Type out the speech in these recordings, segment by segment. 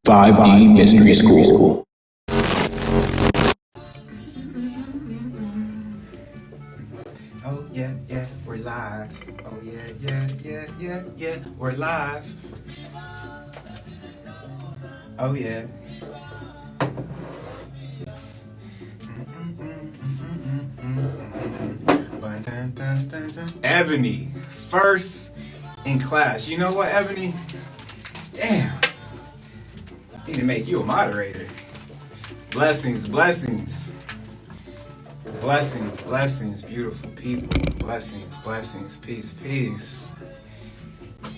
5D Mystery School. Oh yeah, yeah, we're live. Oh yeah, yeah, yeah, yeah, yeah, we're live. Oh yeah. Ebony, first in class. You know what, Ebony? Damn, need to make you a moderator. Blessings, blessings, blessings, blessings, beautiful people. Blessings, blessings, peace, peace,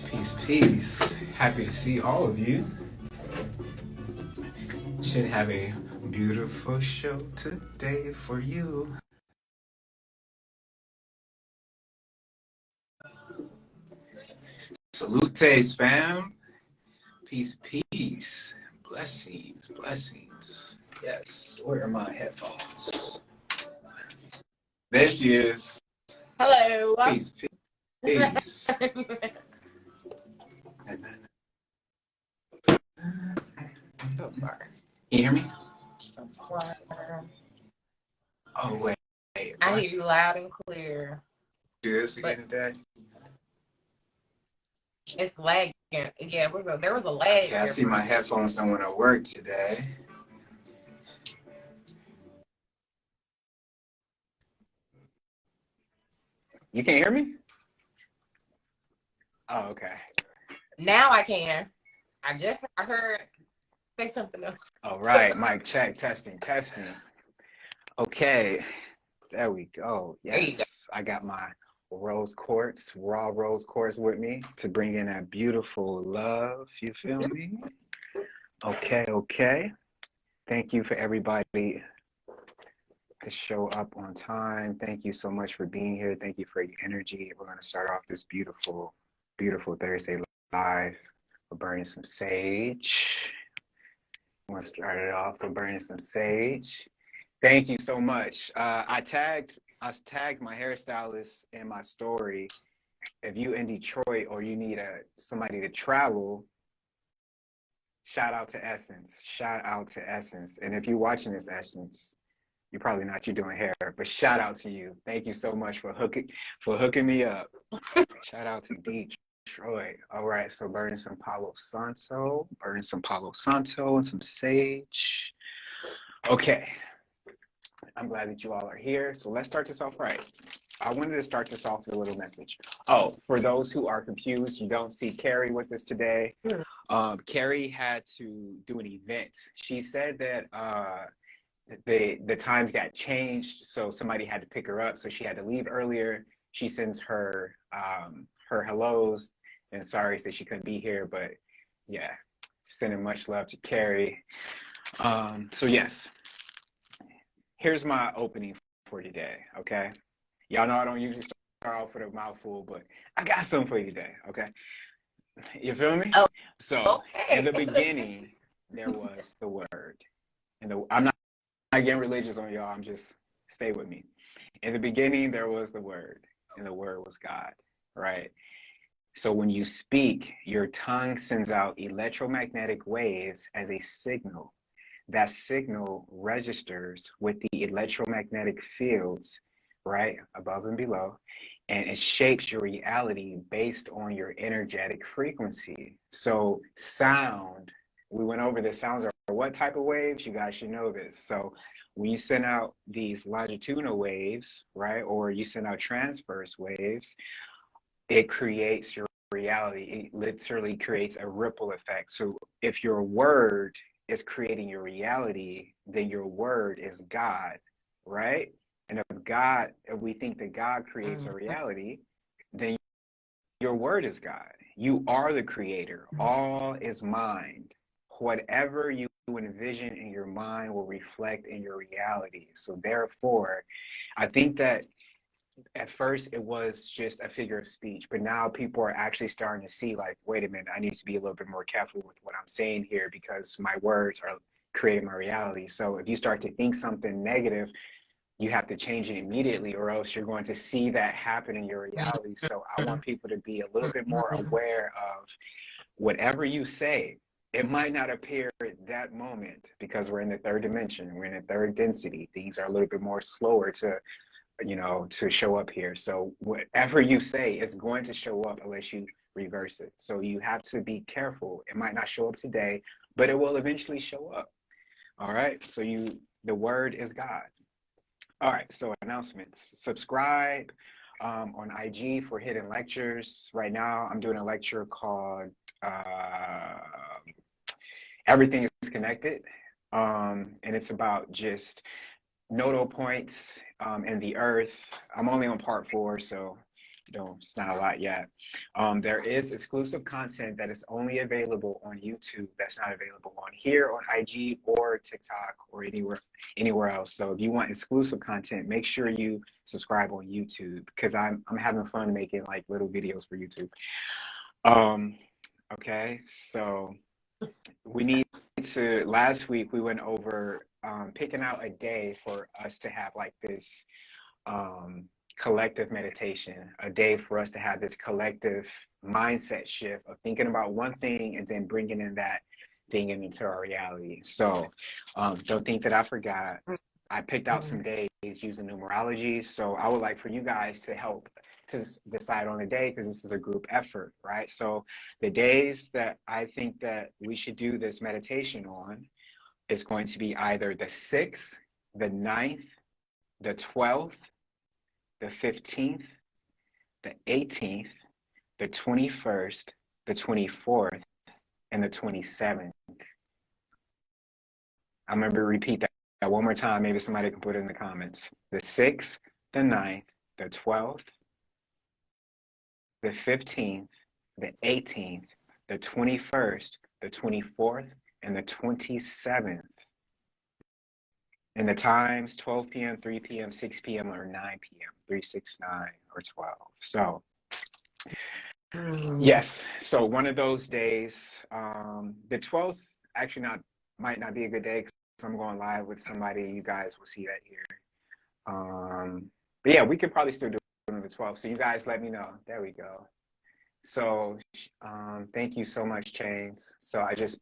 peace, peace. Happy to see all of you. Should have a beautiful show today for you. Salutes, fam. Peace, peace. Blessings, blessings. Yes, where are my headphones? There she is. Hello. Peace, peace. Oh, sorry. Can you hear me? Oh, wait. I hear you loud and clear. Do this again today? It's lagging. Yeah, there was a lag. Okay, I see my headphones don't want to work today. You can't hear me? Oh, okay. Now I can. I heard say something else. All right, mic check, testing. Okay, there we go. Yes, I got my raw rose quartz with me to bring in that beautiful love. You feel me? Okay. Thank you for everybody to show up on time. Thank you so much for being here. Thank you for your energy. We're going to start off this beautiful Thursday live. We're burning some sage. I'm going to start it off with burning some sage. Thank you so much. I tagged my hairstylist in my story. If you in Detroit or you need somebody to travel, shout out to Essence. And if you're watching this, Essence, you're probably not. You're doing hair, but shout out to you. Thank you so much for hooking me up. Shout out to Detroit. All right, so burning some Palo Santo and some sage. Okay. I'm glad that you all are here. So let's start this off right. I wanted to start this off with a little message. Oh, for those who are confused, you don't see Carrie with us today. Carrie had to do an event. She said that the times got changed, so somebody had to pick her up. So she had to leave earlier. She sends her hellos and sorry that she couldn't be here, but yeah, sending much love to Carrie. So yes. Here's my opening for today, okay? Y'all know I don't usually start off with a mouthful, but I got something for you today, okay? You feel me? Oh, so, okay. In the beginning, there was the word. I'm not getting religious on y'all, I'm just, stay with me. In the beginning, there was the word, and the word was God, right? So when you speak, your tongue sends out electromagnetic waves as a signal. That signal registers with the electromagnetic fields, right, above and below, and it shapes your reality based on your energetic frequency. So sound, we went over this, sounds are what type of waves? You guys should know this. So when you send out these longitudinal waves, right, or you send out transverse waves, it creates your reality. It literally creates a ripple effect. So if your word is creating your reality, then your word is God, right? And if we think that God creates a reality, then your word is God. You are the creator. All is mind. Whatever you envision in your mind will reflect in your reality. So therefore, I think that at first it was just a figure of speech, but now people are actually starting to see like, wait a minute, I need to be a little bit more careful with what I'm saying here because my words are creating my reality. So if you start to think something negative, you have to change it immediately or else you're going to see that happen in your reality. So I want people to be a little bit more aware of whatever you say. it might not appear at that moment because we're in the third dimension, we're in the third density. Things are a little bit more slower to, to show up here. So whatever you say is going to show up unless you reverse it. So you have to be careful. It might not show up today, but it will eventually show up. All right. So the word is God. All right. So announcements. Subscribe on IG for hidden lectures. Right now, I'm doing a lecture called Everything is Connected. And it's about just nodal points in the earth. I'm only on part 4, so it's not a lot yet. There is exclusive content that is only available on YouTube that's not available on here, on IG or TikTok or anywhere else. So if you want exclusive content, make sure you subscribe on YouTube, because I'm having fun making like little videos for YouTube. Okay, so we need to, last week we went over picking out a day for us to have like this collective meditation, a day for us to have this collective mindset shift of thinking about one thing and then bringing in that thing into our reality. So don't think that I forgot. I picked out some days using numerology. So I would like for you guys to help to decide on a day, because this is a group effort, right? So the days that I think that we should do this meditation on is going to be either the 6th, the 9th, the 12th, the 15th, the 18th, the 21st, the 24th, and the 27th. I'm going to repeat that one more time. Maybe somebody can put it in the comments. The 6th, the 9th, the 12th, the 15th, the 18th, the 21st, the 24th, and the 27th. And the times 12 p.m., 3 p.m., 6 p.m., or 9 p.m., 3, 6, 9, or 12. So, yes. So one of those days, the 12th actually might not be a good day because I'm going live with somebody. You guys will see that here. But yeah, we could probably still do it on the 12th. So you guys let me know. There we go. So thank you so much, Chains. So I just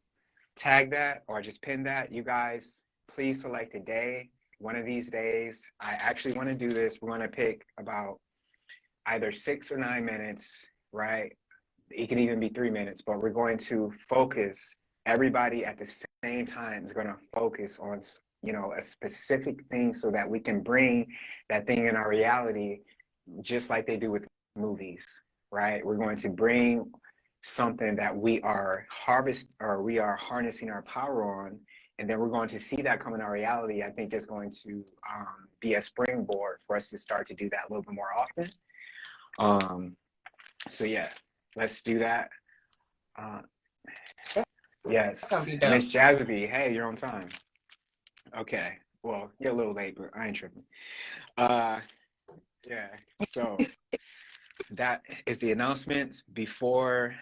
tagged that, or I just pinned that. You guys, please select a day. One of these days, I actually want to do this. We're going to pick about either 6 or 9 minutes, right? It can even be 3 minutes, but we're going to focus. Everybody at the same time is going to focus on, a specific thing so that we can bring that thing in our reality, just like they do with movies, right? We're going to bring something that we are harnessing our power on, and then we're going to see that come in our reality. I think it's going to be a springboard for us to start to do that a little bit more often. So yeah, let's do that. Yes, Miss Jazzy, hey, you're on time. Okay, well, you're a little late, but I ain't tripping. Yeah, so that is the announcement. Before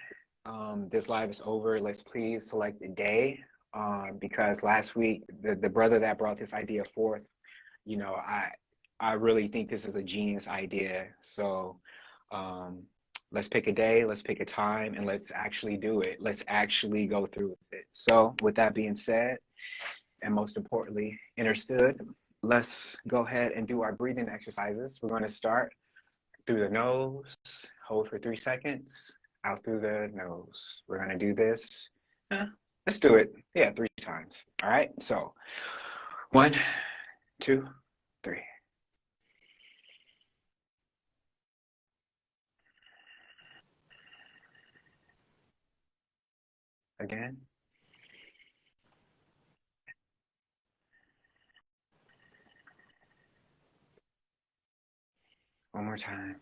this live is over, let's please select a day, because last week the brother that brought this idea forth, I really think this is a genius idea. So let's pick a day, let's pick a time, and let's actually do it. Let's actually go through with it. So with that being said, and most importantly understood, let's go ahead and do our breathing exercises. We're going to start through the nose, hold for 3 seconds, out through the nose. We're going to do this. Let's do it. Yeah, 3 times. All right. So 1, 2, 3. Again. One more time.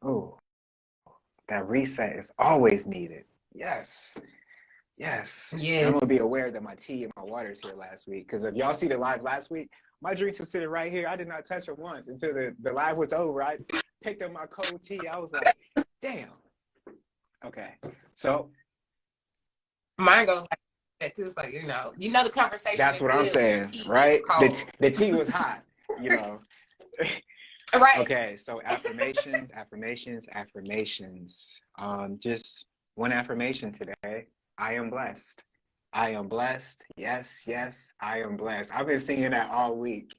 Oh, that reset is always needed. Yes. Yes. Yeah. I'm gonna be aware that my tea and my water is here last week. Because if y'all see the live last week, my drinks were sitting right here. I did not touch them once until the live was over. I picked up my cold tea. I was like, damn. Okay. So Mine goes like that too. It's like, the conversation. That's is what good I'm saying, tea right? is cold. The tea was hot, Right. Okay, so affirmations, affirmations, affirmations. Just one affirmation today. I am blessed. I am blessed. Yes, yes, I am blessed. I've been singing that all week.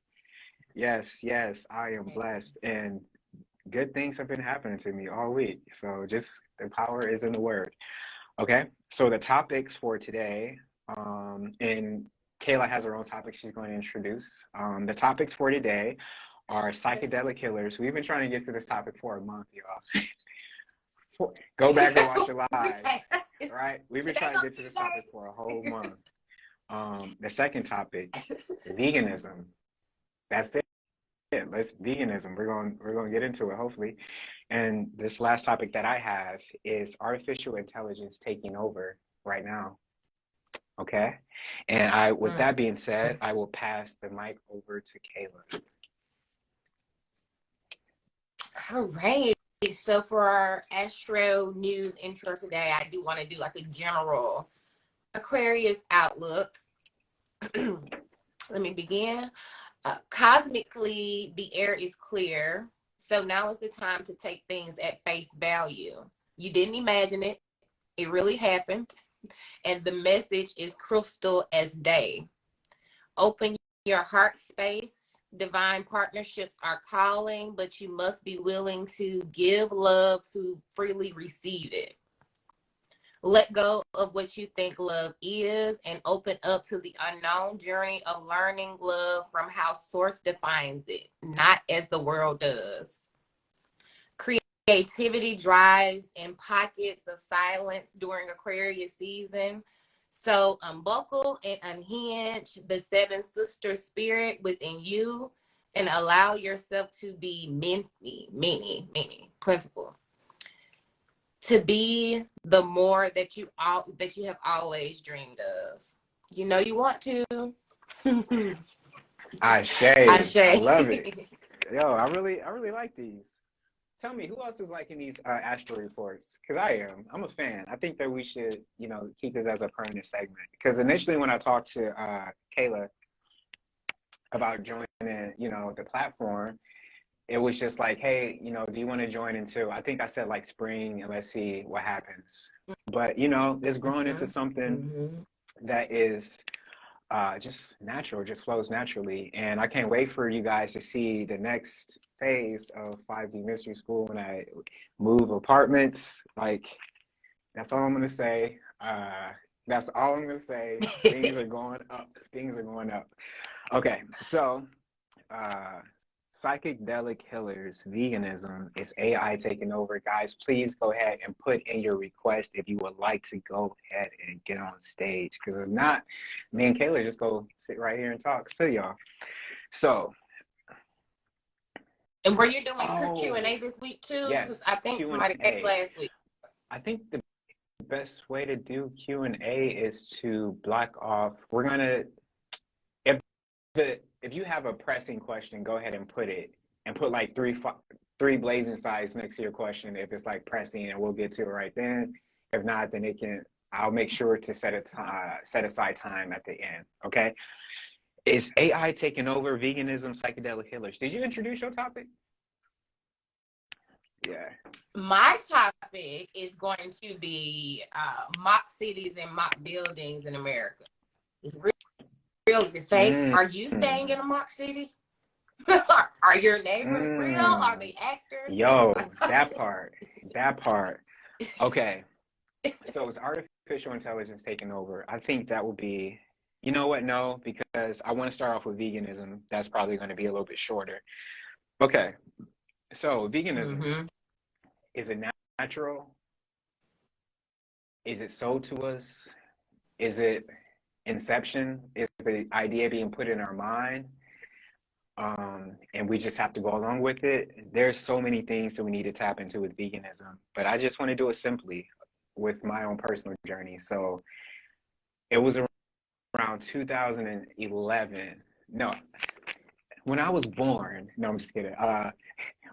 Yes, yes, I am blessed. And good things have been happening to me all week. So just the power is in the word. Okay, so the topics for today, and Kayla has her own topic she's going to introduce. The topics for today are psychedelic killers. We've been trying to get to this topic for a month, y'all. Go back and watch the lives, right? We've been Today trying to gonna get to be this topic for a whole month. The second topic, veganism. That's it. Let's veganism. We're going to get into it hopefully. And this last topic that I have is artificial intelligence taking over right now. Okay. And with Mm. that being said, I will pass the mic over to Kayla. All right. So for our Astro News intro today, I do want to do like a general Aquarius outlook. Let me begin. Cosmically, the air is clear. So now is the time to take things at face value. You didn't imagine it. It really happened. And the message is crystal as day. Open your heart space. Divine partnerships are calling, but you must be willing to give love to freely receive it. Let go of what you think love is and open up to the unknown journey of learning love from how Source defines it, not as the world does. Creativity drives in pockets of silence during Aquarius season. So unbuckle and unhinge the seven sister spirit within you and allow yourself to be many, plentiful. To be the more that you have always dreamed of. You know you want to. Ashe. Ashe. I love it. Yo, I really like these. Tell me, who else is liking these astro reports? Because I am. I'm a fan. I think that we should, keep this as a permanent segment. Because initially when I talked to Kayla about joining, the platform, it was just like, hey, do you want to join into, I think I said like spring and let's see what happens. But, it's growing into something that is just natural, just flows naturally. And I can't wait for you guys to see the next phase of 5D Mystery School when I move apartments. Like, that's all I'm going to say. That's all I'm going to say. Things are going up. Things are going up. Okay, so psychedelic healers, veganism, is AI taking over? Guys, please go ahead and put in your request if you would like to go ahead and get on stage. Because if not, me and Kayla just go sit right here and talk to y'all. So. And were you doing Q&A this week too? Yes, I think Q&A. somebody asked last week. I think the best way to do Q&A is to block off. We're gonna, if you have a pressing question, go ahead and put it, and put like three blazing signs next to your question if it's like pressing, and we'll get to it right then. If not, then I'll make sure to set aside time at the end. Okay. Is AI taking over veganism, psychedelic healers? Did you introduce your topic? Yeah. My topic is going to be mock cities and mock buildings in America. It's real. Is it fake? Are you staying in a mock city? Are your neighbors real? Are they actors? Yo, that part. Okay. So is artificial intelligence taking over? I think that would be, you know what? No, because I want to start off with veganism. That's probably going to be a little bit shorter. Okay. So veganism, is it natural? Is it sold to us? Is it inception? Is the idea being put in our mind? And we just have to go along with it. There's so many things that we need to tap into with veganism, but I just want to do it simply with my own personal journey. So it was around 2011. No, when I was born. No, I'm just kidding.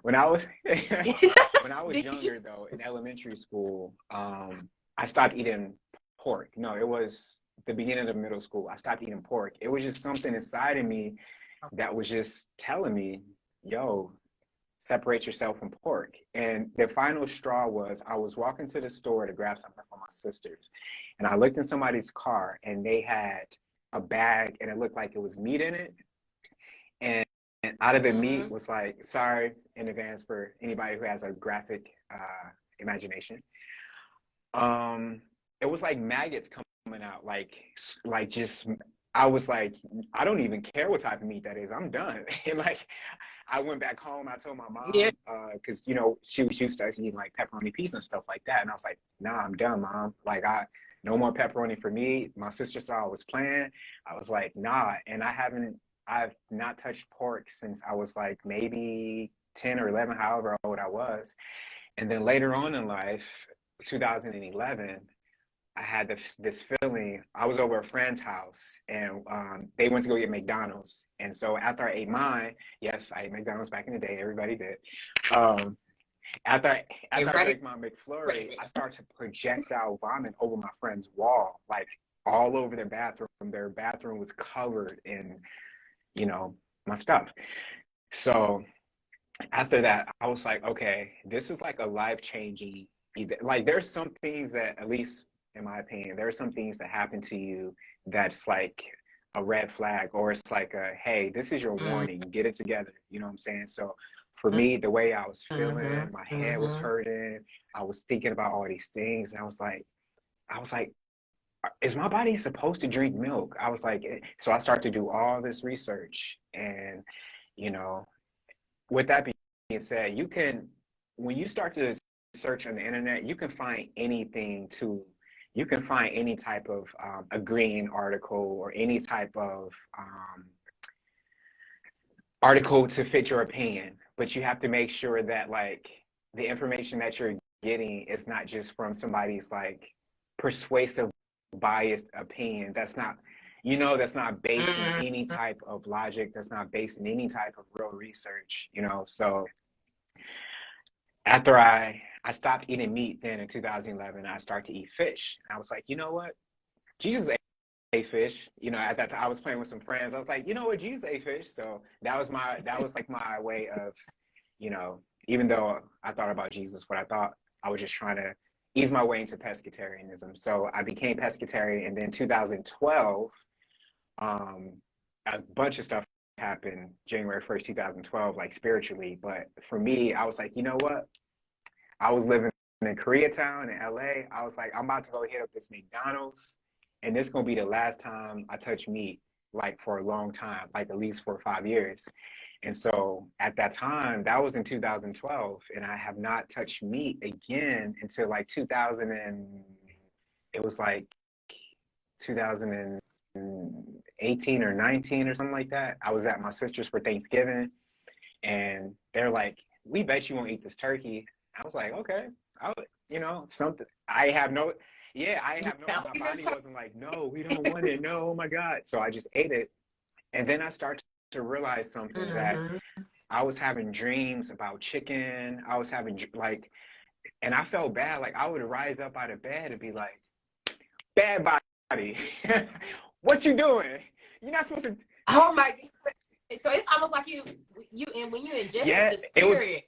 When I was when I was younger though, in elementary school, I stopped eating pork. No, it was the beginning of middle school. I stopped eating pork. It was just something inside of me that was just telling me, yo, separate yourself from pork. And the final straw was I was walking to the store to grab something for my sisters. And I looked in somebody's car and they had a bag and it looked like it was meat in it. And out of the meat was like, sorry in advance for anybody who has a graphic imagination. It was like maggots coming out, like just, I was like, I don't even care what type of meat that is. I'm done. And like, I went back home. I told my mom, because you know she used to eating like pepperoni pizza and stuff like that, and I was like, nah, I'm done, mom. Like, no more pepperoni for me. My sister saw I was playing. I was like, nah, and I've not touched pork since I was like maybe 10 or 11, however old I was. And then later on in life, 2011, I had this feeling. I was over a friend's house, and they went to go get McDonald's. And so after I ate mine, yes, I ate McDonald's back in the day. Everybody did. After I drank my McFlurry, I started to projectile vomit over my friend's wall, like all over their bathroom. Their bathroom was covered in, you know, my stuff. So after that, I was like, okay, this is like a life-changing event. Like, there's some things that, at least in my opinion, there are some things that happen to you that's like a red flag, or it's like a, hey, this is your warning, get it together. You know what I'm saying? So for me, the way I was feeling, my head was hurting, I was thinking about all these things, and I was like, is my body supposed to drink milk? I was like, so I started to do all this research, and you know, with that being said, you can, when you start to search on the internet, you can find anything to, you can find any type of agreeing article or any type of article to fit your opinion, but you have to make sure that like the information that you're getting is not just from somebody's like persuasive, biased opinion. That's not, you know, that's not based in any type of logic. That's not based in any type of real research, you know. So after I stopped eating meat then in 2011, I started to eat fish. I was like, you know what? Jesus ate fish. You know, at that time I was playing with some friends. I was like, you know what? Jesus ate fish. So that was like my way of, you know, even though I thought about Jesus, what I thought, I was just trying to ease my way into pescatarianism. So I became pescatarian, and then 2012, a bunch of stuff happened January 1st, 2012, like spiritually. But for me, I was like, you know what? I was living in Koreatown in LA. I was like, I'm about to go hit up this McDonald's, and this is gonna be the last time I touch meat, like for a long time, like at least 4 or 5 years. And so at that time, that was in 2012, and I have not touched meat again until like 2000 and it was like 2018 or 19 or something like that. I was at my sister's for Thanksgiving, and they're like, we bet you won't eat this turkey. I was like, okay, you know, something. I have no, my body wasn't like, no, we don't want it. No, oh my God. So I just ate it. And then I started to realize something, that I was having dreams about chicken. I was having like, and I felt bad. Like I would rise up out of bed and be like, bad body, what you doing? You're not supposed to. Oh my God. So it's almost like you and when you ingested the spirit,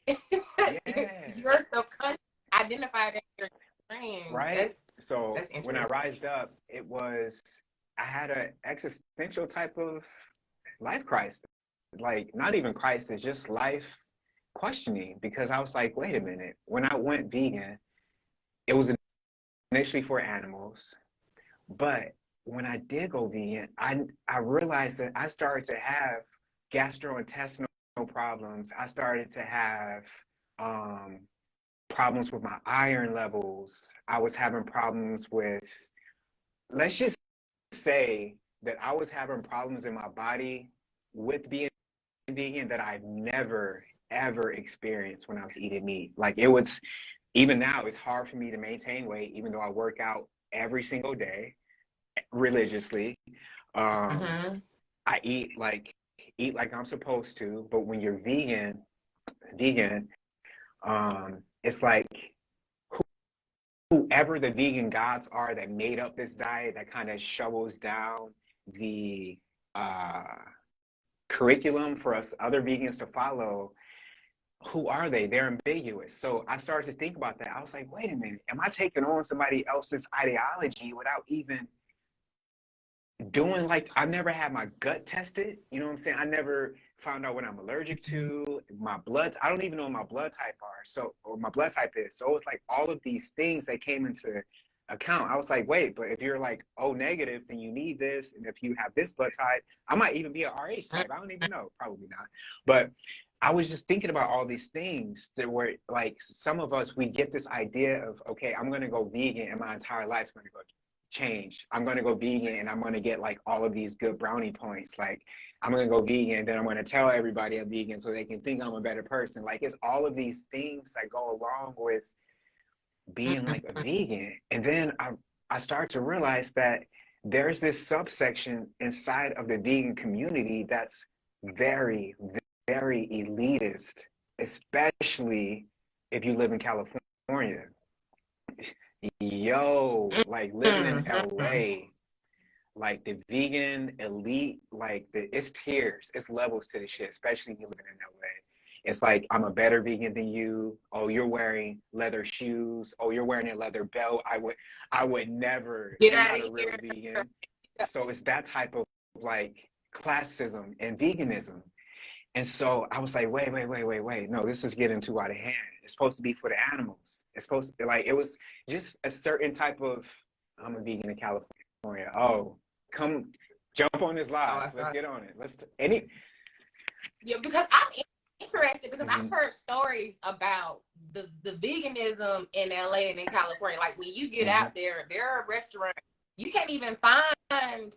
your subconscious identified as your dreams. Right. So when I rised up, I had an existential type of life crisis. Like not even crisis, just life questioning, because I was like, wait a minute. When I went vegan, it was initially for animals, but when I did go vegan, I realized that I started to have gastrointestinal problems. I started to have problems with my iron levels. I was having problems with, let's just say that I was having problems in my body with being vegan that I've never, ever experienced when I was eating meat. Like it was, even now, it's hard for me to maintain weight, even though I work out every single day religiously. I eat like I'm supposed to, but when you're vegan, it's like whoever the vegan gods are that made up this diet, that kind of shovels down the curriculum for us other vegans to follow. who are they? They're ambiguous. So I started to think about that. I was like, wait a minute, am I taking on somebody else's ideology without even doing, like, I never had my gut tested, you know what I'm saying? I never found out what I'm allergic to, my blood, I don't even know what my blood type are, so, or my blood type is. So it's like all of these things that came into account. I was like, wait, but if you're like O negative, then you need this, and if you have this blood type, I might even be an RH type. I don't even know, probably not. But I was just thinking about all these things that were like, some of us, we get this idea of, okay, I'm gonna go vegan and my entire life's gonna go change. I'm gonna go vegan and I'm gonna get like all of these good brownie points. Like, I'm gonna go vegan and then I'm gonna tell everybody I'm vegan so they can think I'm a better person. Like, it's all of these things that go along with being like a vegan. And then I start to realize that there's this subsection inside of the vegan community that's very, very elitist, especially if you live in California. Yo, like living in LA, like the vegan elite, like it's tiers, it's levels to the shit, especially if you're living in LA. It's like, I'm a better vegan than you. Oh, you're wearing leather shoes. Oh, you're wearing a leather belt. I would never. Get You're out not of a real here. vegan. So it's that type of like classism and veganism. And so I was like, wait. No, this is getting too out of hand. It's supposed to be for the animals. It's supposed to be like, it was just a certain type of, I'm a vegan in California. Oh, come jump on this Oh, live. I Let's saw. get on it. Any. Yeah, because I'm interested because I've Mhm, heard stories about the veganism in LA and in California. Like, when you get mhm. out there, there are restaurants you can't even find.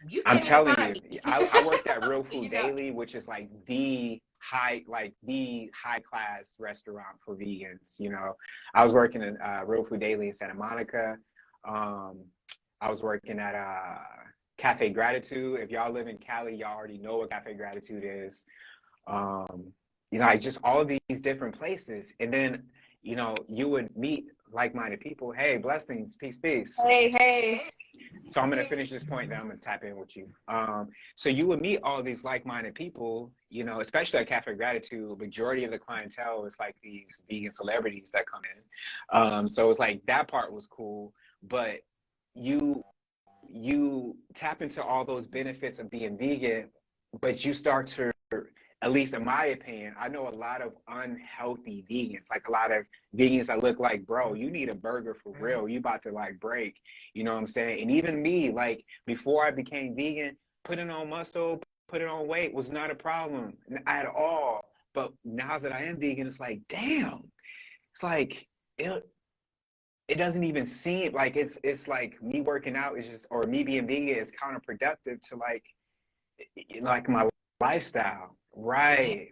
You I'm can't even telling find you, meat. I worked at Real Food You know. Daily, which is like the high class restaurant for vegans. You know, I was working in Real Food Daily in Santa Monica. Um, I was working at Cafe Gratitude. If y'all live in Cali, y'all already know what Cafe Gratitude is. Um, you know, like just all of these different places, and then you would meet like-minded people. Hey, blessings, peace, peace. Hey. So I'm gonna finish this point, then I'm gonna tap in with you. So you would meet all these like-minded people, especially at Cafe Gratitude. Majority of the clientele is like these vegan celebrities that come in. So it's like that part was cool, but you tap into all those benefits of being vegan, but you start to, at least in my opinion, I know a lot of unhealthy vegans, like a lot of vegans that look like, bro, you need a burger for real. You about to like break, you know what I'm saying? And even me, like before I became vegan, putting on muscle, putting on weight was not a problem at all. But now that I am vegan, it's like, damn, it's like, it doesn't even seem like it's like me working out is just, or me being vegan is counterproductive to like my lifestyle, Yeah. right?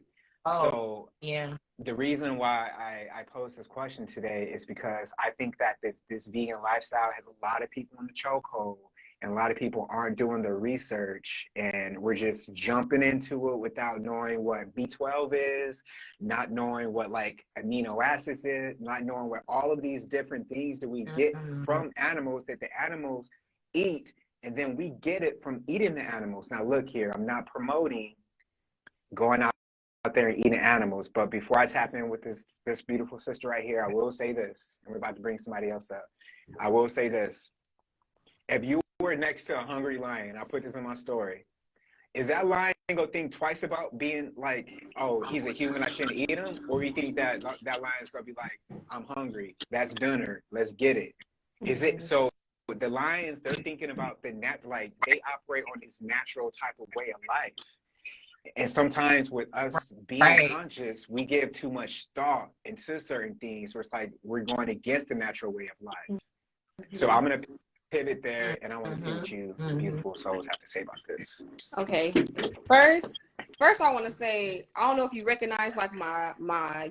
Oh, So yeah. the reason why I posed this question today is because I think that this vegan lifestyle has a lot of people in the chokehold, and a lot of people aren't doing the research, and we're just jumping into it without knowing what B12 is, not knowing what like amino acids is, not knowing what all of these different things that we get Mm-hmm. from animals that the animals eat, and then we get it from eating the animals. Now look here, I'm not promoting going out there and eating animals. But before I tap in with this beautiful sister right here, I will say this, and we're about to bring somebody else up. I will say this. If you were next to a hungry lion, I put this in my story, is that lion gonna think twice about being like, oh, he's a human, I shouldn't eat him? Or you think that lion's gonna be like, I'm hungry, that's dinner, let's get it? Is it so? The lions, they're thinking about like they operate on this natural type of way of life. And sometimes with us being Right. conscious, we give too much thought into certain things where it's like we're going against the natural way of life. So I'm going to pivot there, and I want to see what you Mm-hmm. beautiful souls have to say about this. Okay. First I want to say, I don't know if you recognize like my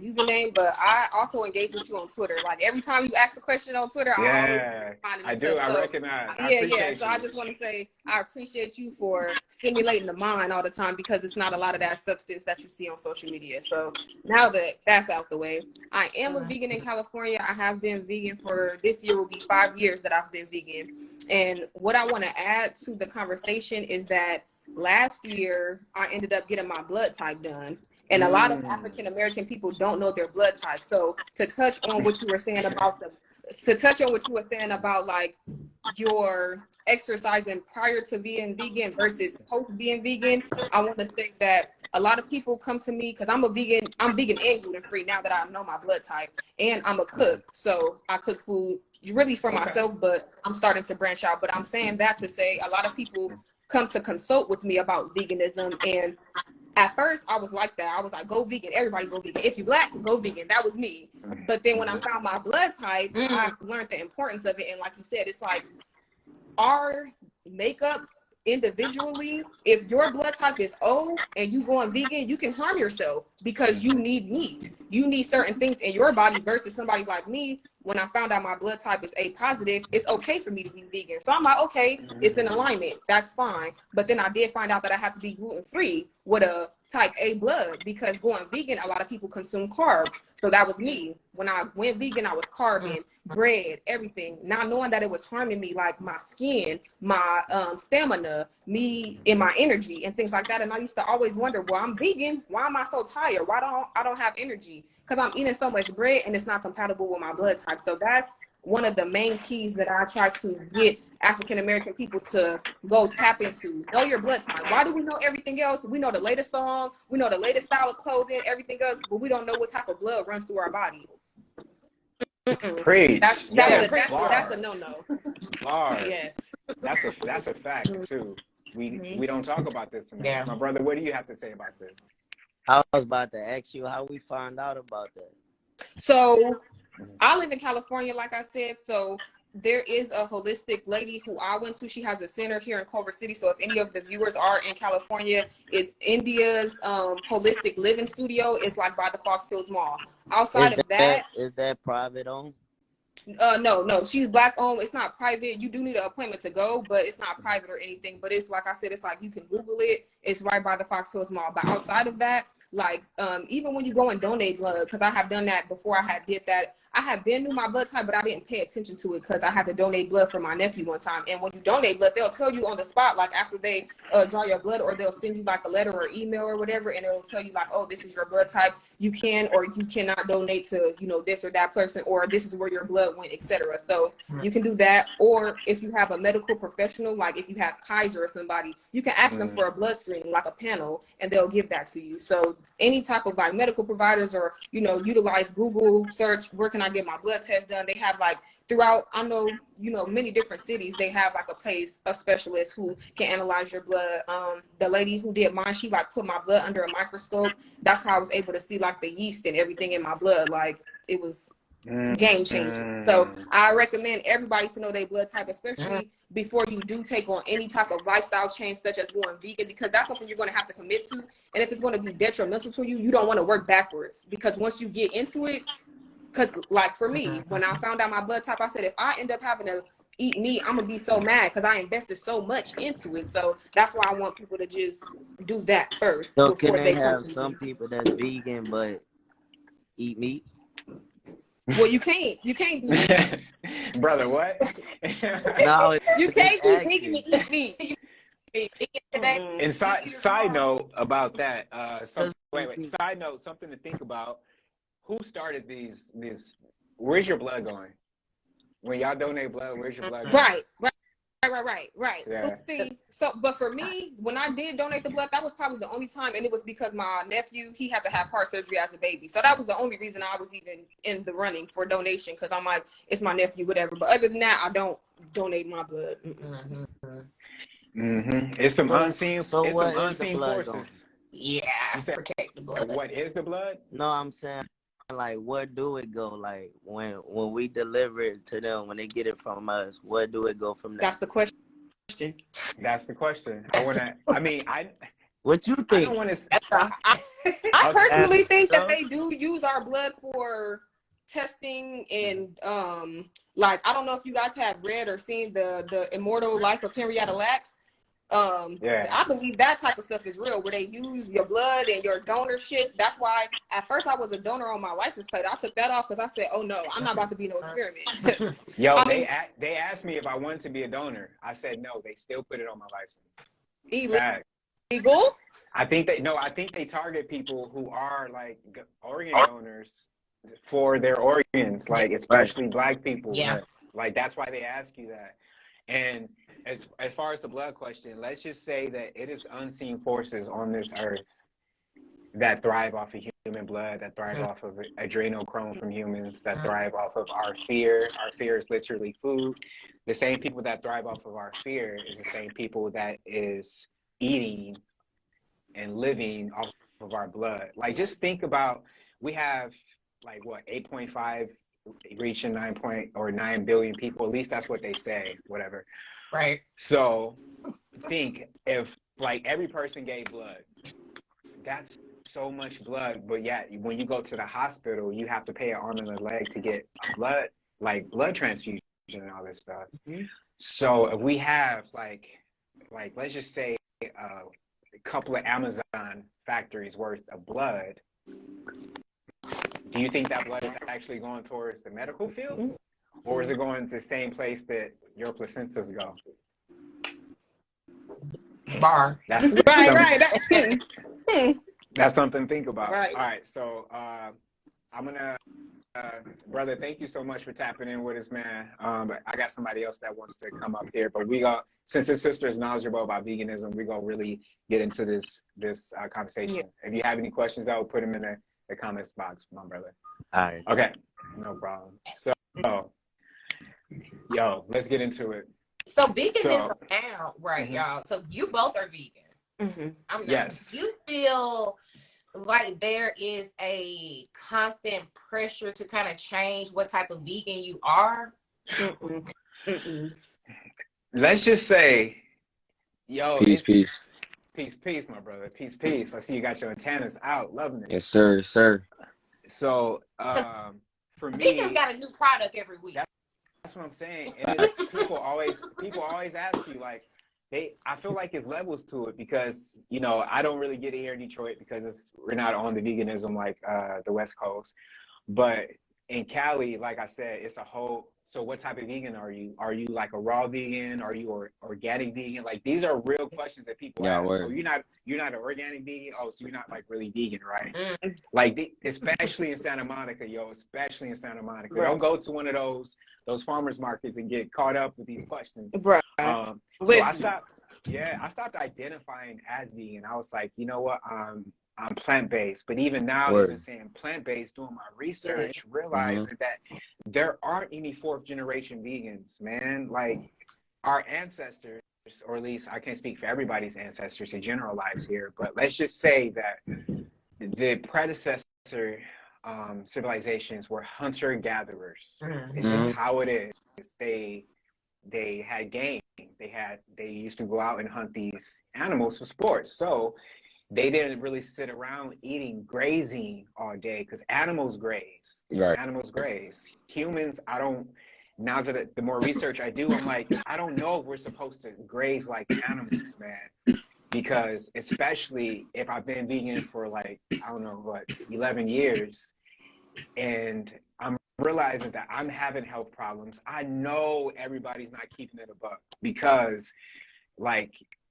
username, but I also engage with you on Twitter. Like every time you ask a question on Twitter, I always Yeah, respond I and do. stuff. I So recognize. I yeah. appreciate So I you. just want to say I appreciate you for stimulating the mind all the time, because it's not a lot of that substance that you see on social media. So now that that's out the way, I am a vegan in California. I have been vegan for, this year will be 5 years that I've been vegan. And what I want to add to the conversation is that last year I ended up getting my blood type done. And a lot of African American people don't know their blood type. So to touch on what you were saying about like your exercising prior to being vegan versus post being vegan, I want to say that a lot of people come to me because I'm vegan and gluten free now that I know my blood type, and I'm a cook. So I cook food really for myself, but I'm starting to branch out. But I'm saying that to say a lot of people come to consult with me about veganism, and at first I was like that. I was like, go vegan, everybody go vegan. If you Black, go vegan. That was me. But then when I found my blood type, I learned the importance of it. And like you said, it's like our makeup individually, if your blood type is O and you going vegan, you can harm yourself because you need meat. You need certain things in your body versus somebody like me. When I found out my blood type is A positive, it's okay for me to be vegan. So I'm like, okay, it's in alignment. That's fine. But then I did find out that I have to be gluten free with a type A blood because going vegan, a lot of people consume carbs. So that was me. When I went vegan, I was carbing, bread, everything, not knowing that it was harming me, like my skin, my stamina, me and my energy and things like that. And I used to always wonder, well, I'm vegan. Why am I so tired? Why don't I don't have energy? Because I'm eating so much bread and it's not compatible with my blood type. So that's one of the main keys that I try to get African American people to go tap into. Know your blood type. Why do we know everything else? We know the latest song, we know the latest style of clothing, everything else, but we don't know what type of blood runs through our body. Preach. That's a no-no. Bars. Yes. That's a fact too. We don't talk about this enough. Yeah. My brother, what do you have to say about this? I was about to ask you how we found out about that. So I live in California, like I said. So there is a holistic lady who I went to. She has a center here in Culver City. So if any of the viewers are in California, it's India's holistic living studio. It's like by the Fox Hills Mall. Outside of that, is that private owned? No, she's Black owned. It's not private. You do need an appointment to go, but it's not private or anything. But it's like I said, it's like you can Google it. It's right by the Fox Hills Mall. But outside of that, like even when you go and donate blood, because I have done that before I did that. I have been knew my blood type, but I didn't pay attention to it because I had to donate blood for my nephew one time. And when you donate blood, they'll tell you on the spot, like after they draw your blood, or they'll send you like a letter or email or whatever, and it'll tell you like, oh, this is your blood type. You can or you cannot donate to, this or that person, or this is where your blood went, etc. So you can do that. Or if you have a medical professional, like if you have Kaiser or somebody, you can ask them for a blood screening, like a panel, and they'll give that to you. So any type of like medical providers, or utilize Google search, where can I get my blood test done? They have like throughout, I know, many different cities, they have like a specialist who can analyze your blood. The lady who did mine, she like put my blood under a microscope. That's how I was able to see like the yeast and everything in my blood. Like it was game changing. So I recommend everybody to know their blood type, especially before you do take on any type of lifestyle change, such as going vegan, because that's something you're going to have to commit to. And if it's going to be detrimental to you, you don't want to work backwards, because once you get into it, because like for me, when I found out my blood type, I said, if I end up having to eat meat, I'm going to be so mad because I invested so much into it. So that's why I want people to just do that first. So can they have some people that's vegan but eat meat? Well, you can't. You can't. Brother, what? No, you can't be vegan and eat meat. And side note about that. Side note, something to think about. Who started these? Where's your blood going? When y'all donate blood, where's your blood going? Right. Yeah. But for me, when I did donate the blood, that was probably the only time, and it was because my nephew, he had to have heart surgery as a baby. So that was the only reason I was even in the running for donation, because I'm like, it's my nephew, whatever. But other than that, I don't donate my blood. It's some unseen forces. Yeah, protect the blood. What is the blood? No, I'm saying, like, where do it go? Like, when we deliver it to them, when they get it from us, where do it go from there? That's the question. That's the question. What you think? I don't want to. I personally think that they do use our blood for testing, and like, I don't know if you guys have read or seen the Immortal Life of Henrietta Lacks. I believe that type of stuff is real, where they use your blood and your donorship. That's why at first I was a donor on my license plate. I took that off because I said, oh no, I'm not about to be no experiment. They asked me if I wanted to be a donor. I said no. They still put it on my license. illegal. I think they target people who are like organ donors for their organs, like especially Black people. Yeah. Like that's why they ask you that. And as far as the blood question, let's just say that it is unseen forces on this earth that thrive off of human blood, that thrive off of adrenochrome from humans, that thrive off of our fear. Our fear is literally food. The same people that thrive off of our fear is the same people that is eating and living off of our blood. Like, just think about, we have like what, 8.5 reaching 9 billion people. At least that's what they say, whatever. Right. So think if like every person gave blood, that's so much blood. But yeah, when you go to the hospital, you have to pay an arm and a leg to get blood, like blood transfusion and all this stuff. So if we have like let's just say a couple of Amazon factories worth of blood, do you think that blood is actually going towards the medical field, or is it going to the same place that your placentas go? Bar. That's Right. that's something to think about. Right. All right, so I'm gonna brother, thank you so much for tapping in with us, man. But I got somebody else that wants to come up here, but since his sister is knowledgeable about veganism, we're gonna really get into this conversation. If you have any questions, I will put them in the comments box, my brother. All right. Okay, no problem. So yo, let's get into it. So veganism now, right, y'all? So you both are vegan. Yes. You feel like there is a constant pressure to kind of change what type of vegan you are? Let's just say, yo, Peace. Peace, my brother. Peace. I see you got your antennas out, loving it. Yes, sir. So, for me, vegans got a new product every week. That's what I'm saying. And people always ask you, like, I feel like there's levels to it, because I don't really get it here in Detroit because we're not on the veganism like the West Coast, but in Cali, like I said, it's a whole. So what type of vegan are you? Are you like a raw vegan? Are you organic vegan? Like, these are real questions that people ask. Oh, you're not an organic vegan. Oh, so you're not like really vegan, right? Like especially in Santa Monica, especially in Santa Monica. Don't go to one of those farmers markets and get caught up with these questions. Right. So I stopped identifying as vegan. I was like, you know what? I'm plant-based, but even now, even saying plant-based, doing my research, realizing that there aren't any fourth-generation vegans, man. Like, our ancestors, or at least I can't speak for everybody's ancestors to generalize here, but let's just say that the predecessor civilizations were hunter-gatherers. It's just how it is. They had game. They used to go out and hunt these animals for sports. So they didn't really sit around grazing all day, because animals graze. Right. Animals graze. Humans, now that the more research I do, I'm like, I don't know if we're supposed to graze like animals, man. Because especially if I've been vegan for 11 years, and I'm realizing that I'm having health problems. I know everybody's not keeping it a buck, because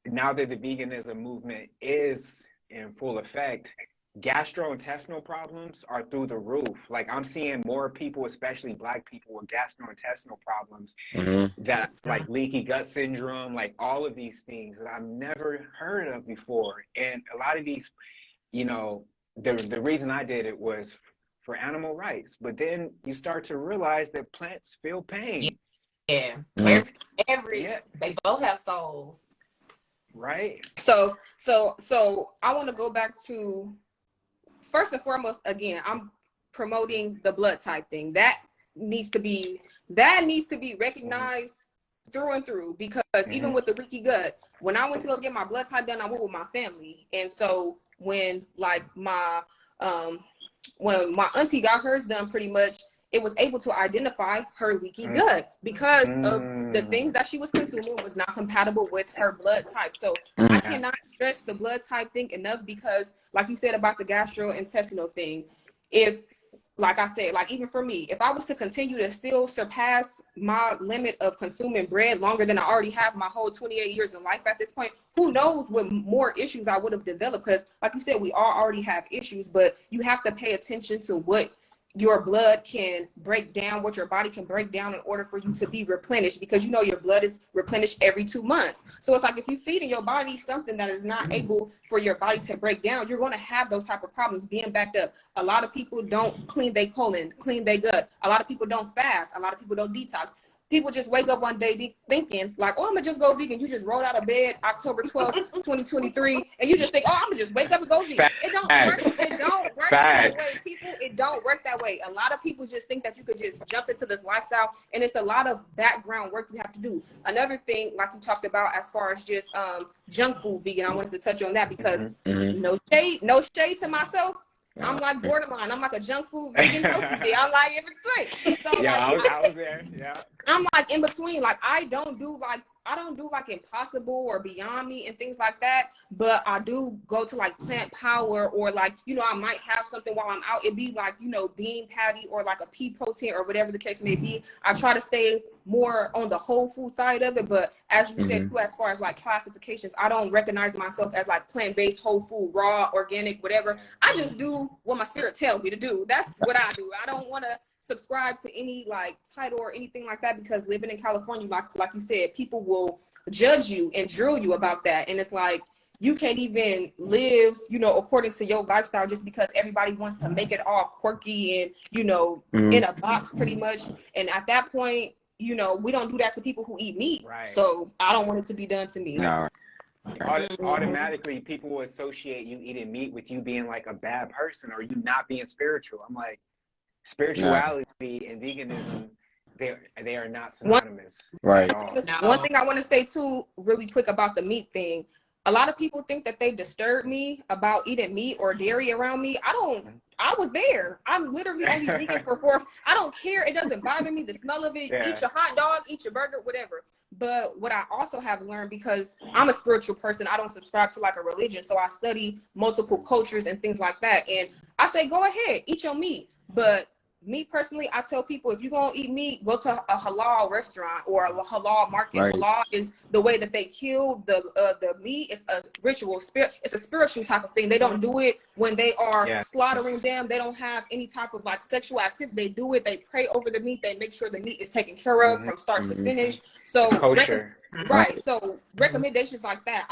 now that the veganism movement is in full effect, gastrointestinal problems are through the roof. Like, I'm seeing more people, especially Black people, with gastrointestinal problems, that like leaky gut syndrome, like all of these things that I've never heard of before. And a lot of these, the reason I did it was for animal rights. But then you start to realize that plants feel pain. Yeah. They both have souls. Right. So I want to go back to, first and foremost, again, I'm promoting the blood type thing. That needs to be recognized through and through, because even with the leaky gut, when I went to go get my blood type done, I went with my family. And so when my auntie got hers done, pretty much it was able to identify her leaky gut because of the things that she was consuming was not compatible with her blood type. So I cannot stress the blood type thing enough, because like you said about the gastrointestinal thing, if like I said, like even for me, if I was to continue to still surpass my limit of consuming bread longer than I already have my whole 28 years of life at this point, who knows what more issues I would have developed? Because like you said, we all already have issues, but you have to pay attention to what your blood can break down, what your body can break down in order for you to be replenished, because you know your blood is replenished every 2 months. So it's like if you feed in your body something that is not able for your body to break down, you're going to have those type of problems being backed up. A lot of people don't clean their colon, clean their gut. A lot of people don't fast. A lot of people don't detox. People just wake up one day thinking like, oh, I'm gonna just go vegan. You just rolled out of bed October 12th, 2023, and you just think, oh, I'm gonna just wake up and go vegan. It don't work. It don't work that way, people. It don't work that way. A lot of people just think that you could just jump into this lifestyle, and it's a lot of background work you have to do. Another thing, like you talked about, as far as just junk food vegan, I wanted to touch on that because no shade to myself. I'm like borderline. I'm like a junk food vegan. I'm like in between. So yeah, like, I was there. Yeah. I'm like in between. Like I don't do like Impossible or Beyond Meat and things like that. But I do go to like Plant Power, or like, you know, I might have something while I'm out. It'd be like, you know, bean patty or like a pea protein or whatever the case may be. I try to stay more on the whole food side of it. But as you said too, as far as like classifications, I don't recognize myself as like plant-based, whole food, raw, organic, whatever. I just do what my spirit tells me to do. That's what I do. I don't want to subscribe to any like title or anything like that, because living in California, like you said, people will judge you and drill you about that. And it's like, you can't even live, you know, according to your lifestyle just because everybody wants to make it all quirky and, you know, in a box pretty much. And at that point, you know, we don't do that to people who eat meat. Right. So I don't want it to be done to me. No. Automatically, people will associate you eating meat with you being like a bad person or you not being spiritual. I'm like, spirituality and veganism, they are not synonymous. Right. One thing I want to say too, really quick about the meat thing. A lot of people think that they disturb me about eating meat or dairy around me. I was there. I'm literally only vegan for 4. I don't care. It doesn't bother me. The smell of it. Yeah. Eat your hot dog, eat your burger, whatever. But what I also have learned, because I'm a spiritual person, I don't subscribe to like a religion. So I study multiple cultures and things like that. And I say, go ahead, eat your meat. But me personally, I tell people, if you're going to eat meat, go to a halal restaurant or a halal market. Right. Halal is the way that they kill the meat. It's a ritual, it's a spiritual type of thing. They don't do it when they are slaughtering them. They don't have any type of like sexual activity. They do it. They pray over the meat. They make sure the meat is taken care of from start to finish. So it's kosher. Right. So recommendations like that,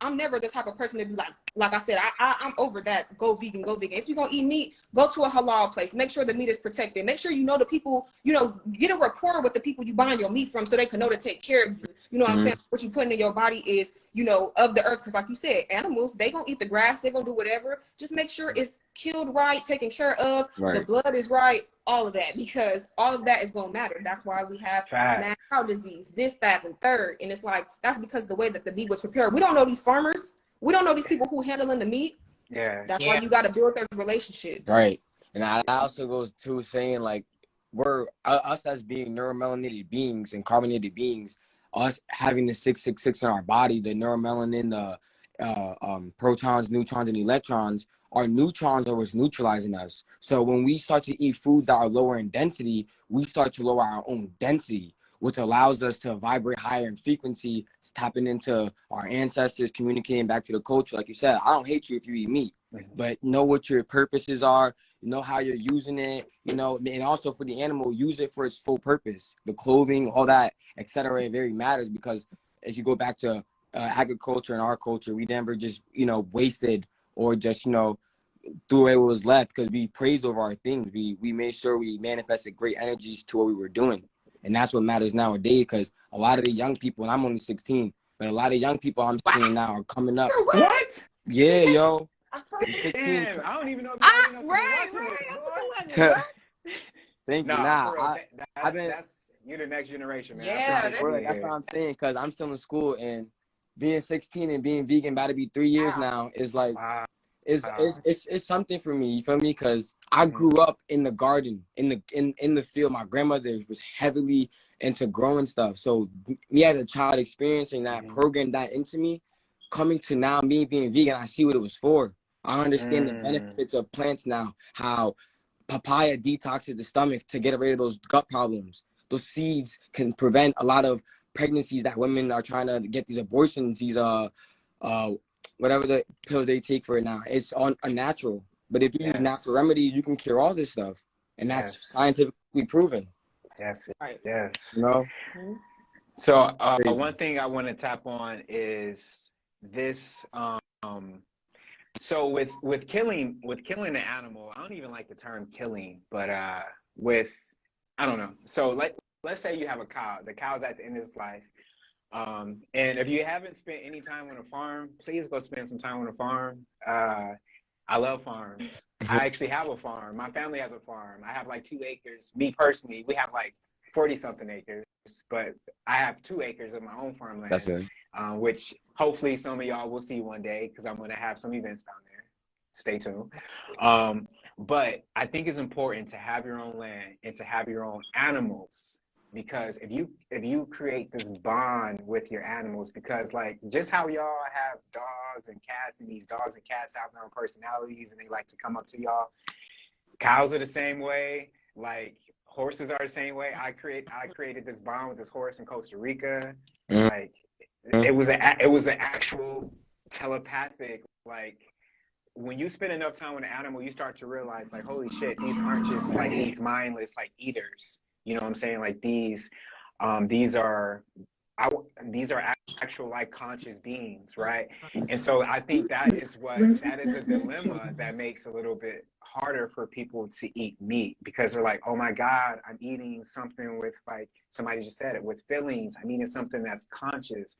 I'm never the type of person to be like I said, I'm over that. Go vegan, go vegan. If you're going to eat meat, go to a halal place. Make sure the meat is protected. Make sure you know the people, you know, get a rapport with the people you buying your meat from so they can know to take care of you. You know what I'm saying? What you putting in your body is, you know, of the earth. Because like you said, animals, they going to eat the grass. They going to do whatever. Just make sure it's killed right, taken care of. Right. The blood is right. All of that, because all of that is going to matter. That's why we have mad cow disease, this, that, and third. And it's like, that's because the way that the meat was prepared. We don't know these farmers. We don't know these people who handling the meat. Yeah. That's why you got to build those relationships. Right. And that also goes to saying, like, we're us as being neuromelanated beings and carbonated beings, us having the 666 in our body, the neuromelanin, the protons, neutrons, and electrons. Our neutrons are what's neutralizing us. So when we start to eat foods that are lower in density, we start to lower our own density, which allows us to vibrate higher in frequency, tapping into our ancestors, communicating back to the culture. Like you said, I don't hate you if you eat meat, but know what your purposes are, know how you're using it, you know, and also for the animal, use it for its full purpose. The clothing, all that, etc. It very matters, because if you go back to agriculture and our culture, we never just, you know, wasted or just, you know, threw away what was left, because we praised over our things. We made sure we manifested great energies to what we were doing. And that's what matters nowadays, because a lot of the young people, and I'm only 16, but a lot of young people I'm seeing now are coming up. What? Yeah, yo. Damn, I don't even know if you're right. Thank you. That's you're the next generation, man. Yeah, that's what I'm saying, because I'm still in school, and being 16 and being vegan about to be 3 years now is like, it's something for me. You feel me? Because I grew up in the garden, in the field. My grandmother was heavily into growing stuff. So me as a child experiencing that, programmed that into me, coming to now me being vegan, I see what it was for. I understand the benefits of plants now, how papaya detoxes the stomach to get rid of those gut problems. Those seeds can prevent a lot of pregnancies that women are trying to get these abortions, these whatever the pills they take for it now. It's unnatural. But if you use natural Yes. remedies, you can cure all this stuff, and that's Yes. scientifically proven. Yes. Right. Yes. You know, So crazy. one thing I want to tap on is this. So with killing the animal, I don't even like the term killing, but with I don't know. So let's say you have a cow. The cow's at the end of its life. And if you haven't spent any time on a farm, please go spend some time on a farm. I love farms. I actually have a farm. My family has a farm. I have like 2 acres. Me personally, we have like 40 something acres, but I have 2 acres of my own That's farmland, it. which hopefully some of y'all will see one day because I'm going to have some events down there. Stay tuned. But I think it's important to have your own land and to have your own animals, because if you create this bond with your animals, because like just how y'all have dogs and cats, and these dogs and cats have their own personalities and they like to come up to y'all, cows are the same way, like horses are the same way. I created this bond with this horse in Costa Rica. Like it was an actual telepathic, like when you spend enough time with an animal, you start to realize like, holy shit, these aren't just like these mindless like eaters. You know what I'm saying? Like these are actual like conscious beings, right? And so I think that is a dilemma that makes it a little bit harder for people to eat meat, because they're like, oh my God, I'm eating something with, like somebody just said it, with feelings. I'm eating something that's conscious.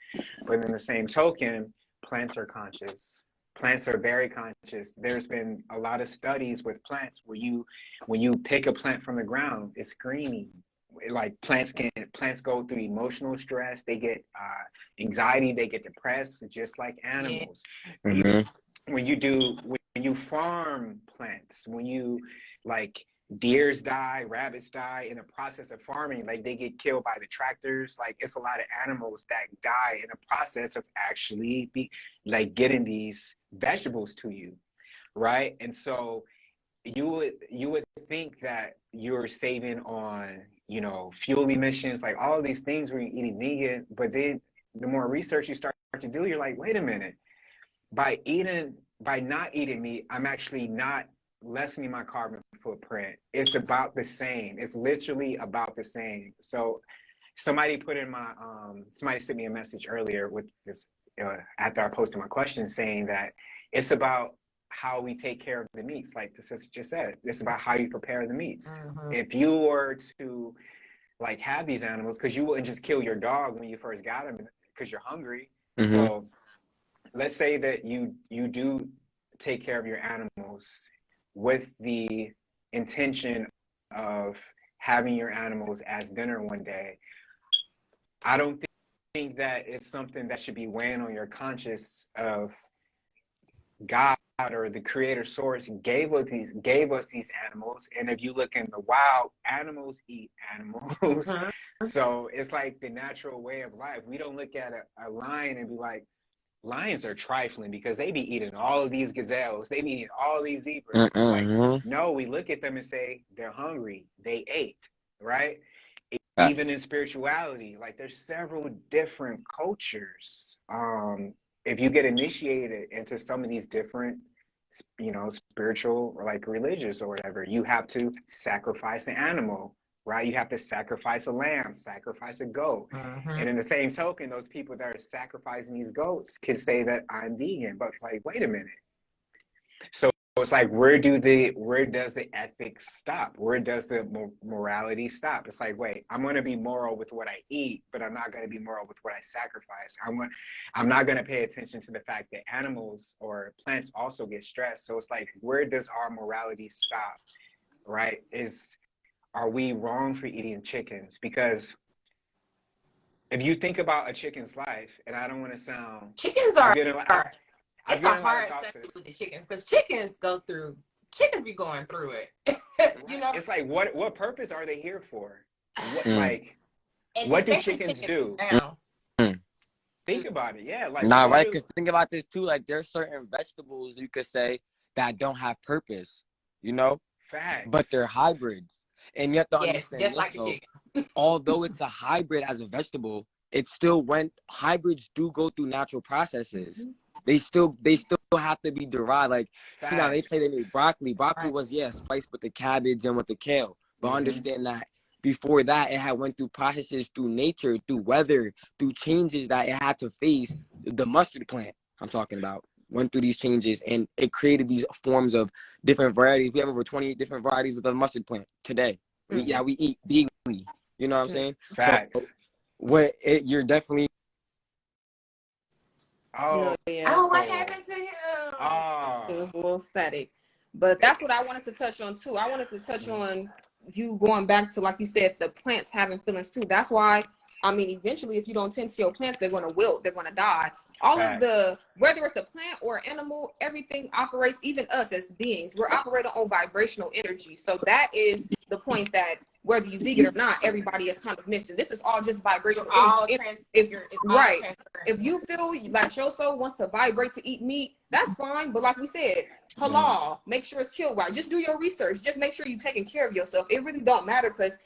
But in the same token, plants are conscious. Plants are very conscious. There's been a lot of studies with plants where when you pick a plant from the ground, it's screaming. Like plants go through emotional stress. They get anxiety. They get depressed, just like animals. When you farm plants, when you like deers die, rabbits die in the process of farming, like they get killed by the tractors. Like it's a lot of animals that die in the process of actually getting these vegetables to you, right? And so you would think that you're saving on, fuel emissions, like all of these things when you're eating vegan, but then the more research you start to do, you're like, wait a minute, by not eating meat, I'm actually not lessening my carbon footprint. It's about the same. It's literally about the same. So somebody sent me a message earlier with this after I posted my question, saying that it's about how we take care of the meats. Like the sister just said, it's about how you prepare the meats. If you were to like have these animals, because you wouldn't just kill your dog when you first got them because you're hungry. So let's say that you do take care of your animals with the intention of having your animals as dinner one day. I don't think that it's something that should be weighing on your conscience of God or the creator source gave us these animals. And if you look in the wild, animals eat animals. So it's like the natural way of life. We don't look at a lion and be like, lions are trifling because they be eating all of these gazelles, they be eating all these zebras. Like, no, we look at them and say they're hungry, they ate, right? Even in spirituality, like there's several different cultures. If you get initiated into some of these different, spiritual or like religious or whatever, you have to sacrifice an animal, right? You have to sacrifice a lamb, sacrifice a goat. And in the same token, those people that are sacrificing these goats can say that I'm vegan, but it's like, wait a minute. So it's like, where does the ethics stop? Where does the morality stop? It's like, wait, I'm going to be moral with what I eat, but I'm not going to be moral with what I sacrifice. I'm not going to pay attention to the fact that animals or plants also get stressed. So it's like, where does our morality stop, right? Are we wrong for eating chickens? Because if you think about a chicken's life, and I don't want to sound... Chickens are... It's a hard subject with the chickens, because chickens be going through it. It's like, what purpose are they here for? What do chickens do? Think about it. Yeah, like right. Because think about this too. Like there's certain vegetables you could say that don't have purpose. Facts. but they're hybrids. And you have to Yes, understand just this, like the though. chicken. Although it's a hybrid as a vegetable, it still hybrids do go through natural processes. They still have to be derived. Like, see, now they Facts. say they made broccoli. Broccoli Right. was, spiced with the cabbage and with the kale. But Mhm. understand that before that, it had went through processes through nature, through weather, through changes that it had to face. The mustard plant I'm talking about went through these changes, and it created these forms of different varieties. We have over 28 different varieties of the mustard plant today. We eat veganly. You know what I'm saying? Facts. So you're definitely Oh, Yeah. Oh, what happened to him? It oh. was a little static. But that's what I wanted to touch on too. I wanted to touch on you going back to, like you said, the plants having feelings too. That's why, I mean, eventually if you don't tend to your plants, they're going to wilt, they're going to die. All of the, whether it's a plant or animal, everything operates, even us as beings, we're operating on vibrational energy. So that is the point, that whether you vegan or not, everybody is kind of missing. This is all just vibrational All energy. it's all Right. transference. If you feel like your soul wants to vibrate to eat meat, that's fine. But like we said, halal, make sure it's killed right. Just do your research. Just make sure you're taking care of yourself. It really don't matter, because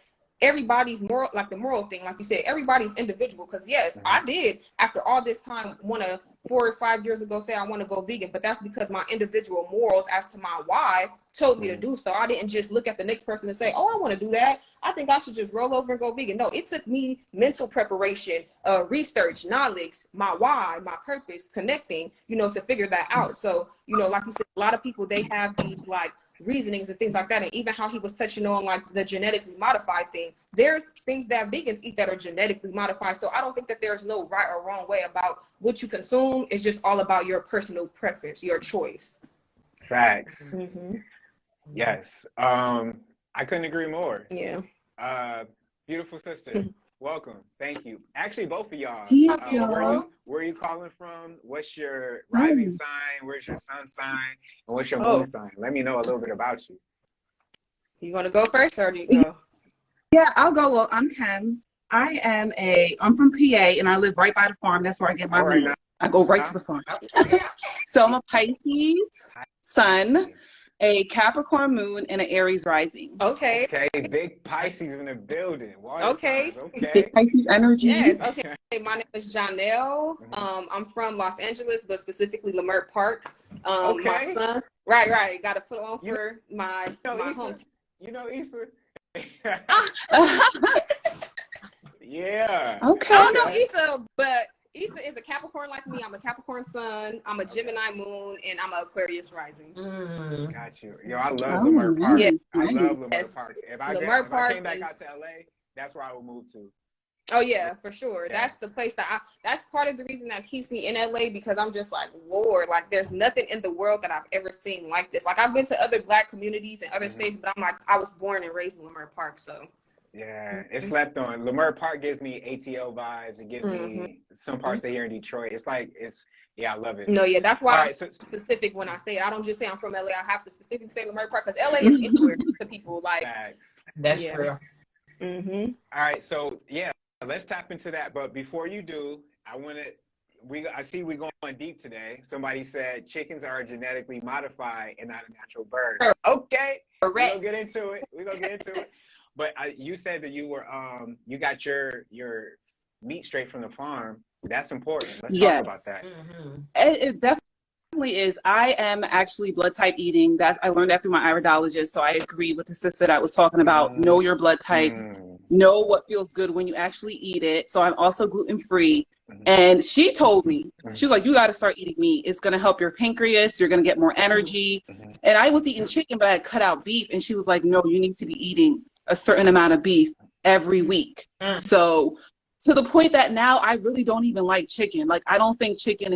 everybody's moral, like the moral thing, like you said, everybody's individual. Because yes, I did, after all this time, want to 4 or 5 years ago say I want to go vegan, but that's because my individual morals as to my why told me to do so. I didn't just look at the next person and say, oh, I want to do that, I think I should just roll over and go vegan. No, it took me mental preparation, research, knowledge, my why, my purpose, connecting, to figure that out. So, like you said, a lot of people, they have these like reasonings and things like that. And even how he was touching on like the genetically modified thing, there's things that vegans eat that are genetically modified. So I don't think that there's no right or wrong way about what you consume. It's just all about your personal preference, your choice. Facts. Yes. I couldn't agree more. Yeah. Beautiful sister. Welcome. Thank you. Actually, both of y'all. Where are you calling from? What's your rising sign? Where's your sun sign? And what's your moon sign? Let me know a little bit about you. You want to go first, or do you go? Yeah, I'll go. Well, I'm Kim. I'm from PA, and I live right by the farm. That's where I get my meat. I go right to the farm. So I'm a Pisces sun, a Capricorn moon, and an Aries rising. Okay. Okay, big Pisces in the building. Okay. Big Pisces energy. Yes. Okay. My name is Janelle. I'm from Los Angeles, but specifically Leimert Park. My son. Right. Got to put on for my home. You know Issa? Yeah. Okay. I don't know Issa, but Issa is a Capricorn like me. I'm a Capricorn sun. I'm a Gemini moon, and I'm an Aquarius rising. Got you. Yo, I love Leimert Park. Yes. I love Leimert Park. If I came back out to LA, that's where I would move to. Oh yeah, for sure. Yeah. That's the place that's part of the reason that keeps me in LA, because I'm just like, Lord, like there's nothing in the world that I've ever seen like this. Like I've been to other Black communities and other states, but I'm like, I was born and raised in Leimert Park, so. Yeah, it's slept on. Leimert Park gives me ATL vibes. It gives me some parts of here in Detroit. I love it. No, yeah, that's why I'm specific when I say it. I don't just say I'm from LA. I have to specifically say Leimert Park, because LA is anywhere to people. Like, that's true. All right, so yeah, let's tap into that. But before you do, I see we're going deep today. Somebody said chickens are genetically modified and not a natural bird. Okay, we're gonna get into it. But you said that you were you got your meat straight from the farm. That's important. Let's talk about that. It definitely is. I am actually blood type eating. That I learned that through my iridologist. So I agree with the sister that was talking about know your blood type, know what feels good when you actually eat it. So I'm also gluten free. And she told me, she was like, you got to start eating meat. It's going to help your pancreas. You're going to get more energy. And I was eating chicken, but I had cut out beef. And she was like, no, you need to be eating a certain amount of beef every week. So to the point that now I really don't even like chicken. Like, I don't think chicken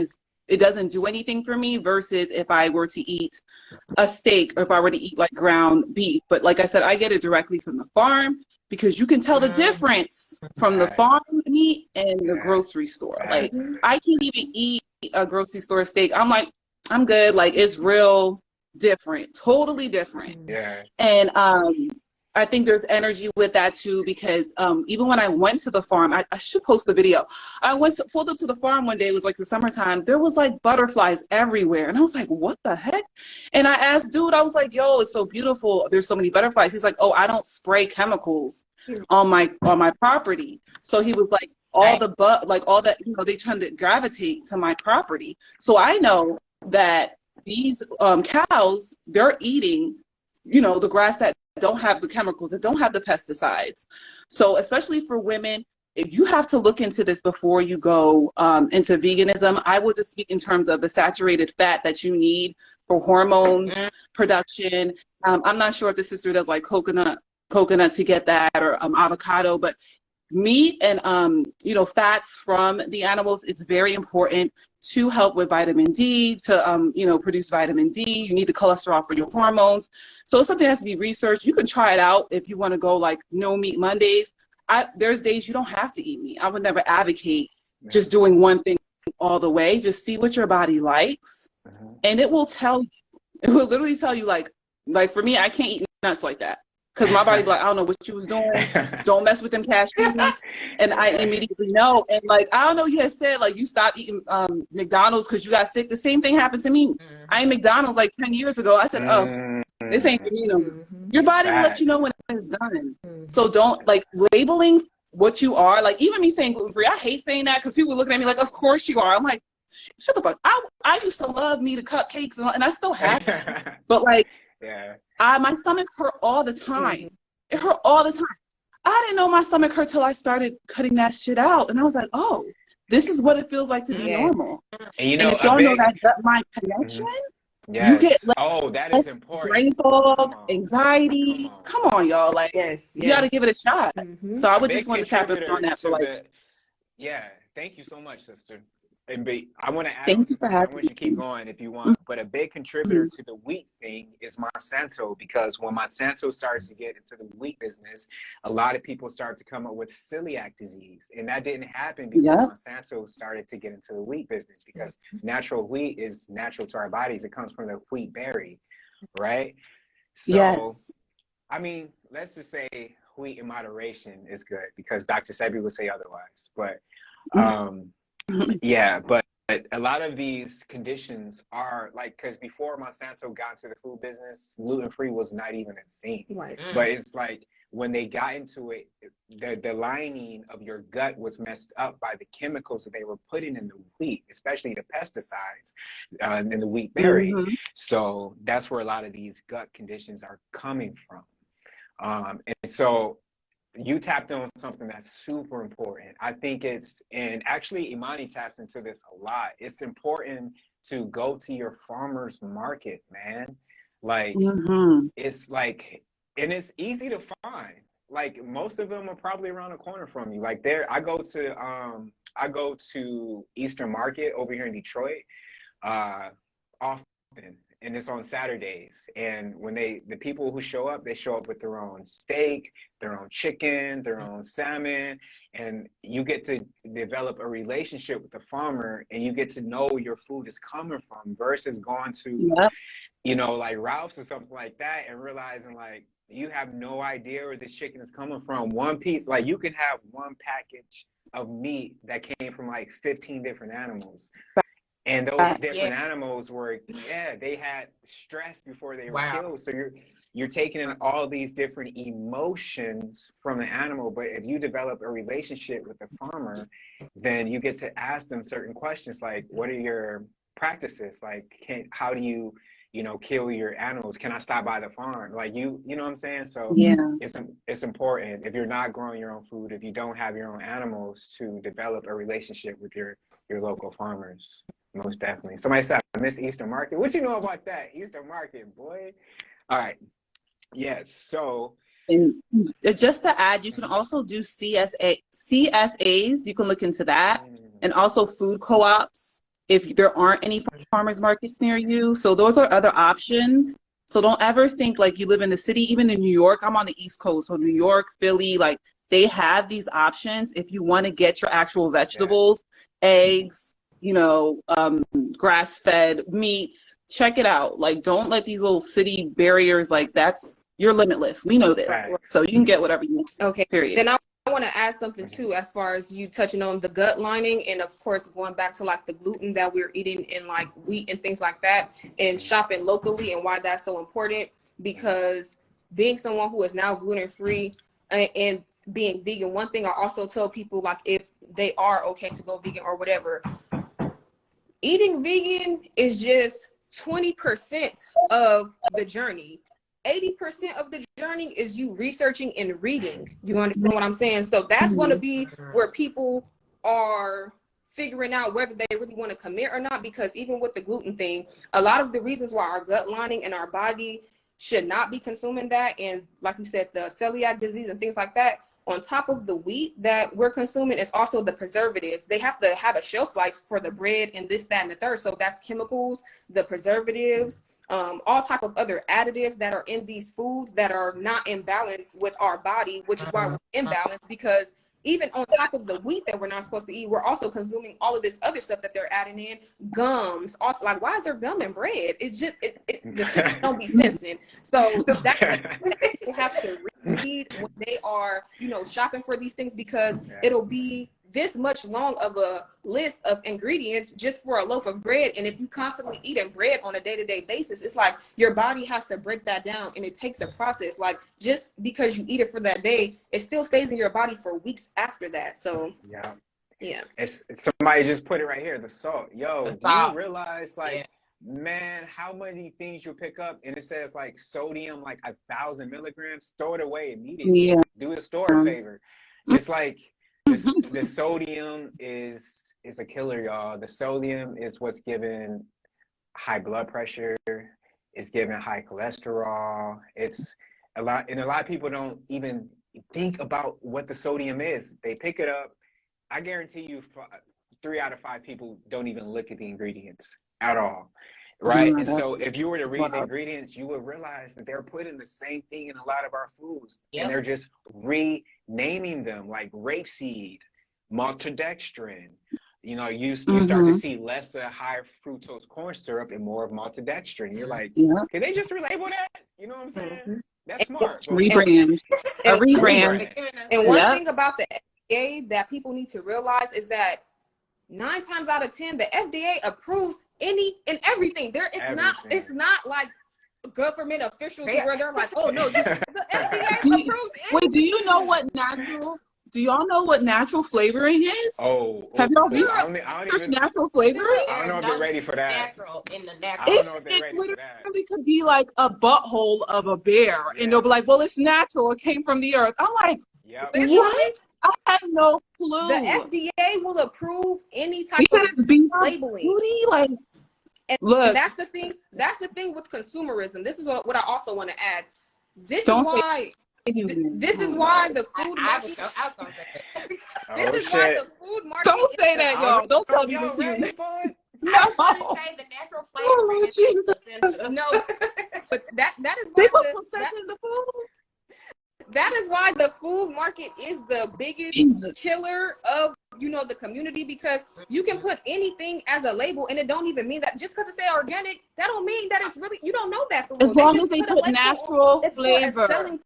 it doesn't do anything for me versus if I were to eat a steak or if I were to eat like ground beef. But like I said, I get it directly from the farm because you can tell the difference from the farm meat and the grocery store. Like, I can't even eat a grocery store steak. I'm like, I'm good. Like, it's real different, totally different. Yeah. And I think there's energy with that too, because even when I went to the farm, I should post the video. I pulled up to the farm one day. It was like the summertime. There was like butterflies everywhere, and I was like, "What the heck?" And I asked dude, I was like, "Yo, it's so beautiful. There's so many butterflies." He's like, "Oh, I don't spray chemicals on my property." So he was like, all that, they tend to gravitate to my property. So I know that these cows, they're eating, the grass that don't have the chemicals, that don't have the pesticides. So especially for women, if you have to look into this before you go into veganism. I will just speak in terms of the saturated fat that you need for hormones production. I'm not sure if the sister does like coconut to get that, or avocado, but meat and fats from the animals, it's very important to help with vitamin D, to produce vitamin D. You need the cholesterol for your hormones. So it's something that has to be researched. You can try it out if you want to go like no meat Mondays. There's days you don't have to eat meat. I would never advocate just doing one thing all the way. Just see what your body likes, and it will tell you. It will literally tell you, like for me, I can't eat nuts like that. Because my body be like, I don't know what you was doing. Don't mess with them cashews. And I immediately know. And like, I don't know, you had said like you stopped eating McDonald's because you got sick. The same thing happened to me. I ate McDonald's like 10 years ago. I said, oh, this ain't for me no more. Your body will let you know when it's done. So don't like labeling what you are. Like even me saying gluten free, I hate saying that because people looking at me like, of course you are. I'm like, shut the fuck. I used to love me the cupcakes and I still have them. But like, my stomach hurt all the time. It hurt all the time. I didn't know my stomach hurt till I started cutting that shit out. And I was like, oh, this is what it feels like to be normal. And if y'all know that gut-mind connection, you get that is important. Brain fog, anxiety. Come on, y'all. Like, you got to give it a shot. So I would just want to tap in on that for like. Thank you so much, sister. And I want to add Thank on you to for something. I having want you to keep going if you want. But a big contributor to the wheat thing is Monsanto, because when Monsanto started to get into the wheat business, a lot of people started to come up with celiac disease. And that didn't happen because Monsanto started to get into the wheat business, because natural wheat is natural to our bodies. It comes from the wheat berry, right? So, I mean, let's just say wheat in moderation is good, because Dr. Sebi would say otherwise. But but a lot of these conditions are like, because before Monsanto got into the food business, gluten-free was not even a thing. Right. But it's like when they got into it, the lining of your gut was messed up by the chemicals that they were putting in the wheat, especially the pesticides in the wheat berry. So that's where a lot of these gut conditions are coming from. And so you tapped on something that's super important. I think and actually Imani taps into this a lot. It's important to go to your farmer's market, man. Like, it's like, and it's easy to find. Like, most of them are probably around the corner from you. Like I go to Eastern Market over here in Detroit often. And it's on Saturdays. And when the people who show up, they show up with their own steak, their own chicken, their own salmon. And you get to develop a relationship with the farmer, and you get to know where your food is coming from, versus going to, like Ralph's or something like that, and realizing like you have no idea where this chicken is coming from. One piece, like you can have one package of meat that came from like 15 different animals. And those different animals were, they had stress before they were killed. So you're taking in all these different emotions from the animal. But if you develop a relationship with the farmer, then you get to ask them certain questions like, what are your practices? Like, how do you, kill your animals? Can I stop by the farm? Like, you know what I'm saying? So it's important, if you're not growing your own food, if you don't have your own animals, to develop a relationship with your local farmers. Most definitely. Somebody said, I miss Eastern Market. What you know about that? Eastern Market, boy. All right. So. And just to add, you can also do CSAs. You can look into that. And also food co-ops, if there aren't any farmers markets near you. So those are other options. So don't ever think like you live in the city. Even in New York, I'm on the East Coast. So New York, Philly, like they have these options if you want to get your actual vegetables, eggs, grass-fed meats. Check it out. Like, don't let these little city barriers, like that's You're limitless. We know this. Right. So you can get whatever you want. Okay. Period. Then I want to add something too, as far as you touching on the gut lining, and of course going back to like the gluten that we're eating and like wheat and things like that, and shopping locally, and why that's so important. Because being someone who is now gluten free and being vegan, one thing I also tell people, like if they are okay to go vegan or whatever, eating vegan is just 20% of the journey. 80% of the journey is you researching and reading. You understand what I'm saying? So that's going to be where people are figuring out whether they really want to commit or not. Because even with the gluten thing, a lot of the reasons why our gut lining and our body should not be consuming that, and like you said, the celiac disease and things like that, on top of the wheat that we're consuming, is also the preservatives. They have to have a shelf life for the bread and this, that, and the third. So that's chemicals, the preservatives, all type of other additives that are in these foods that are not in balance with our body, which is why we're imbalanced. Because even on top of the wheat that we're not supposed to eat, we're also consuming all of this other stuff that they're adding in, gums. Like, why is there gum in bread? It's just the sense don't be sensing. So that's people have to read when they are, shopping for these things, because it'll be this much long of a list of ingredients just for a loaf of bread. And if you constantly eating bread on a day-to-day basis, it's like your body has to break that down, and it takes a process. Like, just because you eat it for that day, it still stays in your body for weeks after that. So yeah. It's somebody just put it right here, the salt. Yo, do you realize, like, man, how many things you pick up and it says like sodium, like 1,000 milligrams? Throw it away immediately. Yeah. Do the store a favor. It's like the sodium is a killer, y'all. The sodium is what's giving high blood pressure. It's giving high cholesterol. It's a lot, and a lot of people don't even think about what the sodium is. They pick it up. I guarantee you, 3 out of 5 people don't even look at the ingredients at all, right? And so if you were to read the ingredients, you would realize that they're putting the same thing in a lot of our foods, and they're just renaming them, like rapeseed, maltodextrin. You start to see less of high fructose corn syrup and more of maltodextrin. You're like, can they just relabel that? You know what I'm saying? That's smart. Rebrand. A rebrand. And one thing about the FDA that people need to realize is that 9 times out of 10, the FDA approves any and everything. It's not like government officials where they're like, oh no, the FDA approves anything. Wait, do you know what natural? Do y'all know what natural flavoring is? Have y'all researched natural flavoring? I don't know if they're ready for that. Natural in the natural. I don't know if they're ready for that. It literally could be like a butthole of a bear, and they'll be like, well, it's natural. It came from the earth. I'm like, what? I had no clue. The FDA will approve any type of labeling. Like, look, that's the thing. That's the thing with consumerism. This is what I also want to add. This is why the food market. I was gonna say that. This is why the food market. Don't say that, y'all. Don't tell me this. I was gonna say the natural flavor. No, but that is why the food. That is why the food market is the biggest killer of the community, because you can put anything as a label, and it don't even mean that just because it say organic, that don't mean that it's really, you don't know that for real. As long as they put natural flavor.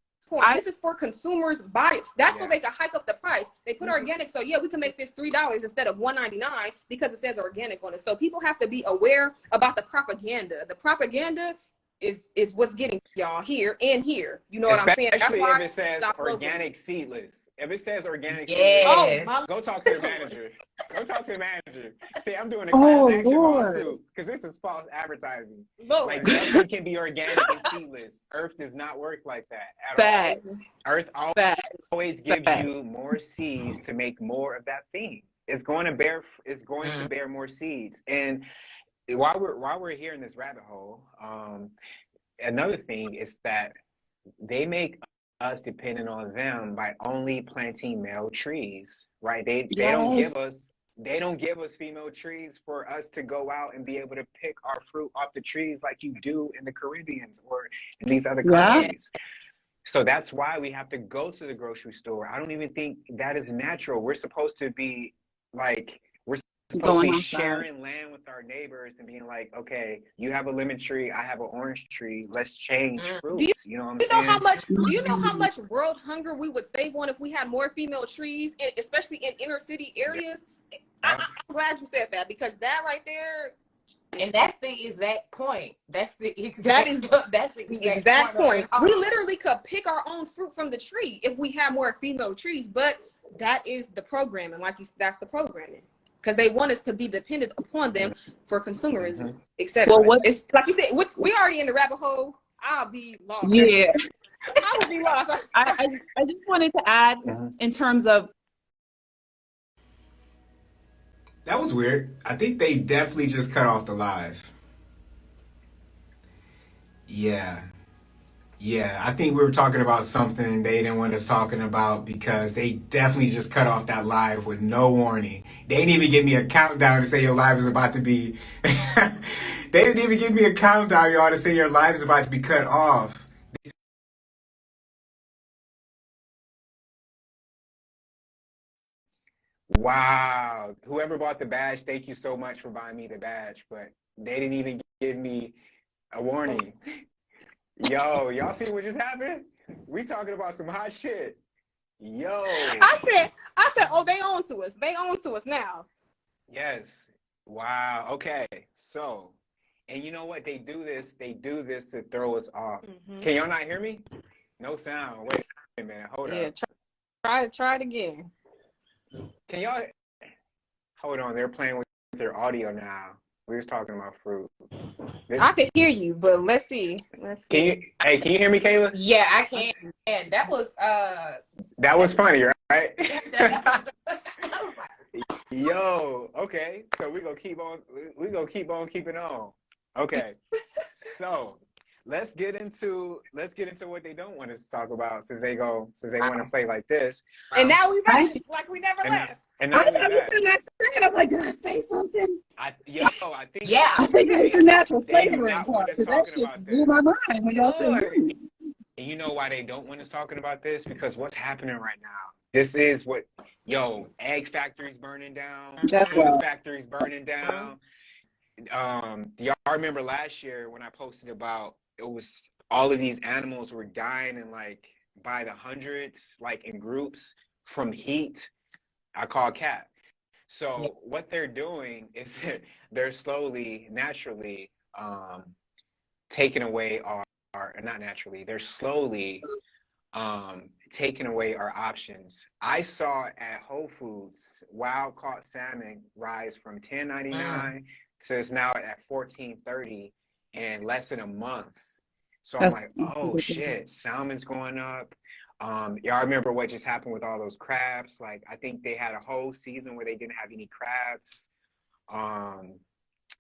This is for consumers' bodies. That's so they can hike up the price. They put organic, so we can make this $3 instead of $1.99 because it says organic on it. So people have to be aware about the propaganda. The propaganda is what's getting y'all here and here. You know what I'm saying? Especially if it says organic seedless. If it says organic seedless, go talk to the manager. Go talk to the manager. See, I'm doing a class action lawsuit because this is false advertising. Like, nothing can be organic and seedless. Earth does not work like that at all. Earth always gives you more seeds to make more of that thing. It's going to bear more seeds. And while we're here in this rabbit hole, another thing is that they make us dependent on them by only planting male trees, right? They don't give us female trees for us to go out and be able to pick our fruit off the trees like you do in the Caribbean or in these other countries. So that's why we have to go to the grocery store. I don't even think that is natural. We're supposed to be like, supposed to be Going outside. sharing land with our neighbors and being like, okay, you have a lemon tree, I have an orange tree. Let's change fruits. You know what I'm You know how saying? much? Do you know how much world hunger we would save on if we had more female trees, especially in inner city areas? I'm glad you said that, because that right there, and that's the exact point. That's the exact point. We literally could pick our own fruit from the tree if we had more female trees, but that is the programming. That's the programming, because they want us to be dependent upon them for consumerism, etc. Well, it's like you said, we already in the rabbit hole. I'll be lost. Yeah. I would be lost. I just wanted to add in terms of. That was weird. I think they definitely just cut off the live. Yeah. I think we were talking about something they didn't want us talking about, because they definitely just cut off that live with no warning. They didn't even give me a countdown to say your live is about to be... They didn't even give me a countdown, y'all, to say your live is about to be cut off. Wow. Whoever bought the badge, thank you so much for buying me the badge, but they didn't even give me a warning. Yo, y'all see what just happened? We talking about some hot shit. Yo. I said, oh, they on to us. They on to us now. Yes. Wow. Okay. So, and you know what? They do this to throw us off. Can y'all not hear me? No sound. Wait a minute. Hold up. Try it again. Can y'all hold on? They're playing with their audio now. We was talking about fruit. I could hear you, but let's see. Can you hear me, Kayla? Yeah, I can. And that was funny, right? I was like, Yo, okay. So we're gonna keep on keeping on. Okay. So let's get into what they don't want us to talk about, since they want to play like this. And now we back like we never left. And now I thought you said that. I'm like, did I say something? I think I think it's the natural they do flavoring not want part, us because that talking shit about blew this. my mind when y'all said. And you know why they don't want us talking about this? Because what's happening right now? This is what, egg factories burning down. That's food right. factories burning down. Do y'all remember last year when I posted about, it was all of these animals were dying in by the hundreds, in groups from heat? I call cat. So what they're doing is they're slowly, naturally taking away they're slowly taking away our options. I saw at Whole Foods wild caught salmon rise from $10.99 to it's now at $14.30 in less than a month. So I'm like, oh shit, salmon's going up. Y'all remember what just happened with all those crabs? I think they had a whole season where they didn't have any crabs.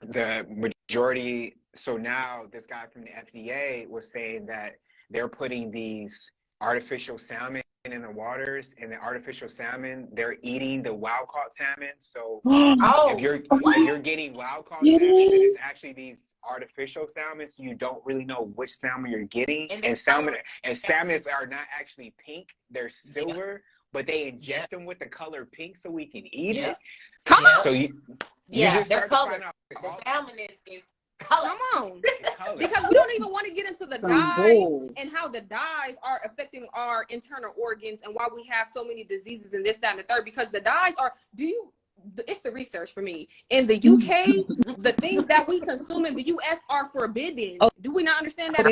The majority, so now this guy from the FDA was saying that they're putting these artificial salmon in the waters, and the artificial salmon, they're eating the wild caught salmon. So if you're getting wild caught salmon, it's actually these artificial salmon, so you don't really know which salmon you're getting. And salmon are not actually pink, they're silver, but they inject them with the color pink so we can eat it. Come on. So you just they're start to colored. find out The salmon is colored. Come on. Because we don't even want to get into the dyes and how the dyes are affecting our internal organs and why we have so many diseases and this, that, and the third. Because the dyes are, it's the research for me. In the UK, the things that we consume in the US are forbidden. Do we not understand that?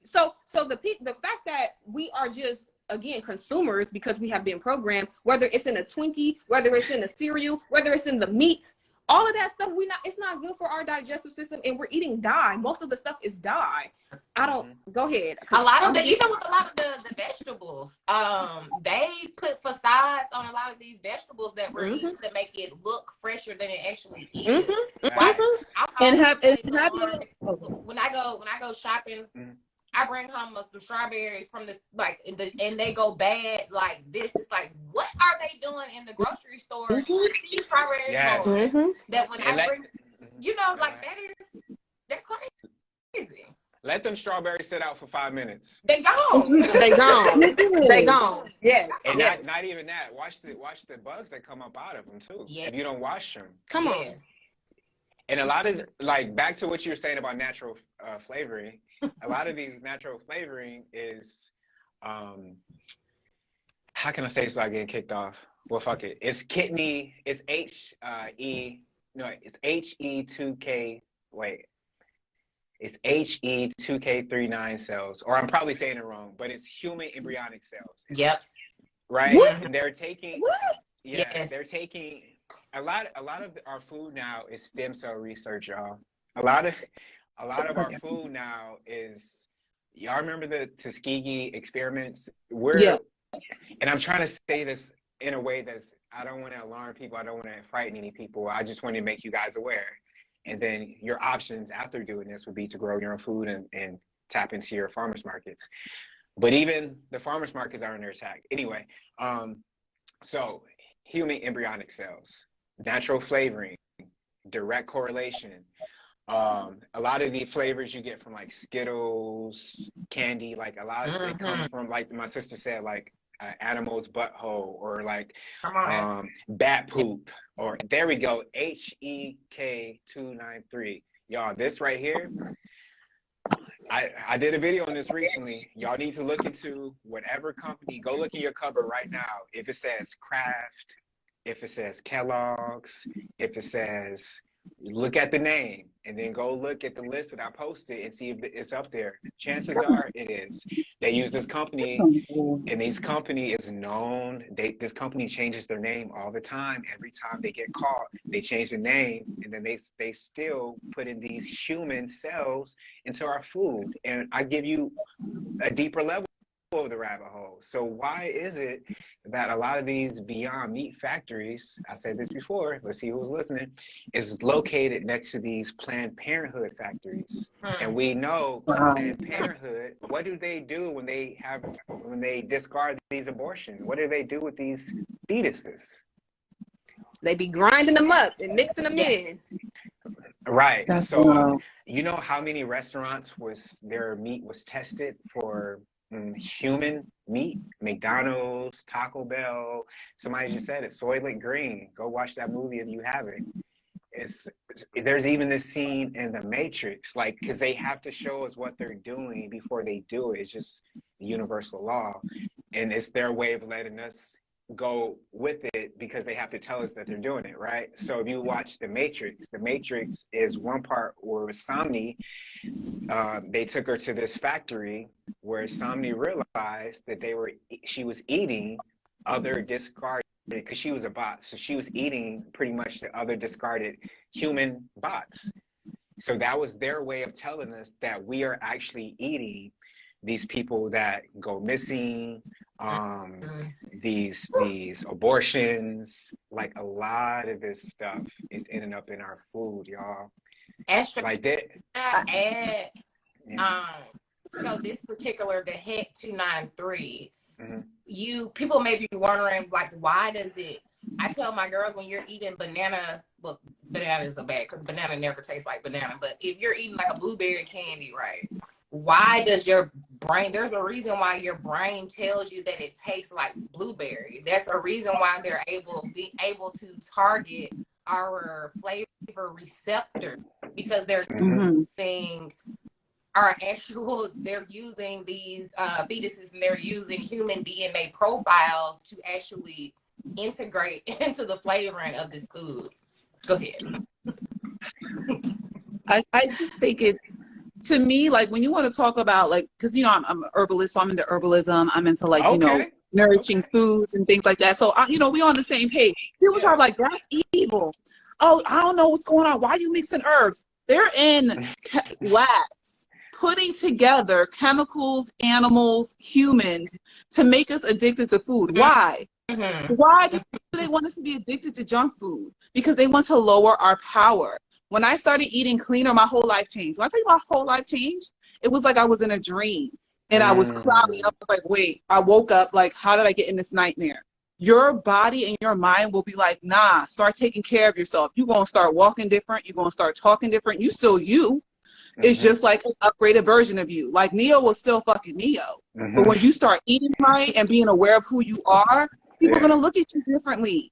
So the fact that we are just, again, consumers, because we have been programmed, whether it's in a Twinkie, whether it's in a cereal, whether it's in the meat, all of that stuff, it's not good for our digestive system, and we're eating dye. Most of the stuff is dye. Go ahead. A lot of with a lot of the vegetables, they put facades on a lot of these vegetables that we're eating to make it look fresher than it actually is. When I go shopping, I bring home some strawberries from and they go bad like this. It's like, what are they doing in the grocery store? These strawberries that when I bring, that's crazy. Let them strawberries sit out for 5 minutes. They It's gone. They gone. ridiculous. They gone. Yes. And Yes. not even that. Watch the bugs that come up out of them too. Yeah. If you don't wash them. Come on. Yes. And a lot of, like, back to what you were saying about natural flavoring, a lot of these natural flavoring is, how can I say so I get kicked off? Well, fuck it. It's kidney, it's it's HE2K, wait. It's HE2K39 cells, or I'm probably saying it wrong, but it's human embryonic cells. Yep. Right? What? And they're taking, What? yeah, Yes. they're taking, a lot of our food now is stem cell research, y'all. A lot of our food now is, y'all remember the Tuskegee experiments? Yeah. And I'm trying to say this in a way that's, I don't want to alarm people, I don't want to frighten any people, I just want to make you guys aware. And then your options after doing this would be to grow your own food and tap into your farmers markets. But even the farmers markets are under attack. Anyway, so human embryonic cells, natural flavoring, direct correlation. A lot of the flavors you get from like Skittles, candy, like a lot of it comes from, like my sister said, like animal's butthole, or like bat poop, or there we go, HEK293. Y'all, this right here, I did a video on this recently. Y'all need to look into whatever company, go look in your cupboard right now. If it says Kraft, if it says Kellogg's, if it says, look at the name, and then go look at the list that I posted and see if it's up there. Chances are it is. They use this company, and this company is known. This company changes their name all the time. Every time they get caught, they change the name, and then they still put in these human cells into our food. And I give you a deeper level of the rabbit hole. So why is it that a lot of these Beyond Meat factories, I said this before, let's see who's listening, is located next to these Planned Parenthood factories? And we know Planned Parenthood, what do they do when they discard these abortions? What do they do with these fetuses? They be grinding them up and mixing them in. Right. That's so wild. you know how many restaurants their meat was tested for human meat? McDonald's, Taco Bell. Somebody just said it, Soylent Green. Go watch that movie if you haven't. There's even this scene in The Matrix, like, because they have to show us what they're doing before they do it. It's just universal law, and it's their way of letting us go with it because they have to tell us that they're doing it, right? So if you watch The Matrix is one part where Somni, they took her to this factory where Somni realized that she was eating other discarded, because she was a bot, so she was eating pretty much the other discarded human bots. So that was their way of telling us that we are actually eating these people that go missing, these abortions. Like, a lot of this stuff is ending up in our food, y'all. Like that. So this particular, the HEC 293, people may be wondering, like, why does it? I tell my girls, when you're eating banana, well, bananas are bad because banana never tastes like banana. But if you're eating like a blueberry candy, right? Why does your brain, there's a reason why your brain tells you that it tastes like blueberry. That's a reason why they're able to target our flavor receptor, because they're using they're using these fetuses, and they're using human DNA profiles to actually integrate into the flavoring of this food. Go ahead. I just think it, to me, like, when you want to talk about, like, because, you know, I'm an herbalist, so I'm into herbalism. I'm into, like, you know, nourishing foods and things like that. So, you know, we on the same page. People are like, that's evil. Oh, I don't know what's going on. Why are you mixing herbs? They're in labs putting together chemicals, animals, humans to make us addicted to food. Why? Why do they want us to be addicted to junk food? Because they want to lower our power. When I started eating cleaner, my whole life changed. When I tell you my whole life changed, it was like I was in a dream and I was cloudy. I was like, wait, I woke up, like, how did I get in this nightmare? Your body and your mind will be like, nah, start taking care of yourself. You're going to start walking different. You're going to start talking different. You still you. It's just like an upgraded version of you. Like Neo was still fucking Neo. But when you start eating right and being aware of who you are, people are going to look at you differently.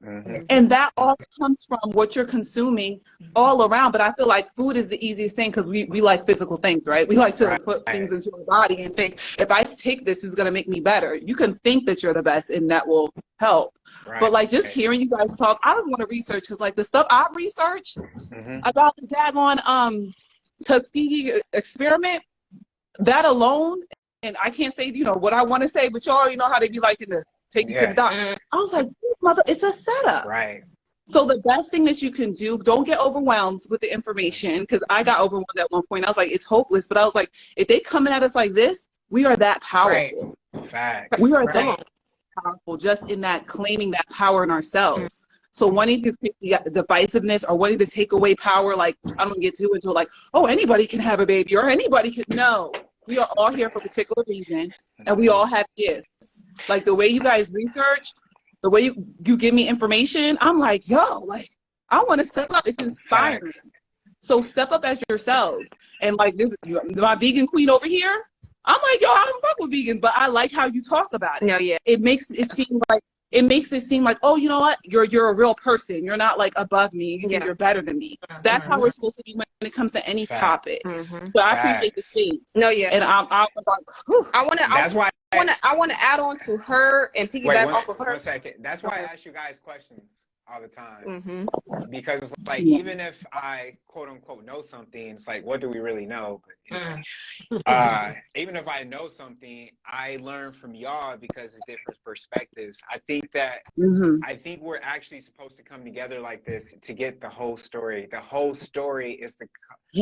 And that all comes from what you're consuming all around. But I feel like food is the easiest thing because we like physical things, right? We like to put things into our body and think, if I take this, it's going to make me better. You can think that you're the best and that will help. But like just hearing you guys talk, I would want to research because like the stuff I've researched about the daggone Tuskegee experiment, that alone, and I can't say, you know, what I want to say, but you already know how they be liking to take you to the doctor. I was like, mother, it's a setup. Right. So the best thing that you can do, don't get overwhelmed with the information, because I got overwhelmed at one point. I was like, it's hopeless. But I was like, if they coming at us like this, we are that powerful. Facts. We are that powerful just in that claiming that power in ourselves. So wanting to pick the divisiveness or wanting to take away power, like I don't get too into like, oh, anybody can have a baby or anybody could. No, we are all here for a particular reason, and we all have gifts. Like the way you guys research, the way you give me information, I'm like, yo, like I want to step up. It's inspiring. Facts. So step up as yourselves. And like this, my vegan queen over here, I'm like, yo, I don't fuck with vegans, but I like how you talk about it. No, yeah. It makes it seem like, oh, you know what? You're a real person. You're not like above me. You think you're better than me. That's how we're supposed to be when it comes to any topic. So I appreciate the space. No, yeah. And I'm like, whew. I want to add on to her and piggyback off of her. 1 second. That's why I ask you guys questions all the time. Because it's like, even if I quote unquote know something, it's like, what do we really know? But anyway, even if I know something, I learn from y'all because it's different perspectives. I think that I think we're actually supposed to come together like this to get the whole story. The whole story is the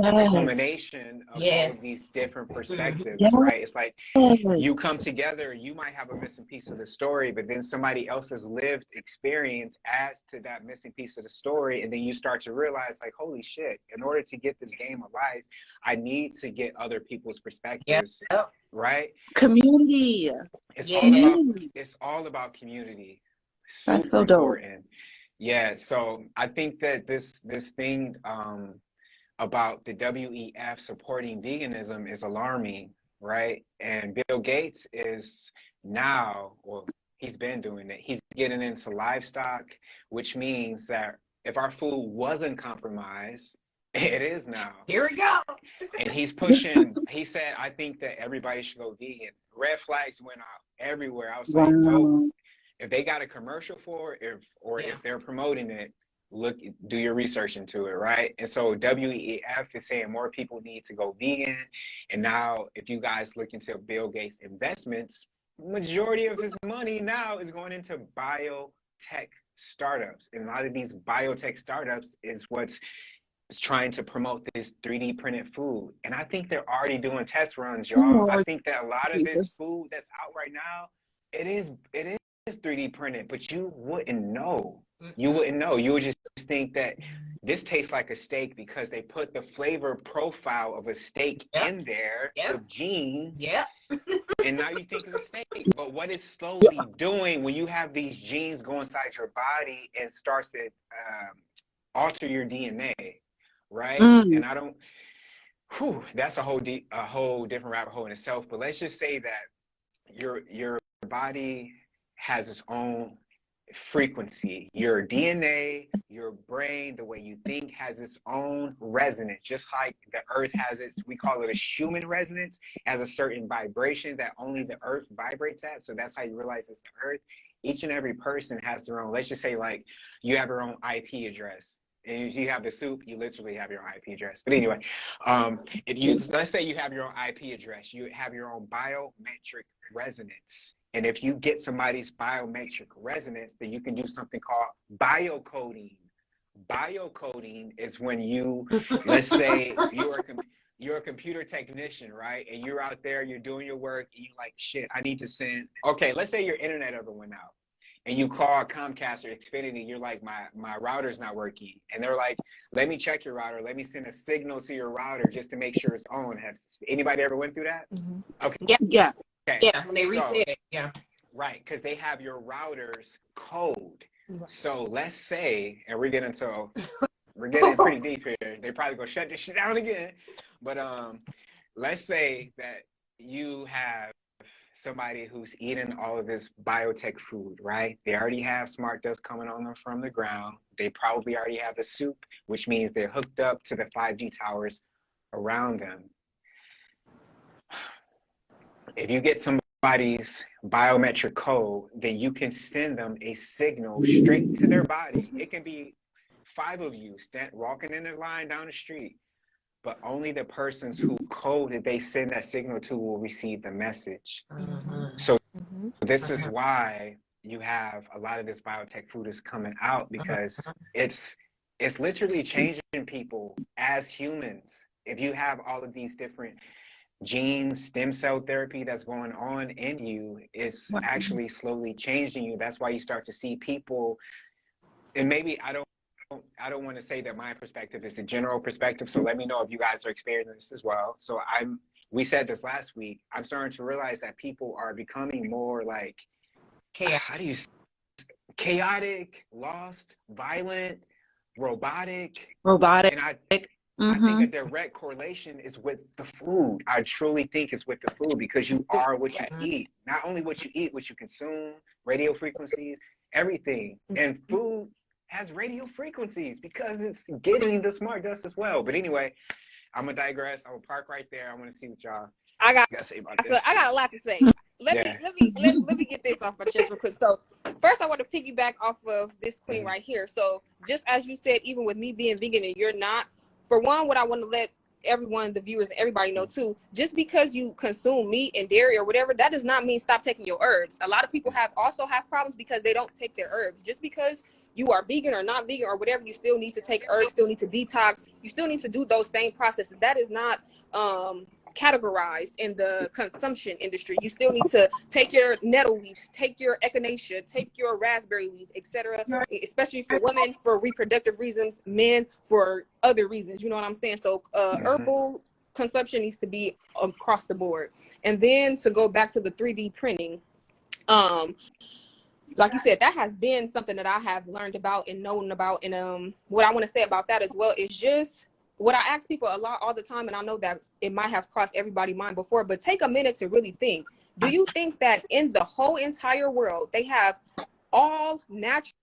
culmination of all of these different perspectives, right? It's like you come together, you might have a missing piece of the story, but then somebody else's lived experience adds to that missing piece of the story, and then you start to realize, like, holy shit, in order to get this game of life, I need to get other people's perspectives, right? Community. It's all about community. That's so dope. Yeah, so I think that this thing about the WEF supporting veganism is alarming, right? And Bill Gates is now, well, he's been doing it. He's getting into livestock, which means that if our food wasn't compromised, it is now. Here we go. And he's pushing, he said, I think that everybody should go vegan. Red flags went out everywhere. I was like, no, if they got a commercial for it, if they're promoting it, do your research into it, right? And so WEF is saying more people need to go vegan. And now if you guys look into Bill Gates investments, majority of his money now is going into biotech startups. And a lot of these biotech startups is what's trying to promote this 3D printed food. And I think they're already doing test runs, y'all. I think that a lot of this food that's out right now, it is 3D printed, but you wouldn't know. You wouldn't know. You would just think that this tastes like a steak because they put the flavor profile of a steak in there with genes. And now you think it's a steak. But what it's slowly doing when you have these genes go inside your body and starts to alter your DNA, right? And I don't, that's a whole different rabbit hole in itself. But let's just say that your body has its own frequency. Your DNA, your brain, the way you think has its own resonance, just like the earth has its, we call it a human resonance, has a certain vibration that only the earth vibrates at. So that's how you realize it's the earth. Each and every person has their own, let's just say like you have your own IP address. And if you have the soup, you literally have your own IP address. But anyway, if you, let's say you have your own IP address, you have your own biometric resonance. And if you get somebody's biometric resonance, then you can do something called biocoding. Biocoding is when you, let's say you're a computer technician, right? And you're out there, you're doing your work, and you're like, shit, I need to send, okay, let's say your internet ever went out. And you call Comcast or Xfinity, you're like, my router's not working. And they're like, let me check your router. Let me send a signal to your router just to make sure it's on. Has anybody ever went through that? Okay. Yeah. Okay. Yeah, when they reset it. Yeah. Right, because they have your router's code. So let's say, and we're getting pretty deep here. They probably go shut this shit down again. But let's say that you have somebody who's eating all of this biotech food, right? They already have smart dust coming on them from the ground. They probably already have a soup, which means they're hooked up to the 5G towers around them. If you get somebody's biometric code, then you can send them a signal straight to their body. It can be 5 of you walking in a line down the street, but only the persons who coded they send that signal to will receive the message. So this is why you have a lot of this biotech food is coming out, because it's literally changing people as humans. If you have all of these different genes, stem cell therapy that's going on in you, it's actually slowly changing you. That's why you start to see people, and maybe I don't want to say that my perspective is the general perspective, so let me know if you guys are experiencing this as well. So we said this last week, I'm starting to realize that people are becoming more like, chaotic, lost, violent, robotic. And I think a direct correlation is with the food. I truly think it's with the food, because you are what you eat. Not only what you eat, what you consume, radio frequencies, everything. And food has radio frequencies because it's getting the smart dust as well. But anyway, I'm gonna digress. I'm gonna park right there. I want to see what y'all gotta say about this. I got a lot to say. Let me get this off my chest real quick. So first, I want to piggyback off of this queen right here. So just as you said, even with me being vegan and you're not, for one, what I want to let everyone, the viewers, everybody know too, just because you consume meat and dairy or whatever, that does not mean stop taking your herbs. A lot of people also have problems because they don't take their herbs. Just because you are vegan or not vegan or whatever, you still need to take herbs, still need to detox, you still need to do those same processes. That is not categorized in the consumption industry. You still need to take your nettle leaves, take your echinacea, take your raspberry leaf, etc., especially for women for reproductive reasons, men for other reasons, you know what I'm saying? So herbal consumption needs to be across the board. And then to go back to the 3D printing, like you said, that has been something that I have learned about and known about. And what I want to say about that as well is just what I ask people a lot all the time, and I know that it might have crossed everybody's mind before, but take a minute to really think. Do you think that in the whole entire world, they have all natural,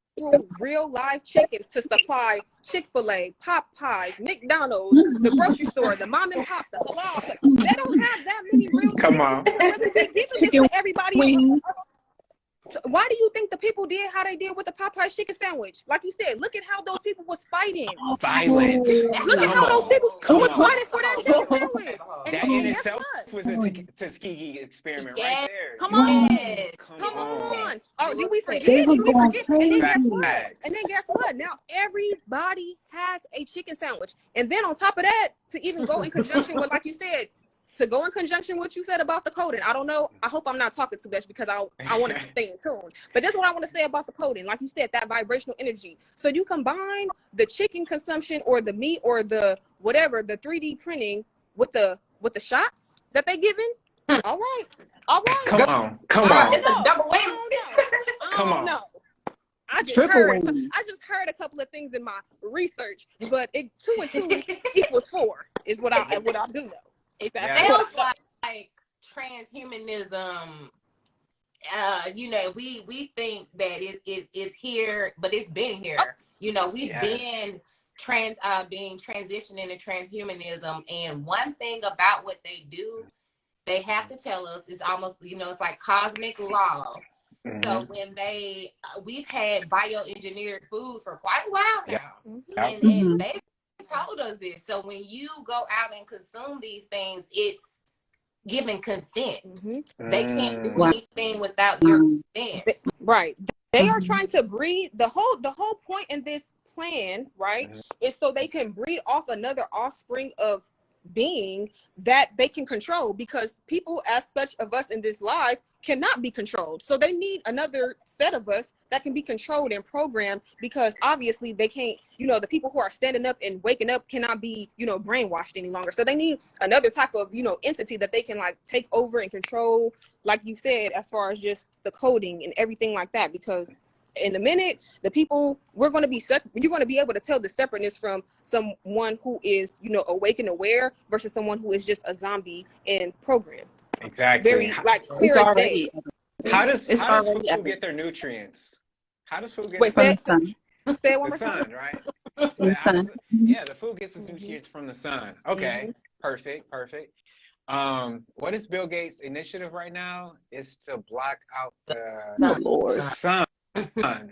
real live chickens to supply Chick-fil-A, Popeyes, McDonald's, the grocery store, the mom and pop, the halal? They don't have that many real chickens to really be giving this to everybody. Why do you think the people did how they did with the Popeye chicken sandwich? Like you said, look at how those people was fighting. Violence. Look at how those people was fighting for that chicken sandwich. That in itself was a Tuskegee experiment right there. Come on. Oh, did we forget? Did we forget? And then guess what? Now everybody has a chicken sandwich. And then on top of that, to even go in conjunction with, like you said, to go in conjunction with what you said about the coding. I don't know. I hope I'm not talking too much because I want us to stay in tune. But this is what I want to say about the coding. Like you said, that vibrational energy. So you combine the chicken consumption or the meat or the whatever, the 3D printing with the shots that they giving. All right. Come on. It's a double whammy. Come on. No. I just heard a couple of things in my research, but 2 and 2 equals 4 is what I do know. It sounds like transhumanism. You know, we think that it's here, but it's been here. You know, we've been being transitioned into transhumanism, and one thing about what they do, they have to tell us, it's almost, you know, it's like cosmic law. So when we've had bioengineered foods for quite a while now, and they told us this. So when you go out and consume these things, it's giving consent. They can't do anything without your consent. Right. They are trying to breed. The whole point in this plan, right, is so they can breed off another offspring of being that they can control, because people as such of us in this life cannot be controlled. So they need another set of us that can be controlled and programmed, because obviously they can't, you know, the people who are standing up and waking up cannot be, you know, brainwashed any longer. So they need another type of, you know, entity that they can like take over and control, like you said, as far as just the coding and everything like that, because in a minute, the people, you're going to be able to tell the separateness from someone who is, awake and aware versus someone who is just a zombie and programmed. Exactly. Very It's clear as day. already How does already food get their nutrients? How does food get Wait, from its the sun. say it one the more time. sun, right? From the How does sun. yeah, the food gets its nutrients from the sun. Okay, perfect. What is Bill Gates' initiative right now? Is to block out Oh Lord. the sun.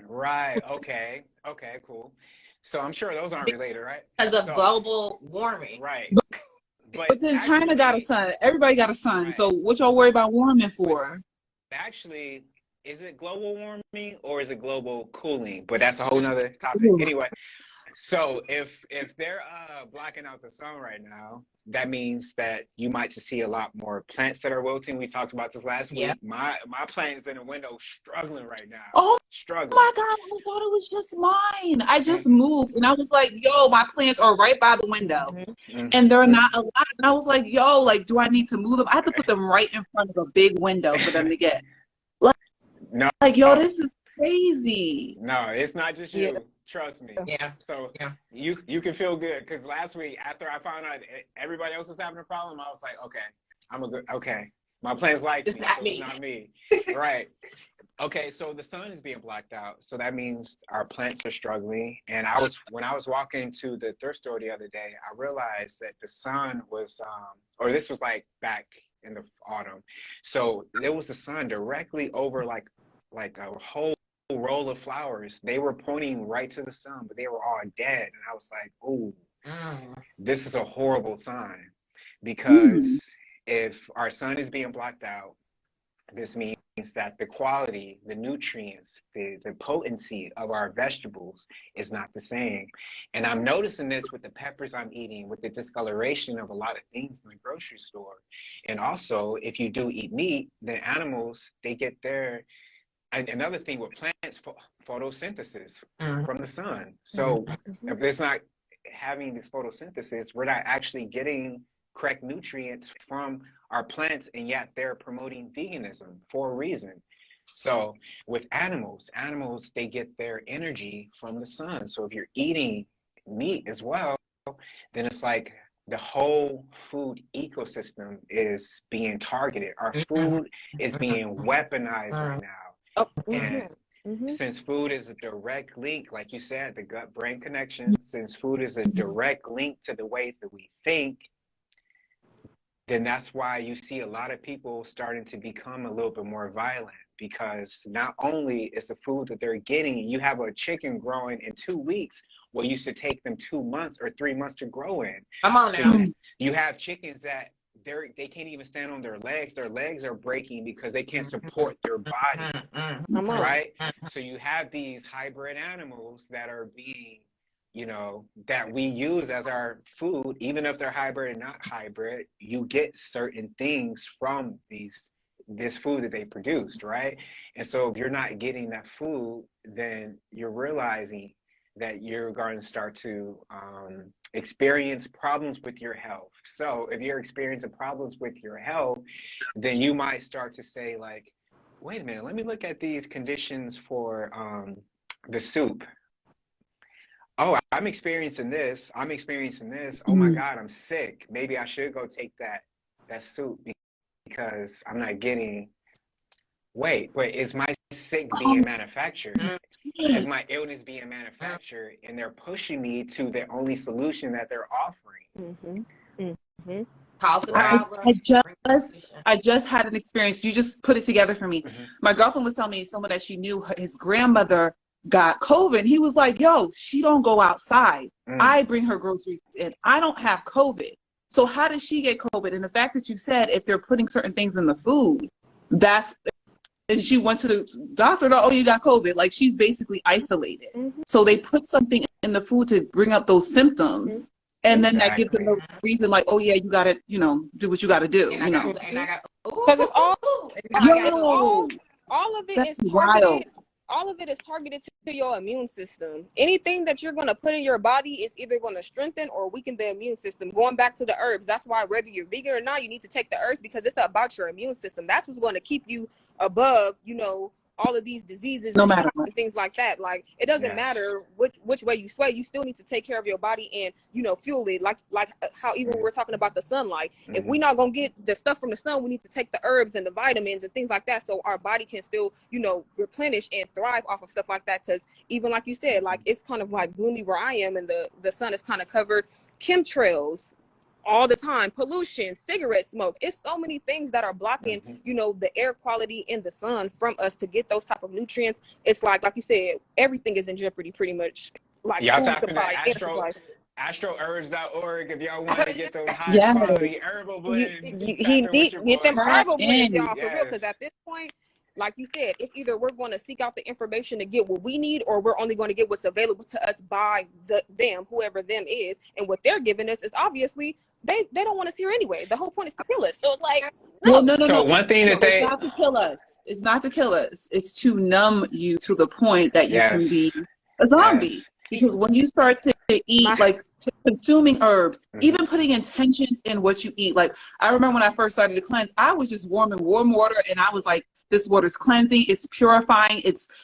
Right. Okay, cool. So I'm sure those aren't related, right? Because of So, global warming. right. But then China got a sun. Everybody got a sun. Right. So what y'all worry about warming for? Actually, is it global warming or is it global cooling? But that's a whole nother topic. Ooh. Anyway, so if they're blocking out the sun right now, that means that you might just see a lot more plants that are wilting. We talked about this last week. My plants in the window struggling right now. Oh Struggling. my God, I thought it was just mine. I just moved and I was like, yo, my plants are right by the window and they're not alive. And I was like, yo, like, do I need to move them? I have to put them right in front of a big window for them to get. No. Like, yo, this is crazy. No, it's not just you. Yeah. Trust me. Yeah. So Yeah. you can feel good because last week after I found out everybody else was having a problem, I was like, okay, my plans like It's me, not so me. it's not me. Right. Okay, so the sun is being blacked out, so that means our plants are struggling. And when I was walking to the thrift store the other day, I realized that the sun was, or this was like back in the autumn, so there was the sun directly over like a whole roll of flowers. They were pointing right to the sun, but they were all dead. And I was like, oh, this is a horrible sign because if our sun is being blocked out, this means that the quality, the nutrients, the potency of our vegetables is not the same. And I'm noticing this with the peppers I'm eating, with the discoloration of a lot of things in the grocery store. And also, if you do eat meat, the animals, they get their, and another thing with plants, photosynthesis from the sun. So if it's not having this photosynthesis, we're not actually getting correct nutrients from our plants, and yet they're promoting veganism for a reason. So with animals, they get their energy from the sun. So if you're eating meat as well, then it's like the whole food ecosystem is being targeted. Our food is being weaponized right now. And since food is a direct link, like you said, the gut-brain connection, since food is a direct link to the way that we think, then that's why you see a lot of people starting to become a little bit more violent, because not only is the food that they're getting, you have a chicken growing in 2 weeks, what used to take them 2 months or 3 months to grow in. Come on now. You have chickens that they can't even stand on their legs. Their legs are breaking because they can't support their body, right? So you have these hybrid animals that are being, that we use as our food. Even if they're hybrid and not hybrid, you get certain things from this food that they produced, right? And so if you're not getting that food, then you're realizing that you're going to start to experience problems with your health. So if you're experiencing problems with your health, then you might start to say like, wait a minute, let me look at these conditions for the soup. Oh, I'm experiencing this. Oh my God, I'm sick. Maybe I should go take that soup because I'm not getting. Wait, is my sick being manufactured? Is my illness being manufactured? And they're pushing me to the only solution that they're offering. Cause the problem. I just had an experience. You just put it together for me. My girlfriend was telling me someone that she knew, his grandmother got COVID. He was like, yo, she don't go outside. I bring her groceries in. I don't have COVID. So how did she get COVID? And the fact that you said if they're putting certain things in the food, and she went to the doctor, oh, you got COVID. Like, she's basically isolated. So they put something in the food to bring up those symptoms. And then that gives them a reason like, oh, yeah, you got to, do what you got to do. And I got, because it's all of it is targeted. Wild. All of it is targeted to your immune system. Anything that you're going to put in your body is either going to strengthen or weaken the immune system. Going back to the herbs, that's why whether you're vegan or not, you need to take the herbs because it's about your immune system. That's what's going to keep you above, all of these diseases No and matter what. things like that. Like, it doesn't Yes. matter which way you sway, you still need to take care of your body and, you know, fuel it. Like how even we're talking about the sunlight. If we're not gonna get the stuff from the sun, we need to take the herbs and the vitamins and things like that, so our body can still, you know, replenish and thrive off of stuff like that. Because even like you said, like, it's kind of like gloomy where I am, and the sun is kind of covered. Chemtrails all the time, pollution, cigarette smoke. It's so many things that are blocking, you know, the air quality in the sun from us to get those type of nutrients. It's like you said, everything is in jeopardy pretty much. Like Y'all food tapping supply, at air supply. astroherbs.org if y'all want to get those high Yes. quality herbal blends. He Tap in with need your get them boy. Tap herbal blends, in. y'all, for real. Because Yes. at this point, like you said, it's either we're going to seek out the information to get what we need, or we're only going to get what's available to us by them, whoever them is. And what they're giving us is obviously they don't want us here anyway. The whole point is to kill us. So it's like, Well, no. no. So one thing that It's they not to kill us. It's not to kill us. It's to numb you to the point that you can be yes. a zombie. Yes. Because when you start to eat, like consuming herbs, even putting intentions in what you eat. Like, I remember when I first started to cleanse, I was just warming warm water, and I was like, this water's cleansing, it's purifying,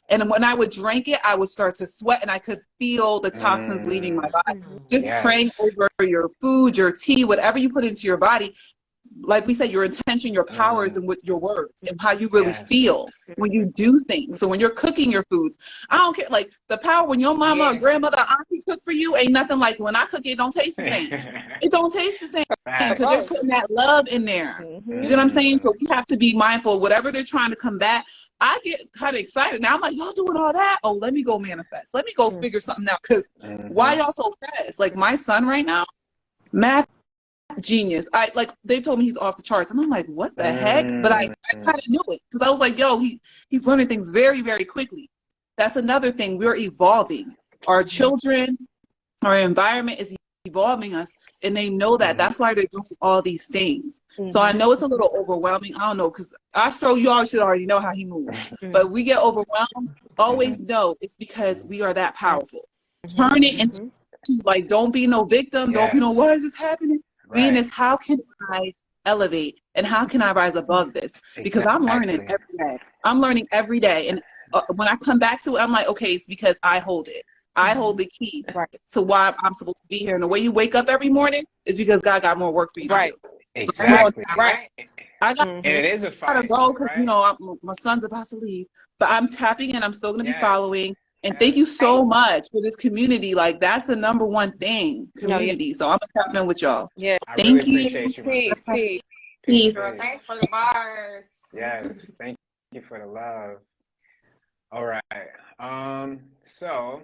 and when I would drink it, I would start to sweat, and I could feel the toxins leaving my body. Just praying Yes. over your food, your tea, whatever you put into your body. Like we said, your intention, your power is in with your words and how you really Yes. feel when you do things. So when you're cooking your foods, I don't care. Like, the power when your mama or Yes. grandmother or auntie cook for you ain't nothing like when I cook it don't taste the same. It don't taste the same because they're putting that love in there. You get what I'm saying? So we have to be mindful of whatever they're trying to combat. I get kind of excited now. I'm like, y'all doing all that? Oh, let me go manifest. Let me go figure something out. Because why y'all so pressed? Like, my son right now, math genius. They told me he's off the charts, and I'm like, what the heck? But I kind of knew it because I was like, yo, he's learning things very, very quickly. That's another thing. We're evolving. Our children, our environment is evolving us, and they know that. That's why they're doing all these things. So I know it's a little overwhelming. I don't know, because Astro, you all should already know how he moves. But we get overwhelmed. Always know it's because we are that powerful. Turn it into, like, don't be no victim. Don't be no, why is this happening? Being is, how can I elevate and how can I rise above this? Because I'm learning every day. I'm learning every day. And when I come back to it, I'm like, okay, it's because I hold it. I hold the key to why I'm supposed to be here. And the way you wake up every morning is because God got more work for you to do. Exactly. I got, And it is a fight. gotta go because, you know, my son's about to leave. But I'm tapping and I'm still going to be following. And thank you so much for this community. Like, that's the number one thing, community. So I'm going to tap in with y'all. Yeah. Thank you. Appreciate you, my sister. Peace. Girl, thanks for the bars. Yes, thank you for the love. All right. So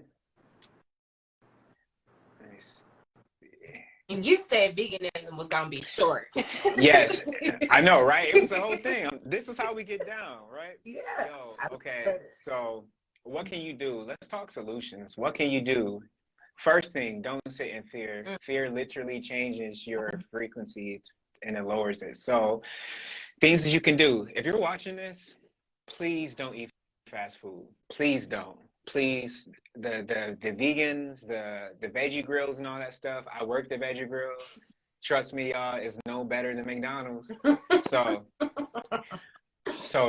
let me see. And you said veganism was gonna be short. Yes, I know, right? It was the whole thing. This is how we get down, right? Yeah. Yo, okay. So what can you do? Let's talk solutions. What can you do? First thing, don't sit in fear. Fear literally changes your frequency and it lowers it. So things that you can do. If you're watching this, please don't eat fast food. Please don't. Please, the vegans, the veggie grills and all that stuff. I work the veggie grill. Trust me, y'all, it's no better than McDonald's. So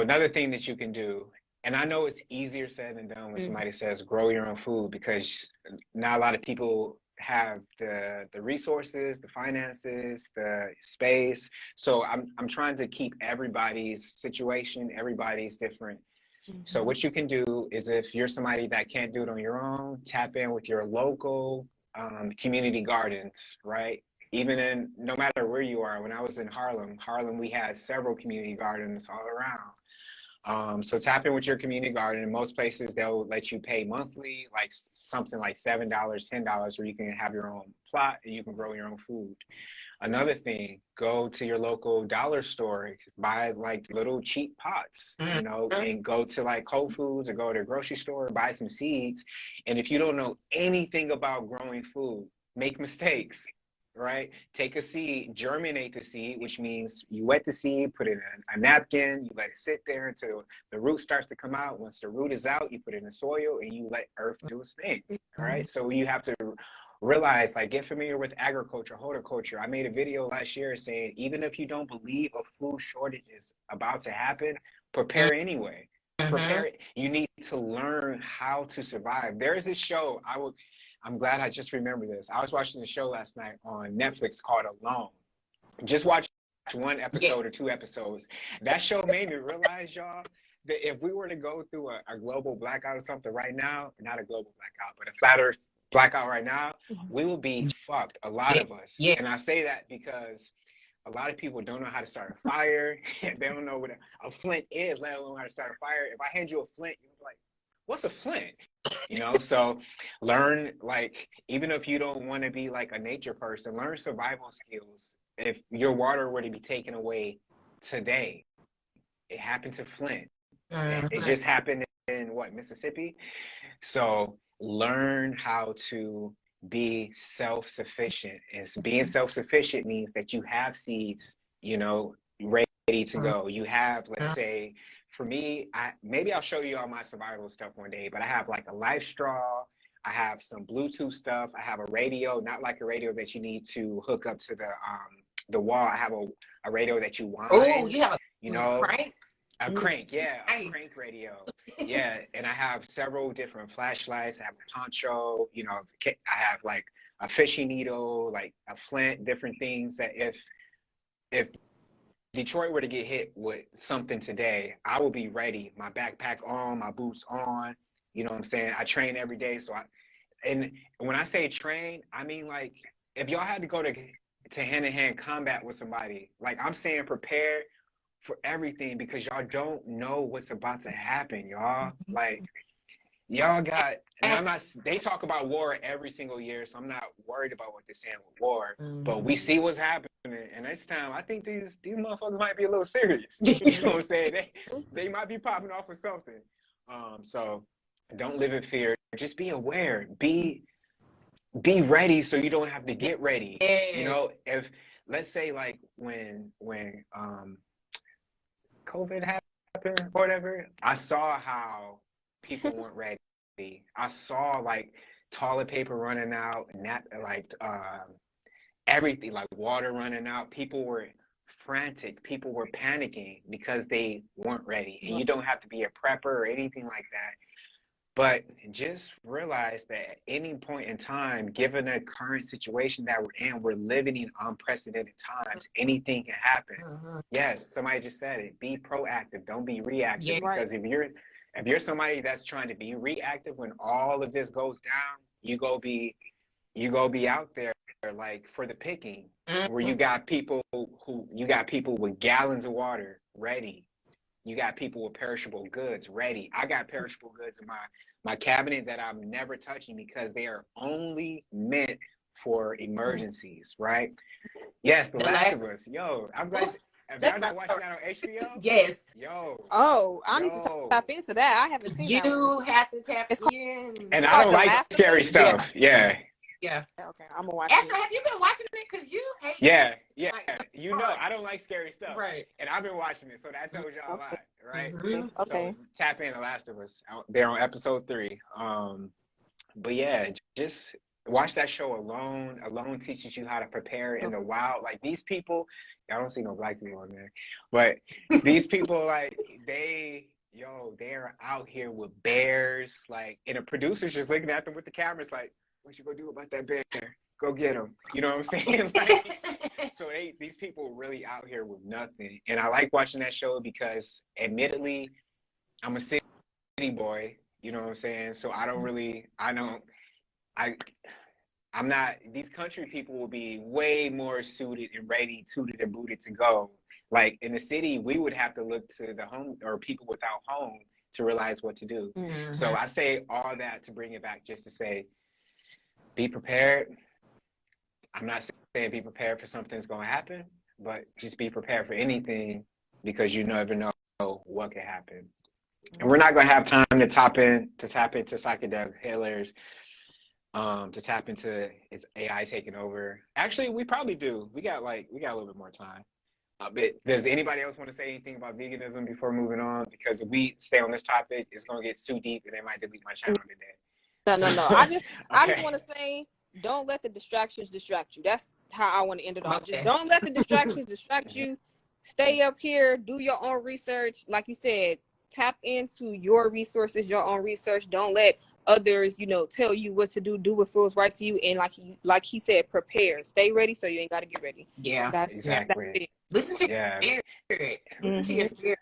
another thing that you can do, and I know it's easier said than done when somebody says grow your own food, because not a lot of people have the resources, the finances, the space. So I'm trying to keep everybody's situation, everybody's different. So what you can do is, if you're somebody that can't do it on your own, tap in with your local community gardens, right? Even no matter where you are. When I was in Harlem, we had several community gardens all around. So tap in with your community garden. In most places, they'll let you pay monthly, like something like $7, $10, where you can have your own plot and you can grow your own food. Another thing, go to your local dollar store, buy like little cheap pots, you know, and go to like Whole Foods or go to a grocery store, buy some seeds. And if you don't know anything about growing food, make mistakes, right? Take a seed, germinate the seed, which means you wet the seed, put it in a napkin, you let it sit there until the root starts to come out. Once the root is out, you put it in the soil and you let earth do its thing, all right? So you have to realize, like, get familiar with agriculture, horticulture. I made a video last year saying, even if you don't believe a food shortage is about to happen, prepare anyway. prepare. You need to learn how to survive. There is this show. I'm glad I just remembered this. I was watching a show last night on Netflix called Alone. Just watch one episode or two episodes. That show made me realize, y'all, that if we were to go through a global blackout or something right now, not a global blackout, but a flat earth blackout right now, we will be fucked, a lot of us. Yeah. And I say that because a lot of people don't know how to start a fire. They don't know what a flint is, let alone how to start a fire. If I hand you a flint, you're like, what's a flint? You know, so learn, like, even if you don't want to be like a nature person, learn survival skills. If your water were to be taken away today, it happened to Flint. It just happened in what, Mississippi? So learn how to be self-sufficient. And being self-sufficient means that you have seeds, you know, ready to go. You have, let's say, for me, maybe I'll show you all my survival stuff one day, but I have like a life straw. I have some Bluetooth stuff. I have a radio, not like a radio that you need to hook up to the wall. I have a radio that you wind. Oh, you have a crank? A crank, yeah, nice. A crank radio. Yeah, and I have several different flashlights. I have a poncho, you know, I have like a fishing needle, like a flint, different things that if Detroit were to get hit with something today, I will be ready. My backpack on, my boots on, you know what I'm saying? I train every day. And when I say train, I mean like if y'all had to go to hand-to-hand combat with somebody, like I'm saying prepare for everything because y'all don't know what's about to happen, y'all. Like y'all got, and they talk about war every single year, so I'm not worried about what they're saying with war, but we see what's happening, and this time I think these motherfuckers might be a little serious. You know what I'm saying? They might be popping off with something. So don't live in fear. Just be aware. Be ready so you don't have to get ready. You know, if let's say like when COVID happened or whatever, I saw how people weren't ready. I saw like toilet paper running out, everything, like water running out. People were frantic. People were panicking because they weren't ready. And you don't have to be a prepper or anything like that. But just realize that at any point in time, given the current situation that we're in, we're living in unprecedented times. Anything can happen. Yes, somebody just said it. Be proactive. Don't be reactive. Because if you're somebody that's trying to be reactive when all of this goes down, you go be out there like for the picking, where you got people with gallons of water ready. You got people with perishable goods ready. I got perishable goods in my cabinet that I'm never touching because they are only meant for emergencies, right? Yes, The Last of Us. Yo, I'm glad. Have y'all not watching that on HBO? Yes. Yo. Oh, I need to tap into that. I haven't seen that one. You have to tap in. And I don't like scary stuff. Yeah. Okay, I'm gonna watch Esther, it. have you been watching it? Because you hate Yeah. like, You know, I don't like scary stuff. Right. And I've been watching it, so that tells y'all a lot, right? Okay. So tap in The Last of Us. They're on episode 3. But yeah, just watch that show Alone. Alone teaches you how to prepare in the wild. Like these people, I don't see no black people in there, but these people, like they're out here with bears, like, and the producer's just looking at them with the cameras, like, what you gonna do about that bear? Go get him. You know what I'm saying? Like, so these people really out here with nothing. And I like watching that show because, admittedly, I'm a city boy. You know what I'm saying? So I'm not, these country people will be way more suited and ready, tooted and booted to go. Like in the city, we would have to look to the home or people without home to realize what to do. So I say all that to bring it back just to say, be prepared. I'm not saying be prepared for something's going to happen, but just be prepared for anything because you never know what could happen. And we're not going to have time to tap into psychedelic healers, to tap into its AI taking over. Actually, we probably do. We got a little bit more time. But does anybody else want to say anything about veganism before moving on? Because if we stay on this topic, it's going to get too deep and they might delete my channel today. No. I just want to say, don't let the distractions distract you. That's how I want to end it off. Just don't let the distractions distract you. Stay up here, do your own research. Like you said, tap into your resources, your own research. Don't let others, tell you what to do what feels right to you. And like he said, prepare, stay ready so you ain't got to get ready. Yeah. That's Exactly. it. Listen to Yeah. your spirit. Listen to your spirit.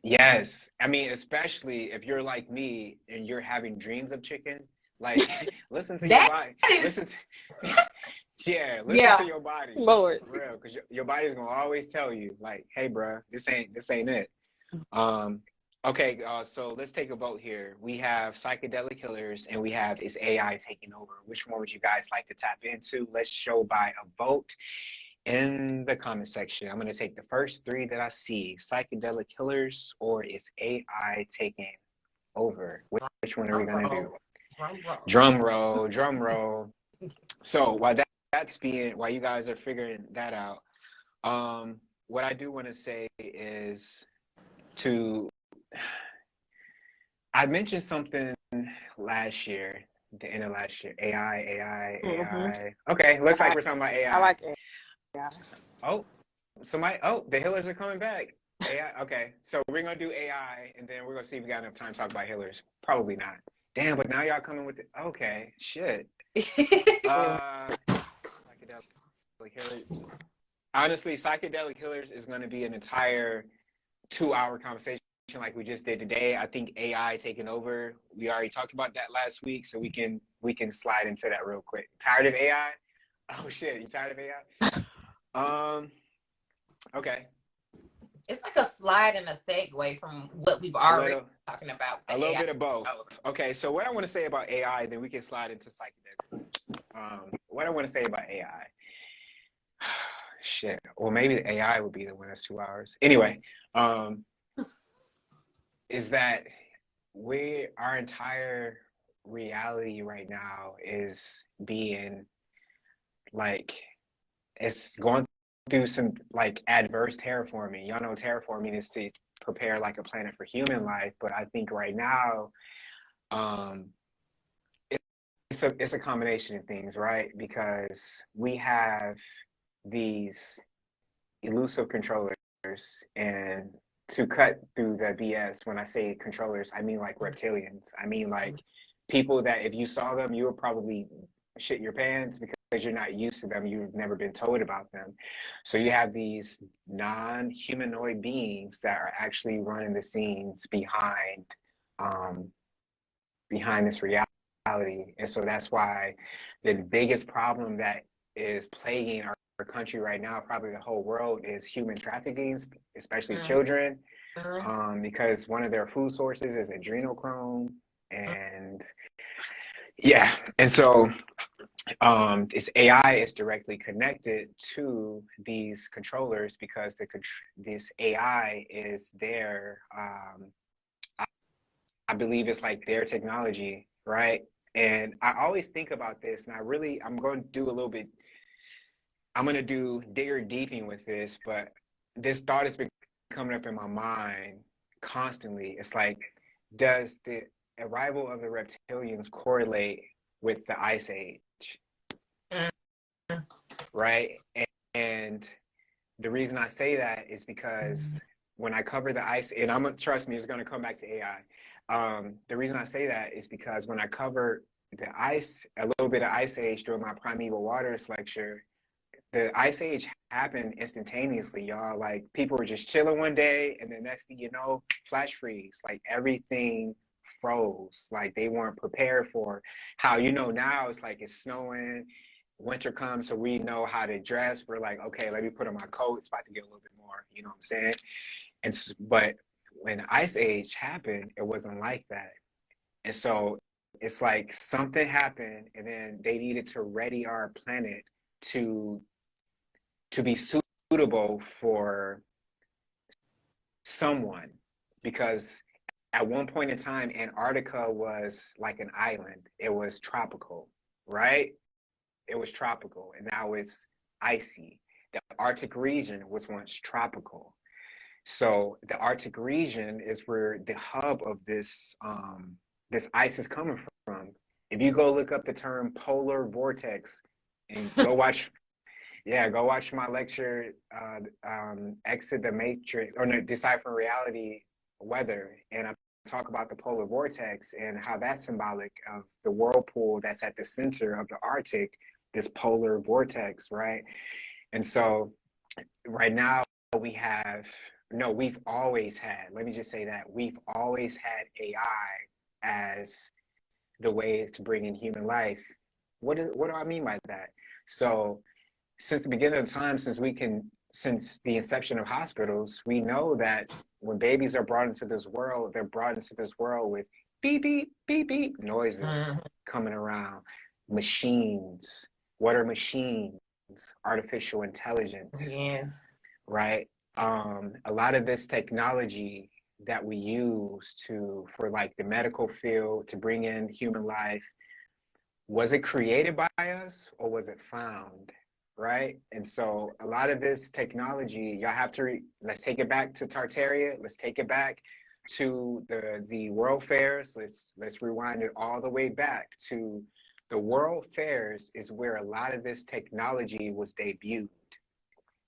Yes. I mean, especially if you're like me and you're having dreams of chicken, like listen to your That body. is Listen to yeah, listen Yeah. to your body. Lord. For real, because your body's gonna always tell you, like, hey, bruh, this ain't it. Um, okay, so let's take a vote here. We have psychedelic killers and we have is AI taking over. Which one would you guys like to tap into? Let's show by a vote in the comment section. I'm going to take the first three that I see: psychedelic killers or is AI taking over? Which one are we going to do? Drum roll. Drum roll, drum roll. So while you guys are figuring that out, what I do want to say is I mentioned something last year, the end of last year. AI. Okay, looks like we're talking about AI. I like it. Yeah. Oh, the healers are coming back. AI. Okay, so we're gonna do AI, and then we're gonna see if we got enough time to talk about healers. Probably not. Damn, but now y'all coming with it. Okay, shit. Psychedelic healers. Honestly, psychedelic healers is gonna be an entire 2-hour conversation like we just did today. I think AI taking over. We already talked about that last week, so we can slide into that real quick. Tired of AI? Oh shit, you tired of AI? Okay. It's like a slide and a segue from what we've already talking about. A little bit of both. Okay, so what I want to say about AI, then we can slide into psychedelics. What I want to say about AI. Shit. Well, maybe the AI would be the one that's 2 hours. Anyway, is that our entire reality right now is being like, it's going through some like adverse terraforming. Y'all know terraforming is to prepare like a planet for human life, but I think right now, it's a combination of things, right? Because we have these elusive controllers, and to cut through the BS, when I say controllers, I mean like reptilians. I mean like people that if you saw them, you would probably shit your pants because you're not used to them. You've never been told about them. So you have these non-humanoid beings that are actually running the scenes behind this reality. And so that's why the biggest problem that is plaguing our country right now, probably the whole world, is human trafficking, especially children, because one of their food sources is adrenochrome. And yeah, and so this AI is directly connected to these controllers because this AI is their I believe it's like their technology, right? And I always think about this, and I'm going to do a little bit, I'm going to do digger deeping with this, but this thought has been coming up in my mind constantly. It's like, does the arrival of the reptilians correlate with the Ice Age? Right? And the reason I say that is because when I cover the ice, and trust me, it's going to come back to AI. The reason I say that is because when I cover a little bit of Ice Age during my Primeval Waters lecture, the Ice Age happened instantaneously, y'all. Like people were just chilling one day, and the next thing you know, flash freeze. Like everything froze. Like they weren't prepared for how now it's like it's snowing. Winter comes, so we know how to dress. We're like, okay, let me put on my coat. It's about to get a little bit more, you know what I'm saying? But when Ice Age happened, it wasn't like that. And so it's like something happened, and then they needed to ready our planet to be suitable for someone, because at one point in time, Antarctica was like an island. It was tropical, right? It was tropical, and now it's icy. The Arctic region was once tropical. So the Arctic region is where the hub of this ice is coming from. If you go look up the term polar vortex and go watch my lecture, Exit the Matrix, or no, Deciphering Reality, weather, and I talk about the polar vortex and how that's symbolic of the whirlpool that's at the center of the Arctic, this polar vortex, right? And so right now we have, no, we've always had, let me just say that we've always had AI as the way to bring in human life. What do I mean by that? So since the beginning of time, since the inception of hospitals, we know that when babies are brought into this world, they're brought into this world with beep, beep, beep, beep noises coming around. Machines. What are machines? Artificial intelligence, Yes. right? A lot of this technology that we use for like the medical field to bring in human life, was it created by us or was it found? Right? And so a lot of this technology, y'all have to, let's take it back to Tartaria. Let's take it back to the World Fairs. Let's rewind it all the way back to the World Fairs is where a lot of this technology was debuted.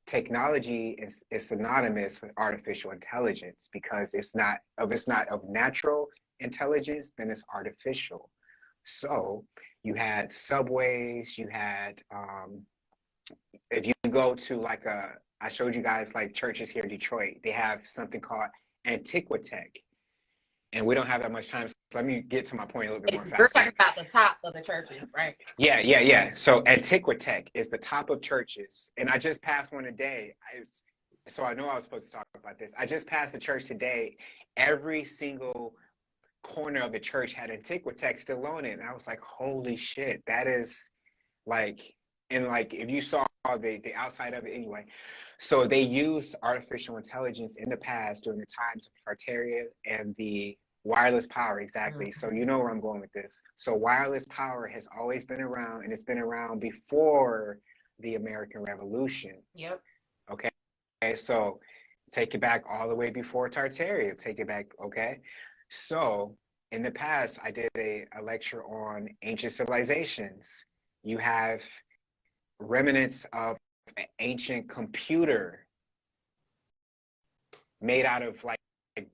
Technology is synonymous with artificial intelligence because it's not of natural intelligence, then it's artificial. So you had subways, you had if you go to I showed you guys like churches here in Detroit, they have something called Antiquitech. And we don't have that much time, so let me get to my point a little bit more We're faster. talking about the top of the churches, right? Yeah. So Antiquitech is the top of churches. And I just passed one today. So I know I was supposed to talk about this. I just passed a church today. Every single corner of the church had Antiquitech still on it. And I was like, holy shit, that is like, and like if you saw the outside of it anyway. So they used artificial intelligence in the past during the times of Tartaria and the wireless power, exactly. So you know where I'm going with this. So wireless power has always been around, and it's been around before the American Revolution. Yep. Okay, so take it back all the way before Tartaria. Take it back, okay? So in the past, I did a lecture on ancient civilizations. You have remnants of an ancient computer made out of like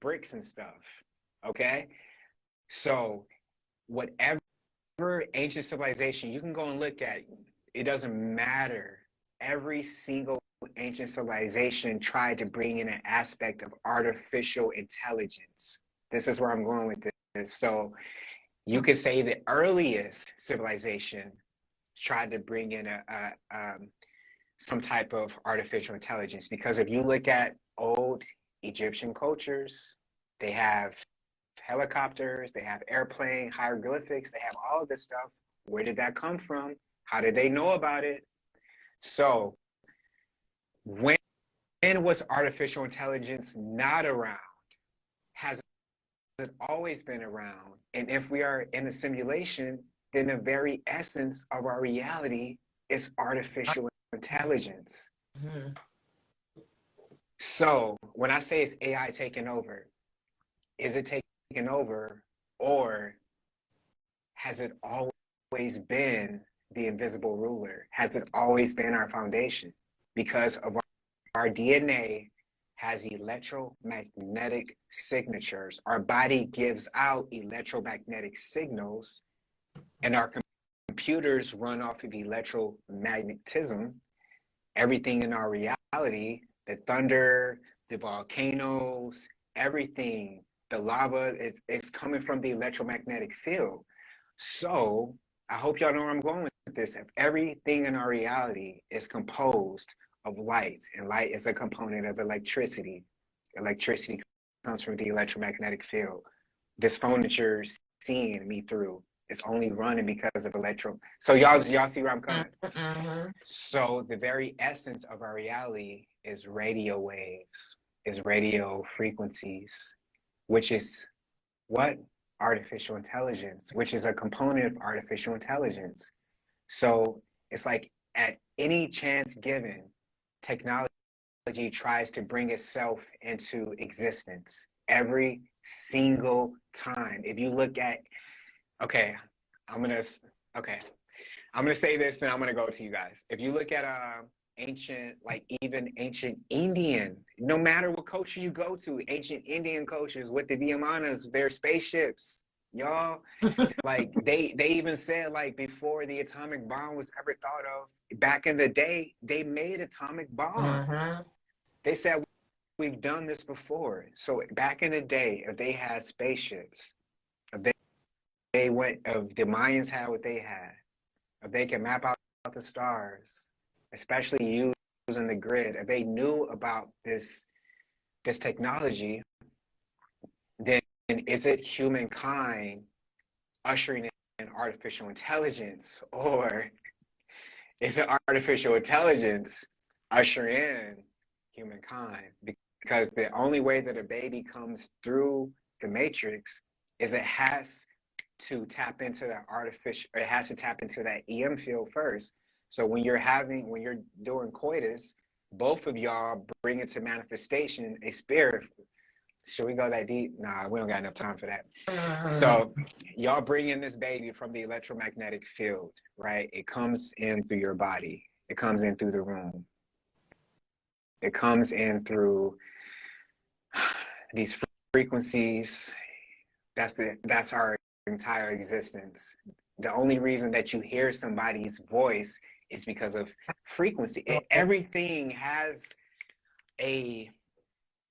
bricks and stuff, okay? So whatever ancient civilization you can go and look at, it doesn't matter. Every single ancient civilization tried to bring in an aspect of artificial intelligence. This is where I'm going with this. So you could say the earliest civilization tried to bring in some type of artificial intelligence, because if you look at old Egyptian cultures, they have helicopters, they have airplane hieroglyphics, they have all of this stuff. Where did that come from? How did they know about it? So when was artificial intelligence not around? Has it always been around? And if we are in a simulation, then the very essence of our reality is artificial intelligence. Mm-hmm. So when I say it's AI taking over, is it taking over, or has it always been the invisible ruler? Has it always been our foundation? Because of our DNA has electromagnetic signatures. Our body gives out electromagnetic signals, and our computers run off of electromagnetism. Everything in our reality, the thunder, the volcanoes, everything, the lava, it's coming from the electromagnetic field. So I hope y'all know where I'm going with this. If everything in our reality is composed of light, and light is a component of electricity. Electricity comes from the electromagnetic field. This phone that you're seeing me through is only running because of So y'all see where I'm coming? Mm-hmm. So the very essence of our reality is radio waves, is radio frequencies, which is what? Artificial intelligence, which is a component of artificial intelligence. So it's like at any chance given, technology tries to bring itself into existence every single time. If you look at, I'm gonna say this, then I'm gonna go to you guys. If you look at ancient, like even ancient Indian, no matter what culture you go to, ancient Indian cultures with the Vimanas, their spaceships, y'all. Like they even said, like, before the atomic bomb was ever thought of, back in the day, they made atomic bombs. They said, we've done this before. So back in the day, if they had spaceships, if they went, if the Mayans had what they had, if they can map out the stars, especially using the grid, if they knew about this technology, then is it humankind ushering in artificial intelligence, or is it artificial intelligence ushering in humankind? Because the only way that a baby comes through the matrix is it has to tap into that artificial, it has to tap into that EM field first. So when you're doing coitus, both of y'all bring into manifestation a spirit. Should we go that deep? Nah, we don't got enough time for that. So y'all bring in this baby from the electromagnetic field, right? It comes in through your body. It comes in through the room. It comes in through these frequencies. That's our entire existence. The only reason that you hear somebody's voice is because of frequency. Everything has a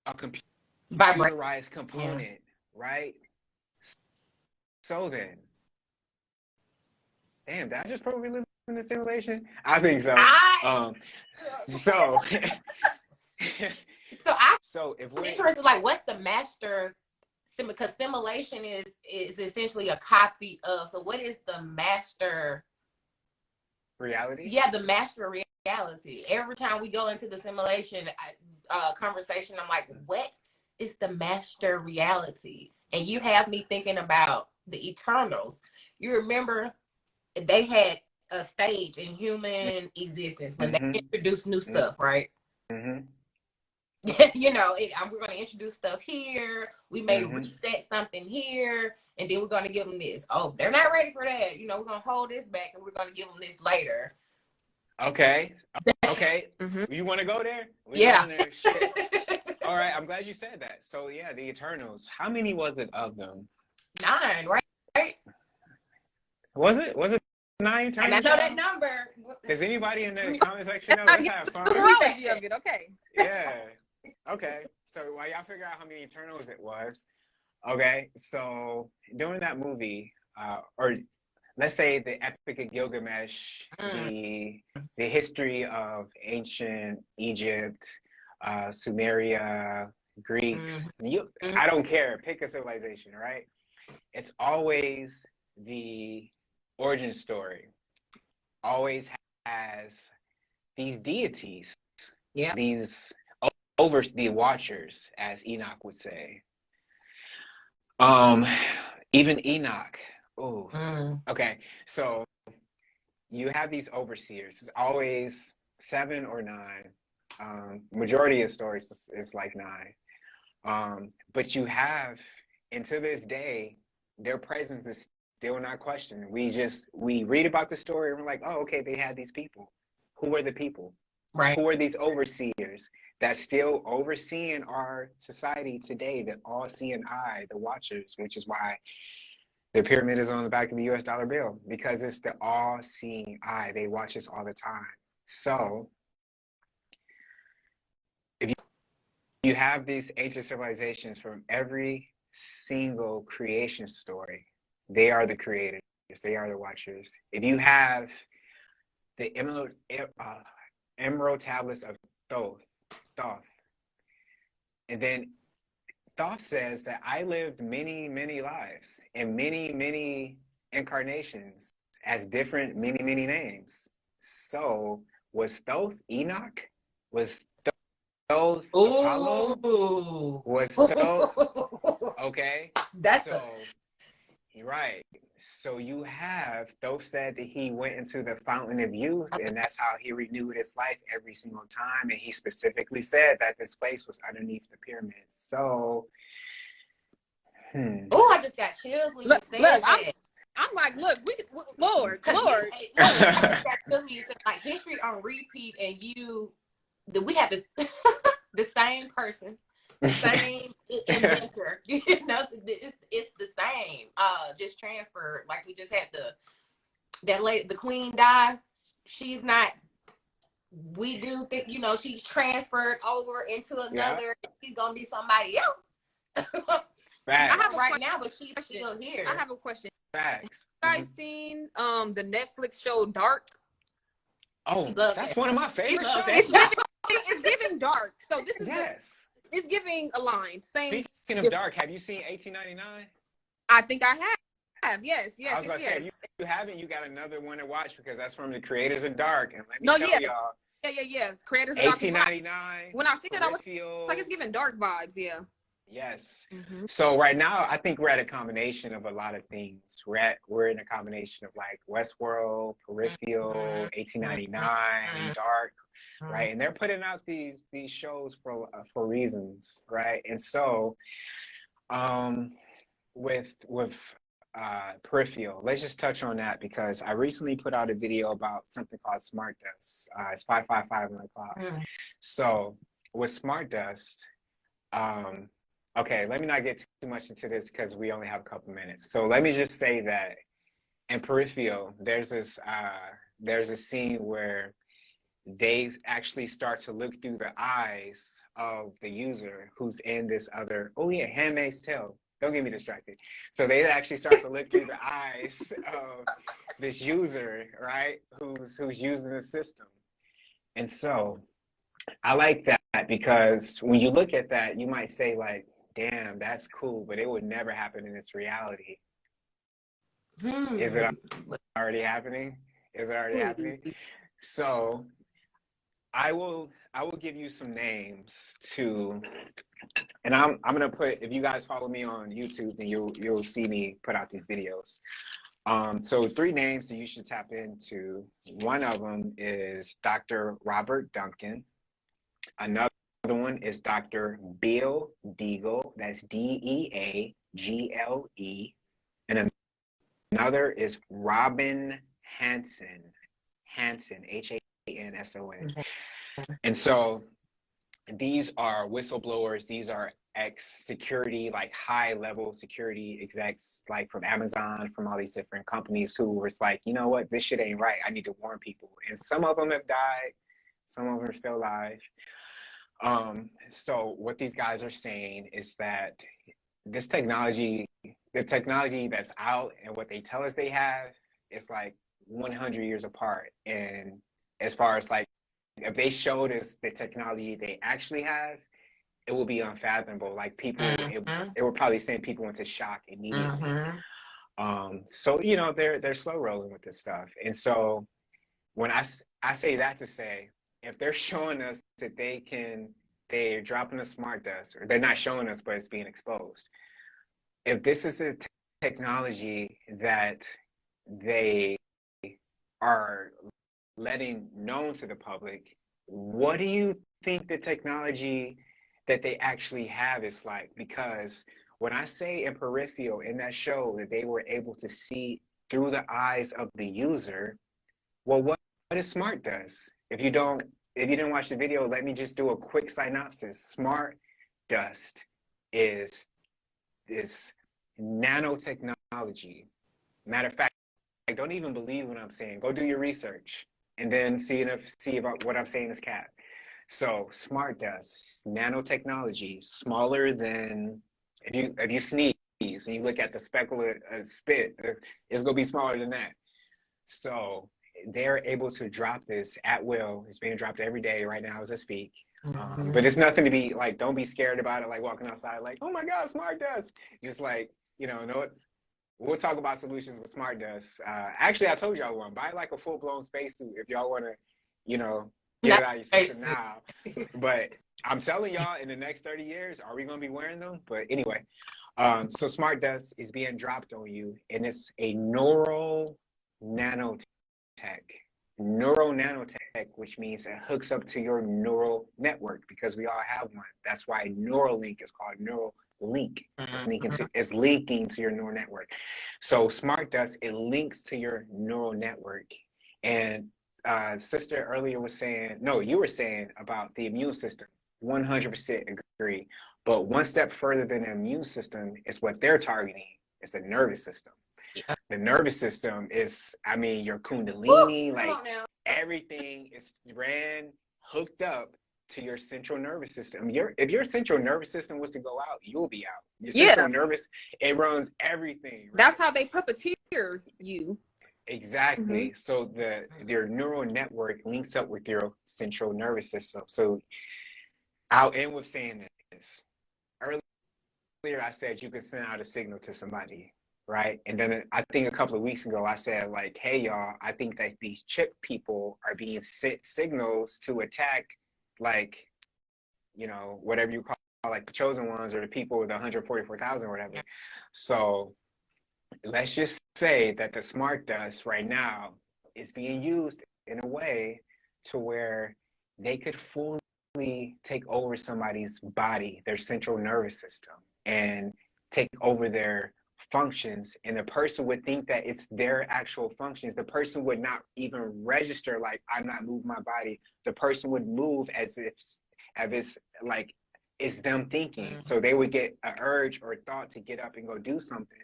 computerized component, right? So then, damn, did I just probably live in a simulation? I think so. So so if we're interested, like, what's the master? Because simulation is essentially a copy of. So what is the master reality? Yeah, the master reality. Every time we go into the simulation conversation, I'm like, what is the master reality? And you have me thinking about the Eternals. You remember they had a stage in human existence when they introduced new stuff, right? You know, we're going to introduce stuff here. We may reset something here, and then we're going to give them this. Oh, they're not ready for that. You know, we're going to hold this back, and we're going to give them this later. Okay. You want to go there? Yeah. There. Shit. All right. I'm glad you said that. So yeah, the Eternals. How many was it of them? 9, right? Was it 9 Eternals? And I know that number. Does anybody in the comment section know? Let's have fun. Chronology of it, okay. Yeah. Okay. So while y'all figure out how many Eternals it was, okay. So during that movie, or let's say the Epic of Gilgamesh, the history of ancient Egypt, Sumeria, Greeks. I don't care. Pick a civilization, right? It's always the origin story. Always has these deities. Yeah. These over the watchers, as Enoch would say. Even Enoch. Oh, okay. So you have these overseers. It's always 7 or 9. Majority of stories is like 9. But you have, and to this day, their presence is still not questioned. We read about the story and we're like, oh, okay, they had these people. Who were the people? Right. Who are these overseers that still overseeing our society today, the all-seeing eye, the watchers, which is why the pyramid is on the back of the US dollar bill, because it's the all-seeing eye. They watch us all the time. So if you have these ancient civilizations from every single creation story, they are the creators. They are the watchers. If you have the emerald tablets of Thoth, and then Thoth says that I lived many, many lives and many, many incarnations as different, many, many names. So was Thoth Enoch? Was Thoth Apollo? Was Thoth? Okay. That's so, right. So you have, Thoth said that he went into the fountain of youth, and that's how he renewed his life every single time. And he specifically said that this place was underneath the pyramids. So, Oh, I just got chills when you said that. I'm like, look, Lord, Cause Lord. you said like history on repeat, and we have this the same person, the same inventor. You know, it's the same. Just transferred. Like we just had the queen die. She's not. We do think, you know, she's transferred over into another. Yeah. She's gonna be somebody else. Facts. I have right now, but she's question. Still here. I have a question. Facts. Have you guys seen the Netflix show Dark? Oh, that's one of my favorite shows. It's giving dark. So this is it's giving aligned. Same. Speaking of dark, have you seen 1899? I think I have. Yes. I was gonna say, if you haven't, you got another one to watch because that's from the creators of Dark. And let me tell y'all. Yeah. Creators of 1899. When I see it, I was like, it's giving dark vibes. Yeah. Yes. Mm-hmm. So right now, I think we're at a combination of a lot of things. We're in a combination of like Westworld, Peripheral, 1899, Dark, right? And they're putting out these shows for reasons, right? And so, with Peripheral, let's just touch on that because I recently put out a video about something called Smart Dust. It's 555 on the clock. So with Smart Dust, okay, let me not get too much into this because we only have a couple minutes. So let me just say that in Peripheral, there's a scene where they actually start to look through the eyes of the user who's in this other, Handmaid's Tale. Don't get me distracted. So they actually start to look through the eyes of this user, right, who's using the system. And so I like that because when you look at that, you might say like, damn, that's cool, but it would never happen in this reality. Is it already happening? Is it already happening? So I will give you some names to, and I'm gonna put, if you guys follow me on YouTube, then you'll see me put out these videos. So 3 names that you should tap into. One of them is Dr. Robert Duncan. Another one is Dr. Bill Deagle. That's Deagle. And another is Robin Hanson. Hanson, Hanson. And so these are whistleblowers. These are ex-security, like high-level security execs, like from Amazon, from all these different companies who was like, you know what, this shit ain't right. I need to warn people. And some of them have died. Some of them are still alive. So what these guys are saying is that this technology, the technology that's out and what they tell us they have, it's like 100 years apart. And as far as like, if they showed us the technology they actually have, it will be unfathomable. Like people, it would probably send people into shock immediately. So, you know, they're slow rolling with this stuff. And so when I say that to say, if they're showing us that they're dropping a smart dust, or they're not showing us, but it's being exposed. If this is the technology that they are letting known to the public, what do you think the technology that they actually have is like? Because when I say in Peripheral, in that show, that they were able to see through the eyes of the user, well, what is smart dust? If you didn't watch the video, let me just do a quick synopsis. Smart dust is this nanotechnology. Matter of fact, I don't even believe what I'm saying. Go do your research and then see if what I'm saying is cap. So smart dust, nanotechnology, smaller than, if you sneeze and you look at the speckle of spit, it's gonna be smaller than that. So they're able to drop this at will. It's being dropped every day right now as I speak. But it's nothing to be like, don't be scared about it, like walking outside like, oh my God, smart dust. Just like, we'll talk about solutions with smart dust. Actually, I told y'all one. Buy like a full-blown spacesuit if y'all want to, get it out of your system now. But I'm telling y'all, in the next 30 years, are we going to be wearing them? But anyway, so smart dust is being dropped on you, and it's a neural nanotech. Neural nanotech, which means it hooks up to your neural network, because we all have one. That's why Neuralink is called neural link. It's Mhm. linking to your neural network. So smart dust, it links to your neural network. And sister earlier was saying, no, you were saying about the immune system. 100% agree. But one step further than the immune system is what they're targeting is the nervous system. Yeah. The nervous system is, I mean, your Woo! kundalini, Come like on now. everything is hooked up to your central nervous system. If your central nervous system was to go out, you'll be out. Your central Yeah, nervous, it runs everything, right? that's how they puppeteer you. Exactly. So your neural network links up with your central nervous system. So I'll end with saying this. Earlier I said you could send out a signal to somebody, right? And then I think a couple of weeks ago I said like, hey y'all, I think that these chip people are being sent signals to attack, like, whatever you call like the chosen ones or the people with 144,000 or whatever. So let's just say that the smart dust right now is being used in a way to where they could fully take over somebody's body, their central nervous system, and take over their functions. And the person would think that it's their actual functions. The person would not even register like, I'm not moving my body. The person would move as if it's like it's them thinking. So they would get an urge or thought to get up and go do something.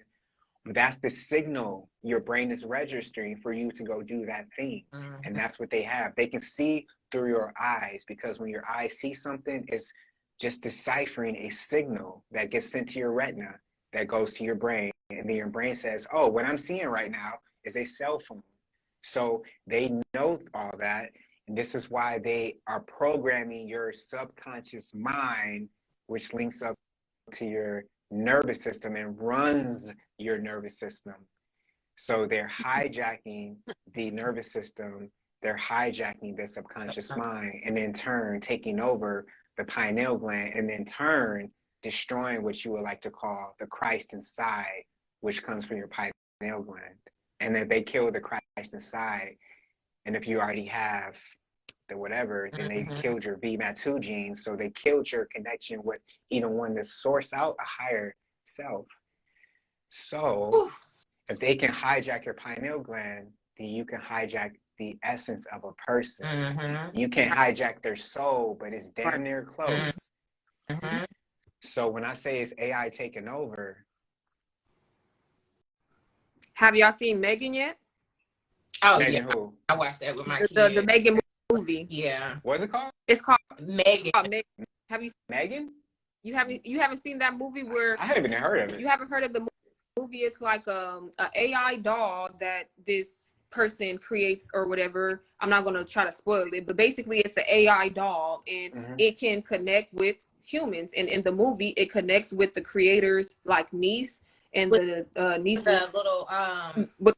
That's the signal your brain is registering for you to go do that thing. And that's what they have. They can see through your eyes, because when your eyes see something, it's just deciphering a signal that gets sent to your retina that goes to your brain. And then your brain says, oh, what I'm seeing right now is a cell phone. So they know all that. And this is why they are programming your subconscious mind, which links up to your nervous system and runs your nervous system. So they're hijacking the nervous system, they're hijacking the subconscious mind, and in turn taking over the pineal gland, and in turn destroying what you would like to call the Christ inside, which comes from your pineal gland. And then they kill the Christ inside, and if you already have the whatever, then they killed your VMAT2 genes, so they killed your connection with even wanting to source out a higher self. So if they can hijack your pineal gland, then you can hijack the essence of a person. You can hijack their soul, but it's damn near close. So when I say it's AI taking over, Have y'all seen Megan yet? Oh Megan yeah, who? I watched that with my The kid. Megan movie. Yeah. What's it called? It's called Megan. Megan. Have you Megan? you haven't seen that movie where I haven't even heard of it. you haven't heard of the movie? It's like a AI doll that this person creates or whatever. I'm not gonna try to spoil it, but basically it's an AI doll and it can connect with humans. And in the movie, it connects with the creator's like niece and the niece's The little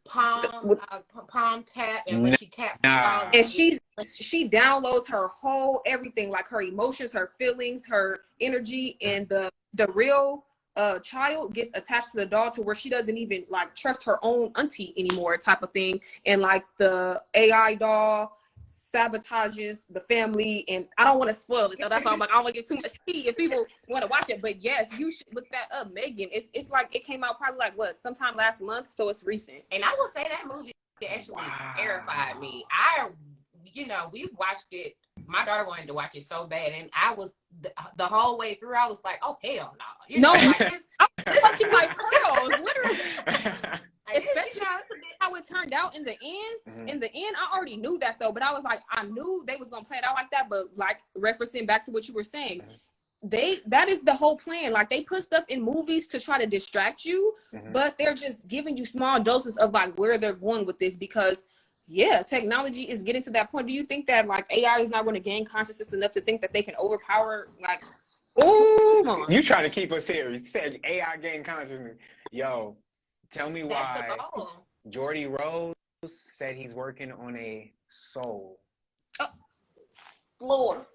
palm tap, and when she taps, and she downloads her whole everything, like her emotions, her feelings, her energy, and the real child gets attached to the doll to where she doesn't even like trust her own auntie anymore, type of thing. And like the AI doll sabotages the family, and I don't want to spoil it though. That's why I'm like, I don't want to get too much tea if people want to watch it. But yes, you should look that up, Megan. It's like it came out probably like sometime last month, so it's recent. And I will say that movie actually terrified me. We watched it. My daughter wanted to watch it so bad, and I was the whole way through. I was like, "Oh hell no!" Like this is like girls, literally. Especially how it turned out in the end. In the end, I already knew that though, but I was like, I knew they was gonna play it out like that. But like referencing back to what you were saying, that is the whole plan. Like they put stuff in movies to try to distract you, but they're just giving you small doses of like where they're going with this, because technology is getting to that point. Do you think that like AI is not going to gain consciousness enough to think that they can overpower like? Oh, you trying to keep us here? You said AI gain consciousness. Yo, tell me why Jordy Rose said he's working on a soul. Lord,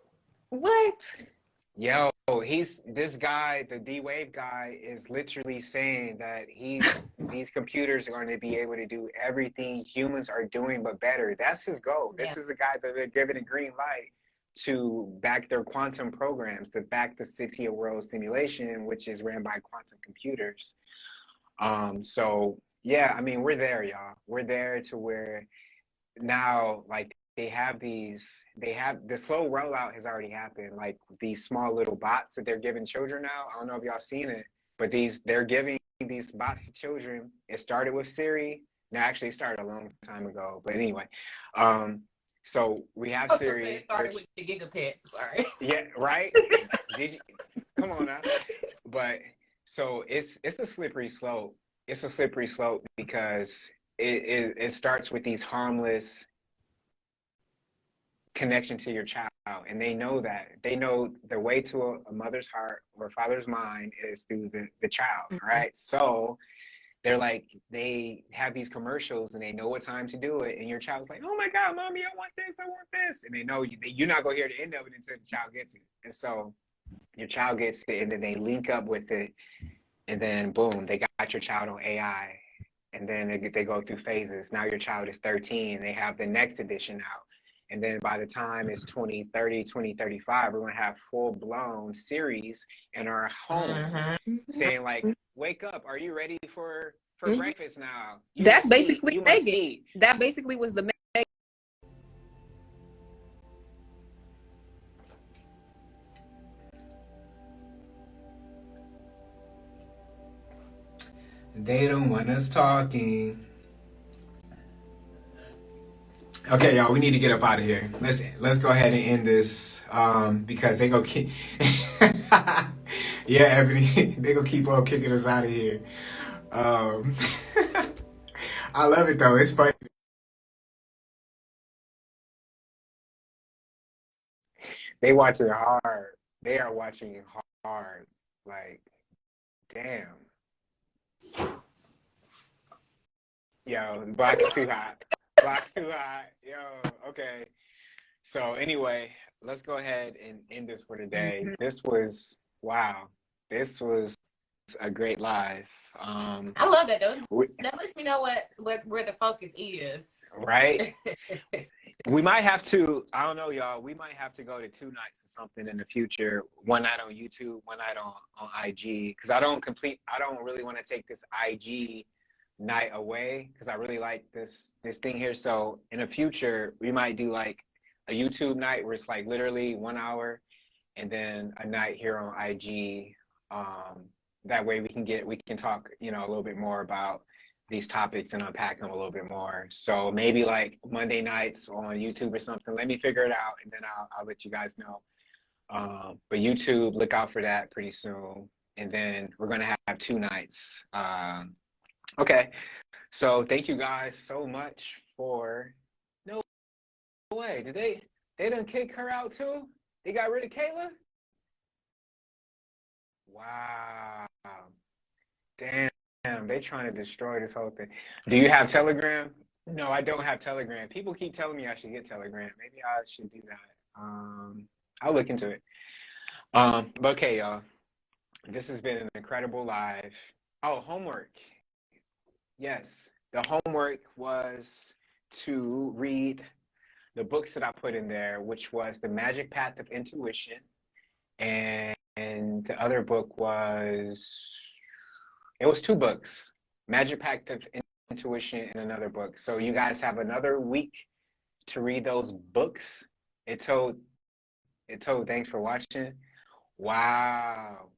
what? Yo, this guy, the D-Wave guy, is literally saying that these computers are going to be able to do everything humans are doing but better. That's his goal. This is the guy that they're giving a green light to back their quantum programs, to back the City of Worlds simulation, which is ran by quantum computers. So yeah, I mean, we're there, y'all. We're there to where now, like, they have the slow rollout has already happened. Like these small little bots that they're giving children now. I don't know if y'all seen it, but they're giving these bots to children. It started with Siri. No, actually, it started a long time ago. But anyway, so we have I was gonna say Siri. it started with the gigapet. Sorry. Yeah, right. Did you come on now? But so it's a slippery slope. It's a slippery slope because it starts with these harmless connection to your child, and they know that. They know the way to a mother's heart or a father's mind is through the child, right? So they're like, they have these commercials and they know what time to do it, and your child's like, oh my God, mommy, I want this, and they know you're not gonna hear the end of it until the child gets it. And so your child gets it, and then they link up with it, and then boom, they got your child on AI. And then they go through phases. Now your child is 13, they have the next edition out. And then by the time it's 2030, 2035, we're going to have full-blown series in our home saying like, wake up, are you ready for breakfast now? That's basically you must Megan. eat. That basically was the They don't want us talking. Okay, y'all, we need to get up out of here. Let's go ahead and end this because they go keep. Yeah, Ebony, they gonna keep on kicking us out of here. I love it though. It's funny. They watching hard. They are watching hard. Like, damn. Yo, the block's too hot. Block's too hot. Yo, okay. So anyway, let's go ahead and end this for today. This was, wow. This was a great live. I love that though. That lets me know where the focus is. Right? We might have to, I don't know, y'all, we might have to go to 2 nights or something in the future. One night on YouTube, one night on IG. Because I don't really want to take this IG night away because I really like this thing here. So in the future, we might do like a YouTube night where it's like literally 1 hour, and then a night here on IG. That way we can talk, a little bit more about these topics and unpack them a little bit more. So maybe like Monday nights on YouTube or something. Let me figure it out, and then I'll let you guys know. But YouTube, look out for that pretty soon. And then we're gonna have 2 nights. Okay, so thank you guys so much for. No way, did they done kick her out too? They got rid of Kayla? Wow, damn, they trying to destroy this whole thing. Do you have Telegram? No, I don't have Telegram. People keep telling me I should get Telegram. Maybe I should do that. I'll look into it. But okay, y'all, this has been an incredible live. Oh, homework. Yes, the homework was to read the books that I put in there, which was The Magic Path of Intuition, and the other book was 2 books, Magic Path of Intuition and another book. So you guys have another week to read those books. It told thanks for watching. Wow.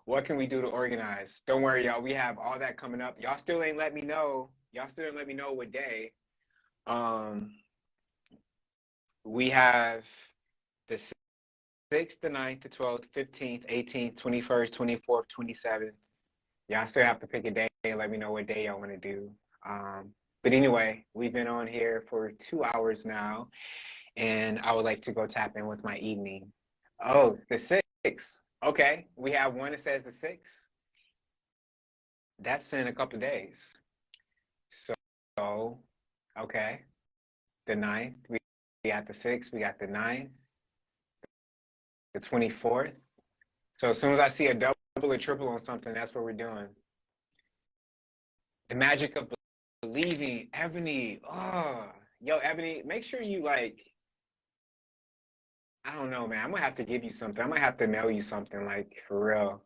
What can we do to organize? Don't worry, y'all. We have all that coming up. Y'all still ain't let me know. Y'all still didn't let me know what day. We have the 6th, the 9th, the 12th, 15th, 18th, 21st, 24th, 27th. Y'all still have to pick a day and let me know what day y'all want to do. But anyway, we've been on here for 2 hours now, and I would like to go tap in with my evening. Oh, the 6th. Okay, we have one that says the 6th. That's in a couple of days. So, okay. The 9th, we got the 6th, we got the 9th, the 24th. So as soon as I see a double or triple on something, that's what we're doing. The magic of believing, Ebony. Oh, yo, Ebony, make sure you I don't know, man. I'm gonna have to give you something. I'm gonna have to mail you something, like for real.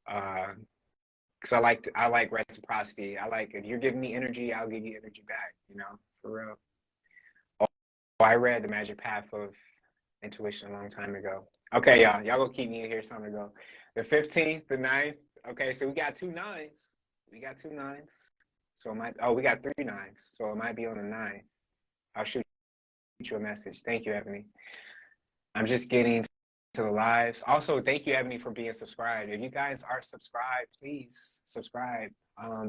Because I like reciprocity. I like if you're giving me energy, I'll give you energy back. You know, for real. Oh, I read The Magic Path of Intuition a long time ago. Okay, y'all gonna keep me in here some ago. The 15th, the 9th. Okay, so we got 2 9s. We got 2 9s. So it might. Oh, we got 3 9s. So it might be on the 9th. I'll shoot you a message. Thank you, Ebony. I'm just getting to the lives. Also, thank you, Ebony, for being subscribed. If you guys are subscribed, please subscribe.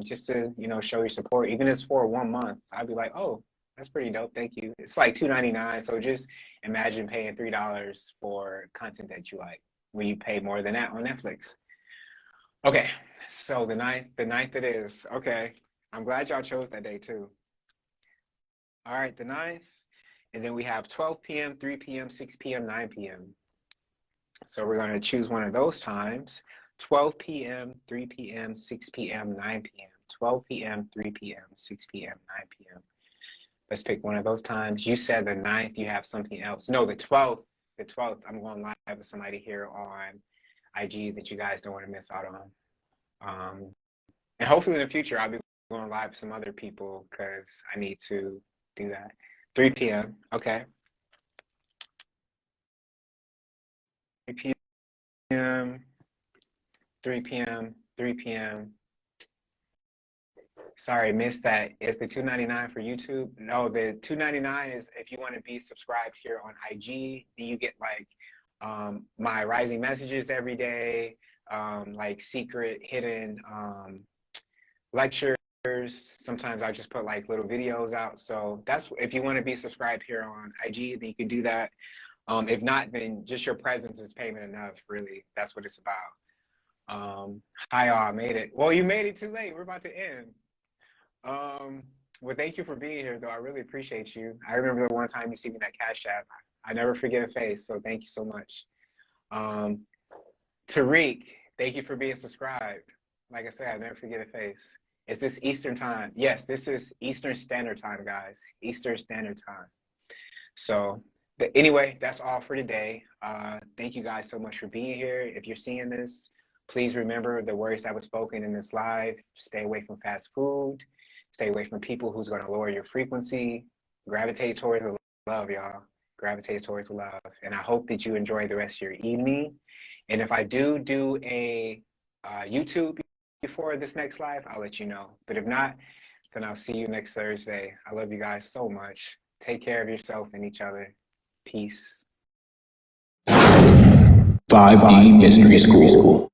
Just to show your support. Even if it's for 1 month, I'd be like, oh, that's pretty dope. Thank you. It's like $2.99. So just imagine paying $3 for content that you like when you pay more than that on Netflix. Okay, so the 9th it is. Okay, I'm glad y'all chose that day too. All right, the 9th. And then we have 12 p.m., 3 p.m., 6 p.m., 9 p.m. So we're going to choose one of those times. 12 p.m., 3 p.m., 6 p.m., 9 p.m. 12 p.m., 3 p.m., 6 p.m., 9 p.m. Let's pick one of those times. You said the 9th, you have something else. No, the 12th. The 12th, I'm going live with somebody here on IG that you guys don't want to miss out on. And hopefully in the future, I'll be going live with some other people because I need to do that. 3 p.m. Okay. 3 p.m. 3 p.m. 3 p.m. Sorry, missed that. Is the $2.99 for YouTube? No, the $2.99 is if you want to be subscribed here on IG. You get like my rising messages every day, like secret hidden lectures. Sometimes I just put like little videos out. So that's if you want to be subscribed here on IG, then you can do that. If not, then just your presence is payment enough, really. That's what it's about. Hi, y'all, I made it. Well, you made it too late. We're about to end. Well, thank you for being here, though. I really appreciate you. I remember the one time you sent me that Cash App. I never forget a face, so thank you so much. Tariq, thank you for being subscribed. Like I said, I never forget a face. Is this Eastern time? Yes, this is Eastern Standard Time, guys. Eastern Standard Time. So anyway, that's all for today. Thank you guys so much for being here. If you're seeing this, please remember the words that were spoken in this live. Stay away from fast food. Stay away from people who's going to lower your frequency. Gravitate towards the love, y'all. Gravitate towards the love. And I hope that you enjoy the rest of your evening. And if I do a YouTube before this next live, I'll let you know. But if not, then I'll see you next Thursday. I love you guys so much. Take care of yourself and each other. Peace. 5D Mystery School.